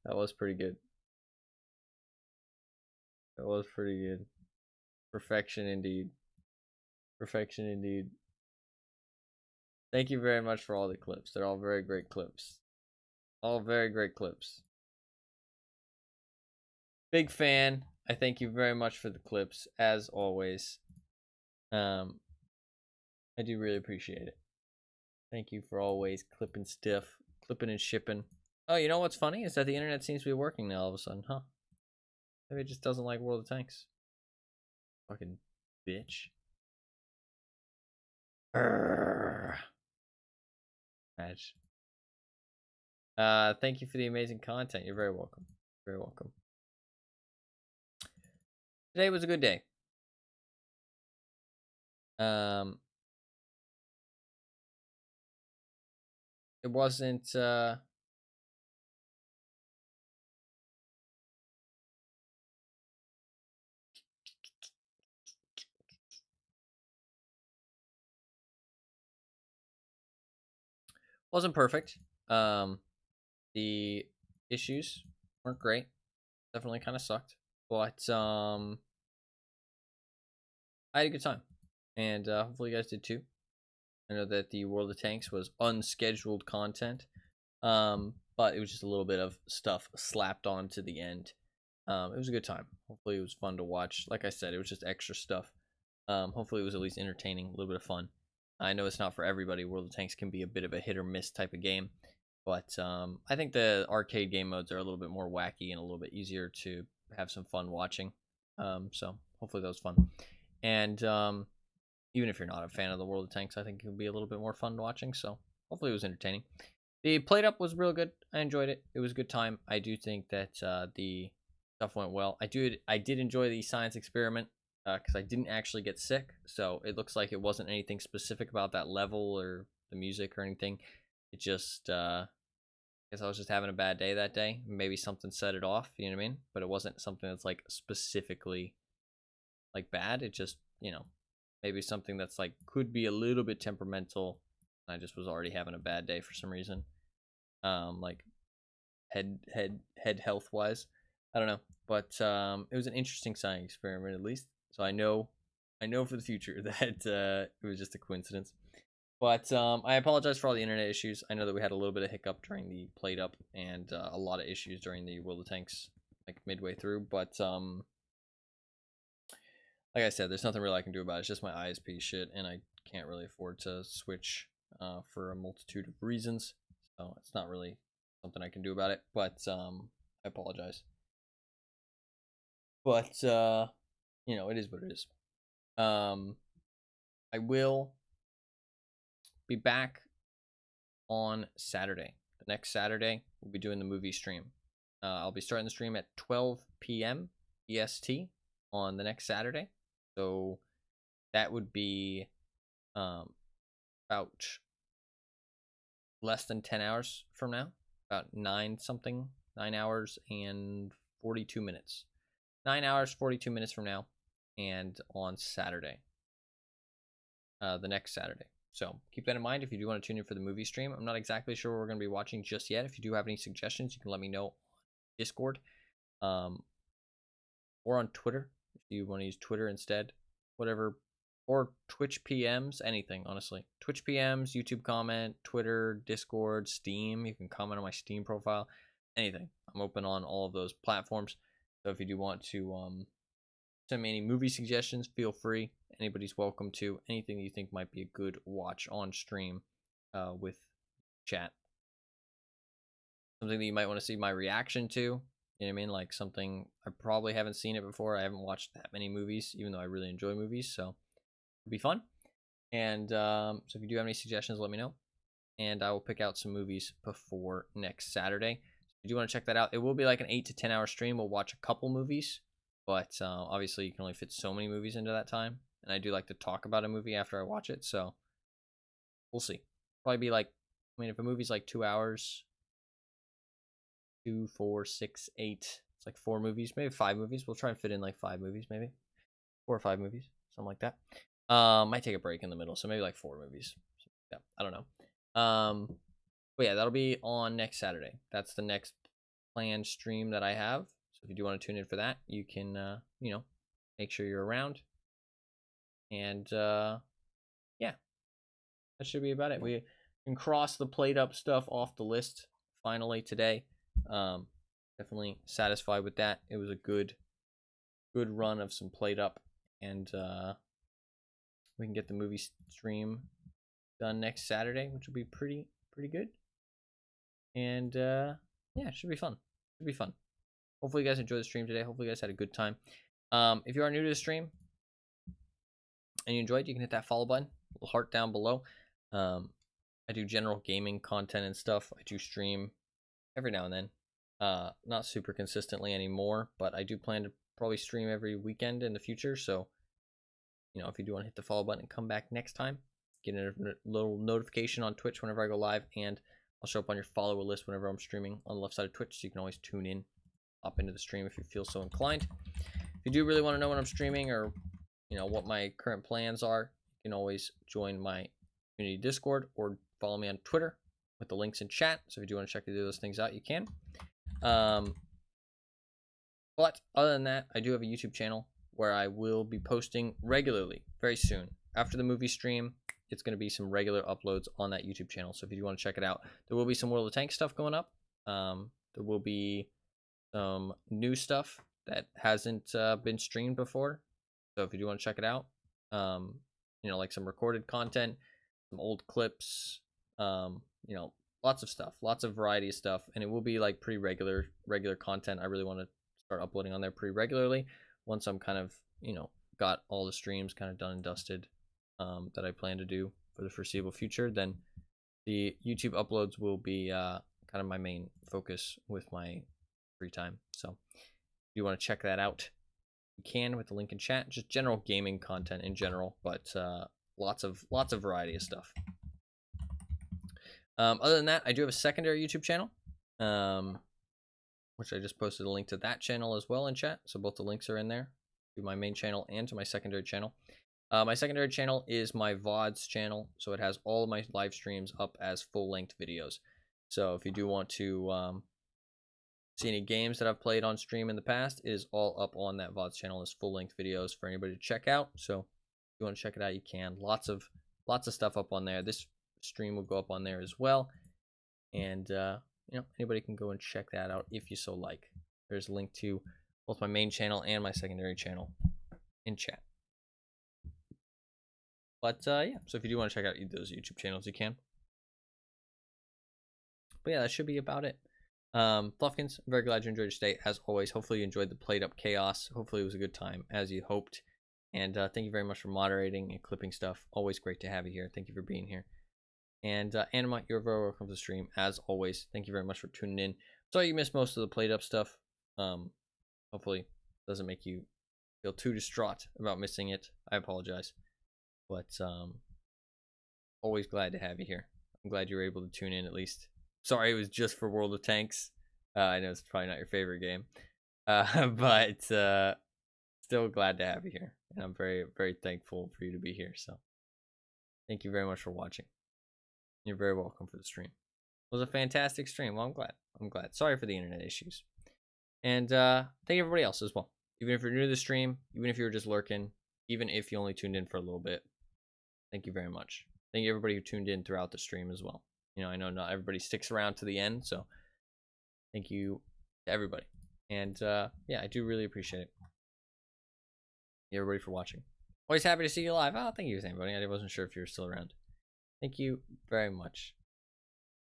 That was pretty good. That was pretty good. Perfection indeed. Perfection indeed. Thank you very much for all the clips. They're all very great clips. All very great clips. Big fan. I thank you very much for the clips, as always. I do really appreciate it. Thank you for always clipping stuff, clipping and shipping. Oh, you know what's funny is that the internet seems to be working now all of a sudden, huh? Maybe it just doesn't like World of Tanks. Fucking bitch. Match. Thank you for the amazing content. You're very welcome. Very welcome. Today was a good day. It wasn't wasn't perfect. The issues weren't great. Definitely kind of sucked, but I had a good time, and hopefully you guys did too. I know that the World of Tanks was unscheduled content, but it was just a little bit of stuff slapped on to the end. It was a good time. Hopefully it was fun to watch. Like I said, it was just extra stuff. Hopefully it was at least entertaining, a little bit of fun. I know it's not for everybody. World of Tanks can be a bit of a hit or miss type of game, but I think the arcade game modes are a little bit more wacky and a little bit easier to have some fun watching. So hopefully that was fun. And even if you're not a fan of the World of Tanks, I think it would be a little bit more fun watching. So hopefully it was entertaining. The Played Up was real good. I enjoyed it. It was a good time. I do think that the stuff went well. I did enjoy the science experiment because I didn't actually get sick. So it looks like it wasn't anything specific about that level or the music or anything. It just, I guess I was just having a bad day that day. Maybe something set it off, you know what I mean? But it wasn't something that's like specifically like bad. It just, maybe something that's like could be a little bit temperamental. I just was already having a bad day for some reason. Like head health wise. I don't know. But it was an interesting science experiment at least. So I know for the future that it was just a coincidence. But I apologize for all the internet issues. I know that we had a little bit of hiccup during the Played Up and a lot of issues during the World of Tanks like midway through. But like I said, there's nothing really I can do about it. It's just my ISP shit, and I can't really afford to switch for a multitude of reasons. So it's not really something I can do about it. But I apologize. But it is what it is. I will be back on Saturday. The next Saturday, we'll be doing the movie stream. I'll be starting the stream at 12 p.m. EST on the next Saturday. So that would be about less than 10 hours from now. About 9 hours and 42 minutes. 9 hours, 42 minutes from now. And on Saturday. The next Saturday. So keep that in mind if you do want to tune in for the movie stream. I'm not exactly sure what we're going to be watching just yet. If you do have any suggestions, you can let me know on Discord or on Twitter. If you want to use Twitter instead, whatever, or Twitch PMs, anything, honestly. Twitch PMs, YouTube comment, Twitter, Discord, Steam. You can comment on my Steam profile, anything. I'm open on all of those platforms. So if you do want to send me any movie suggestions, feel free. Anybody's welcome to. Anything you think might be a good watch on stream with chat. Something that you might want to see my reaction to. You know what I mean? Like something I probably haven't seen it before. I haven't watched that many movies, even though I really enjoy movies. So it'll be fun. And so if you do have any suggestions, let me know. And I will pick out some movies before next Saturday. If you do want to check that out, it will be like an 8 to 10 hour stream. We'll watch a couple movies. But obviously you can only fit so many movies into that time. And I do like to talk about a movie after I watch it. So we'll see. Probably be like, if a movie's like 2 hours, 2, 4, 6, 8, it's like 4 movies, maybe 5 movies. We'll try and fit in like 5 movies, maybe 4 or 5 movies, something like that. Might take a break in the middle, so maybe like 4 movies. Yeah, I don't know. But yeah, that'll be on next Saturday. That's the next planned stream that I have. So if you do want to tune in for that, you can, make sure you're around. And yeah, that should be about it. We can cross the Played Up stuff off the list finally today. Definitely satisfied with that. It was a good run of some Played Up, and we can get the movie stream done next Saturday, which will be pretty good. And yeah, it should be fun. Hopefully you guys enjoyed the stream today. Hopefully you guys had a good time. If you are new to the stream and you enjoyed, you can hit that follow button, little heart down below. I do general gaming content and stuff. I do stream every now and then. Not super consistently anymore, but I do plan to probably stream every weekend in the future. So, if you do want to hit the follow button and come back next time, get a little notification on Twitch whenever I go live, and I'll show up on your follower list whenever I'm streaming on the left side of Twitch, so you can always tune in, hop into the stream if you feel so inclined. If you do really want to know when I'm streaming or, what my current plans are, you can always join my community Discord or follow me on Twitter with the links in chat. So if you do want to check those things out, you can. But other than that, I do have a YouTube channel where I will be posting regularly very soon. After the movie stream it's going to be some regular uploads on that YouTube channel. So if you want to check it out, there will be some World of Tanks stuff going up. There will be some new stuff that hasn't been streamed before. So if you do want to check it out, you know, like some recorded content, some old clips, you know, lots of stuff, lots of variety of stuff, and it will be like pretty regular content. I really want to start uploading on there pretty regularly once I'm kind of, you know, got all the streams kind of done and dusted that I plan to do for the foreseeable future. Then the YouTube uploads will be kind of my main focus with my free time. So if you want to check that out, you can with the link in chat. Just general gaming content in general, but lots of variety of stuff. Other than that, I do have a secondary YouTube channel, which I just posted a link to that channel as well in chat. So both the links are in there to my main channel and to my secondary channel. My secondary channel is my VODs channel, so it has all of my live streams up as full-length videos. So if you do want to see any games that I've played on stream in the past, it is all up on that VODs channel as full-length videos for anybody to check out. So if you want to check it out, you can. Lots of stuff up on there. This stream will go up on there as well, and you know, anybody can go and check that out if you so like. There's a link to both my main channel and my secondary channel in chat. But yeah, so if you do want to check out those YouTube channels, you can. But yeah, that should be about it. Fluffkins, I'm very glad you enjoyed your stay as always. Hopefully you enjoyed the played up chaos. Hopefully it was a good time as you hoped. And thank you very much for moderating and clipping stuff. Always great to have you here. Thank you for being here. And Anima, you're very welcome to the stream as always. Thank you very much for tuning in. Sorry you missed most of the played up stuff. Hopefully it doesn't make you feel too distraught about missing it. I apologize. But always glad to have you here. I'm glad you were able to tune in at least. Sorry it was just for World of Tanks. I know it's probably not your favorite game. But still glad to have you here. And I'm very, very thankful for you to be here. So thank you very much for watching. You're very welcome for the stream. It was a fantastic stream. Well, I'm glad. I'm glad. Sorry for the internet issues. And thank everybody else as well. Even if you're new to the stream, even if you were just lurking, even if you only tuned in for a little bit, thank you very much. Thank you everybody who tuned in throughout the stream as well. You know, I know not everybody sticks around to the end, so thank you to everybody. And yeah, I do really appreciate it. Thank you everybody for watching. Always happy to see you live. Oh, thank you, everybody. I wasn't sure if you were still around. Thank you very much.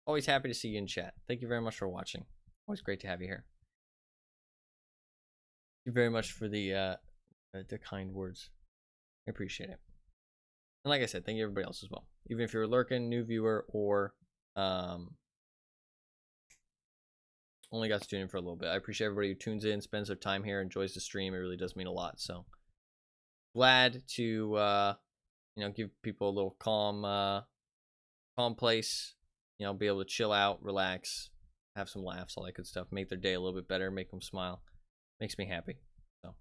Always happy to see you in chat. Thank you very much for watching. Always great to have you here. Thank you very much for the kind words. I appreciate it. And like I said, thank you everybody else as well. Even if you're a lurking, new viewer, or only got to tune in for a little bit. I appreciate everybody who tunes in, spends their time here, enjoys the stream. It really does mean a lot. So glad to you know, give people a little calm place, you know, be able to chill out, relax, have some laughs, all that good stuff, make their day a little bit better, make them smile. Makes me happy. So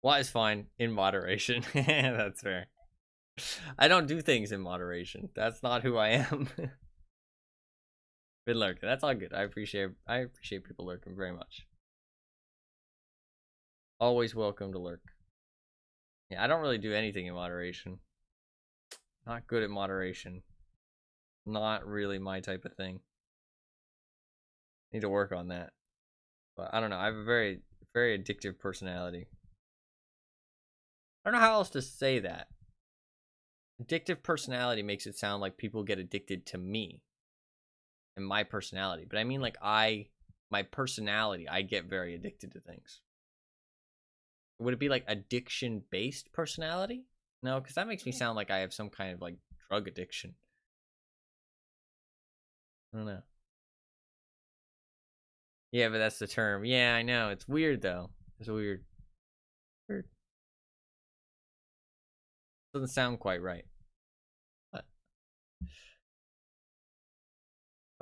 why is fine in moderation. That's fair. I don't do things in moderation. That's not who I am. Been lurking. That's all good. I appreciate people lurking very much. Always welcome to lurk. Yeah, I don't really do anything in moderation. Not good at moderation. Not really my type of thing. Need to work on that. But I don't know. I have a very, very addictive personality. I don't know how else to say that. Addictive personality makes it sound like people get addicted to me and my personality. But I mean, like, my personality, I get very addicted to things. Would it be like addiction-based personality? No, because that makes me sound like I have some kind of like drug addiction. I don't know. Yeah, but that's the term. Yeah, I know. It's weird though. It's weird. Weird. Doesn't sound quite right. But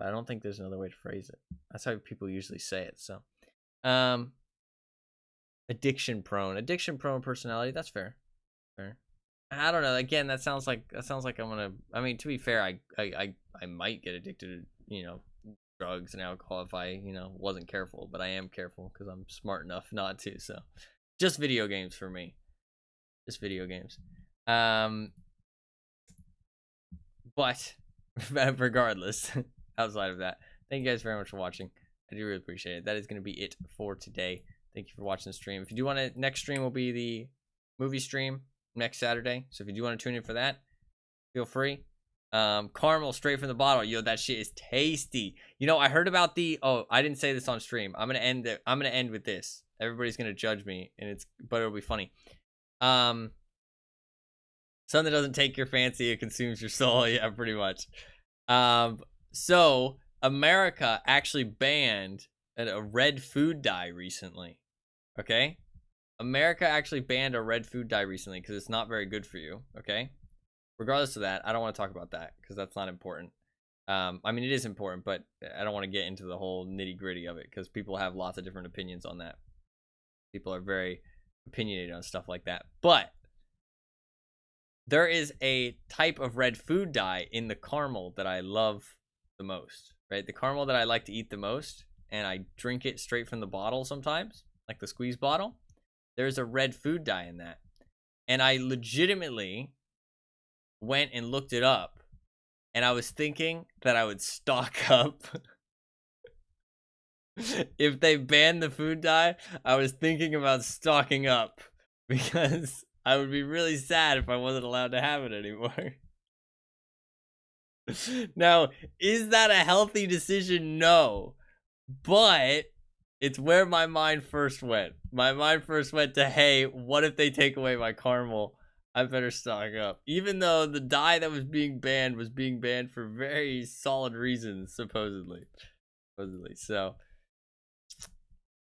I don't think there's another way to phrase it. That's how people usually say it. So, addiction prone personality. That's fair. Fair. I don't know. Again, that sounds like I'm gonna. I mean, to be fair, I might get addicted to, you know, drugs and alcohol if I, you know, wasn't careful. But I am careful because I'm smart enough not to. So, just video games for me. Just video games. But regardless, outside of that, thank you guys very much for watching. I do really appreciate it. That is going to be it for today. Thank you for watching the stream. If you do want to, next stream will be the movie stream next Saturday. So if you do want to tune in for that, feel free. Caramel straight from the bottle. Yo, that shit is tasty. You know, I heard about the, oh, I didn't say this on stream. I'm going to end with this. Everybody's going to judge me, but it'll be funny. Something that doesn't take your fancy, it consumes your soul. Yeah, pretty much. So America actually banned a red food dye recently. Okay? America actually banned a red food dye recently because it's not very good for you. Okay? Regardless of that, I don't want to talk about that because that's not important. I mean, it is important, but I don't want to get into the whole nitty gritty of it because people have lots of different opinions on that. People are very opinionated on stuff like that. But there is a type of red food dye in the caramel that I love the most, right? The caramel that I like to eat the most, and I drink it straight from the bottle sometimes, like the squeeze bottle. There's a red food dye in that. And I legitimately went and looked it up, and I was thinking that I would stock up. If they banned the food dye, I was thinking about stocking up because I would be really sad if I wasn't allowed to have it anymore. Now, is that a healthy decision? No. But it's where my mind first went. My mind first went to, hey, what if they take away my caramel? I better stock up. Even though the dye that was being banned for very solid reasons, supposedly. So,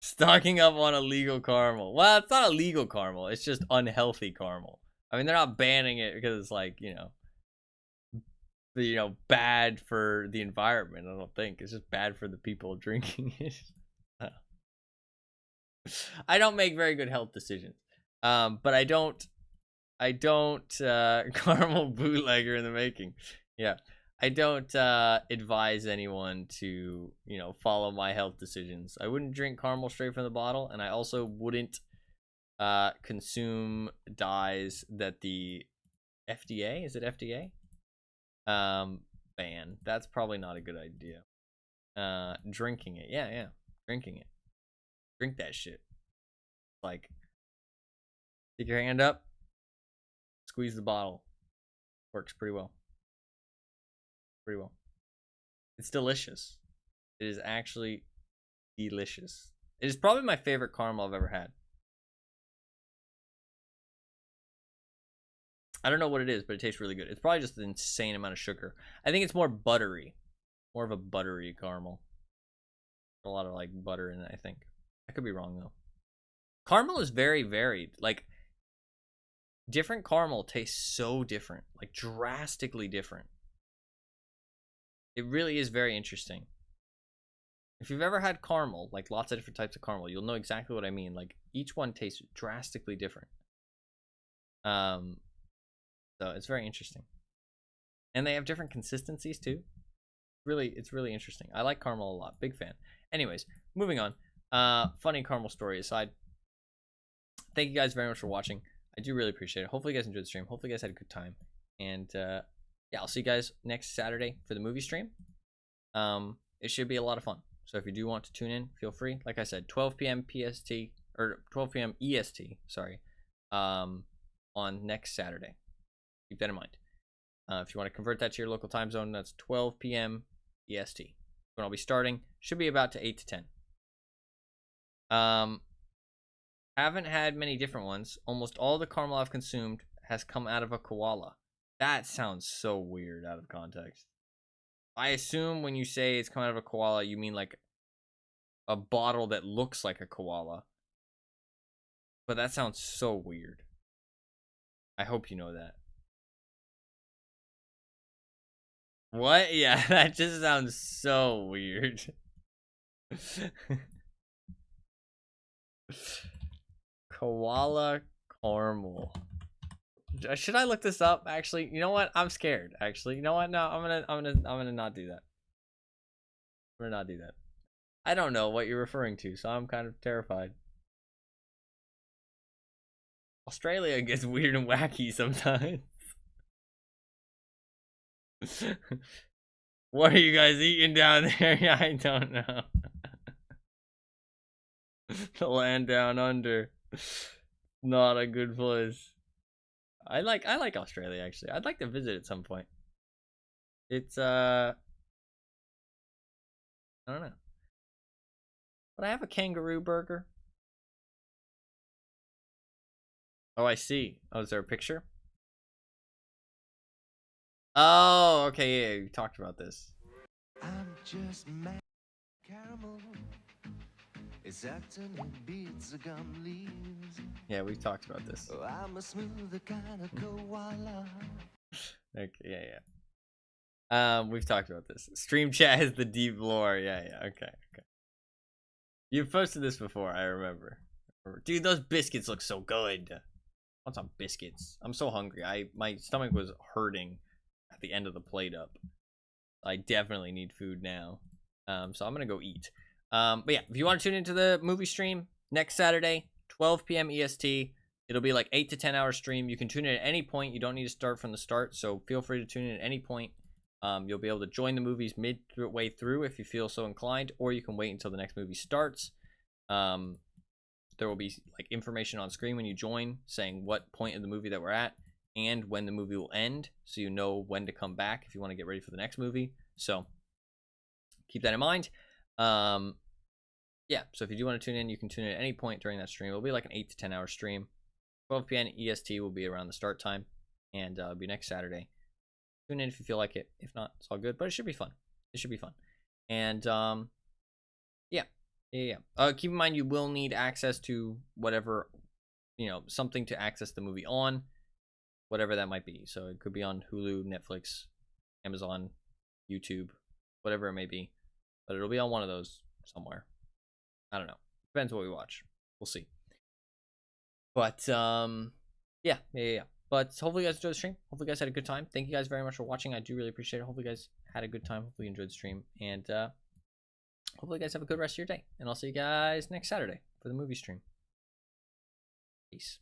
stocking up on illegal caramel. Well, it's not illegal caramel. It's just unhealthy caramel. I mean, they're not banning it because it's like, bad for the environment. I don't think it's just bad for the people drinking it. I don't make very good health decisions. But I don't caramel bootlegger in the making. Yeah. I don't advise anyone to, follow my health decisions. I wouldn't drink caramel straight from the bottle, and I also wouldn't consume dyes that the FDA, is it FDA? Ban. That's probably not a good idea. Drinking it. Yeah. Drinking it. Drink that shit. Like, stick your hand up, squeeze the bottle. Works pretty well. It's delicious. It is actually delicious. It is probably my favorite caramel I've ever had. I don't know what it is, but it tastes really good. It's probably just an insane amount of sugar. I think it's more buttery. More of a buttery caramel. A lot of like butter in it, I think. I could be wrong though. Caramel is very varied. Like, different caramel tastes so different. Like, drastically different. It really is very interesting. If you've ever had caramel, like lots of different types of caramel, you'll know exactly what I mean. Like, each one tastes drastically different. So it's very interesting. And they have different consistencies too. It's really interesting. I like caramel a lot. Big fan. Anyways, moving on. Funny caramel story aside. Thank you guys very much for watching. I do really appreciate it. Hopefully you guys enjoyed the stream. Hopefully you guys had a good time. And yeah, I'll see you guys next Saturday for the movie stream. It should be a lot of fun. So if you do want to tune in, feel free. Like I said, 12 p.m. PST or 12 p.m. EST, sorry, on next Saturday. Keep that in mind. If you want to convert that to your local time zone, that's 12 p.m. EST. When I'll be starting, should be about to 8 to 10. Haven't had many different ones. Almost all the caramel I've consumed has come out of a koala. That sounds so weird out of context. I assume when you say it's come out of a koala, you mean like a bottle that looks like a koala. But that sounds so weird. I hope you know that. What? Yeah, that just sounds so weird. Koala caramel. Should I look this up? Actually, you know what? I'm scared. Actually, you know what? No, I'm gonna not do that. I'm gonna not do that. I don't know what you're referring to, so I'm kind of terrified. Australia gets weird and wacky sometimes. What are you guys eating down there? Yeah, I don't know. The land down under. Not a good place. I like Australia actually. I'd like to visit at some point. It's I don't know. But I have a kangaroo burger. Oh, I see. Oh, is there a picture? Oh, okay, yeah, we talked about this. I'm just mad caramel. It's acting in beads of gum leaves. Yeah, we've talked about this. Oh, I'm a smoother kind of koala. Okay, yeah. We've talked about this. Stream chat is the deep lore. Yeah, okay. You've posted this before, I remember. Dude, those biscuits look so good. I want some biscuits. I'm so hungry. My stomach was hurting at the end of the plate up. I definitely need food now. So I'm gonna go eat. But yeah, if you want to tune into the movie stream next Saturday, 12 p.m. EST, it'll be like 8 to 10 hour stream. You can tune in at any point. You don't need to start from the start, so feel free to tune in at any point. You'll be able to join the movies midway through if you feel so inclined, or you can wait until the next movie starts. There will be like information on screen when you join saying what point of the movie that we're at and when the movie will end, so you know when to come back if you want to get ready for the next movie. So keep that in mind. Yeah, so if you do want to tune in, you can tune in at any point during that stream. It'll be like an 8 to 10 hour stream. 12 p.m. EST will be around the start time, and it'll be next Saturday. Tune in if you feel like it. If not, it's all good, but it should be fun. It should be fun. And yeah. Keep in mind you will need access to whatever, something to access the movie on, whatever that might be. So it could be on Hulu, Netflix, Amazon, YouTube, whatever it may be. But it'll be on one of those somewhere. I don't know. Depends what we watch. We'll see. But yeah. But hopefully you guys enjoyed the stream. Hopefully you guys had a good time. Thank you guys very much for watching. I do really appreciate it. Hopefully you guys had a good time. Hopefully you enjoyed the stream. And hopefully you guys have a good rest of your day. And I'll see you guys next Saturday for the movie stream. Peace.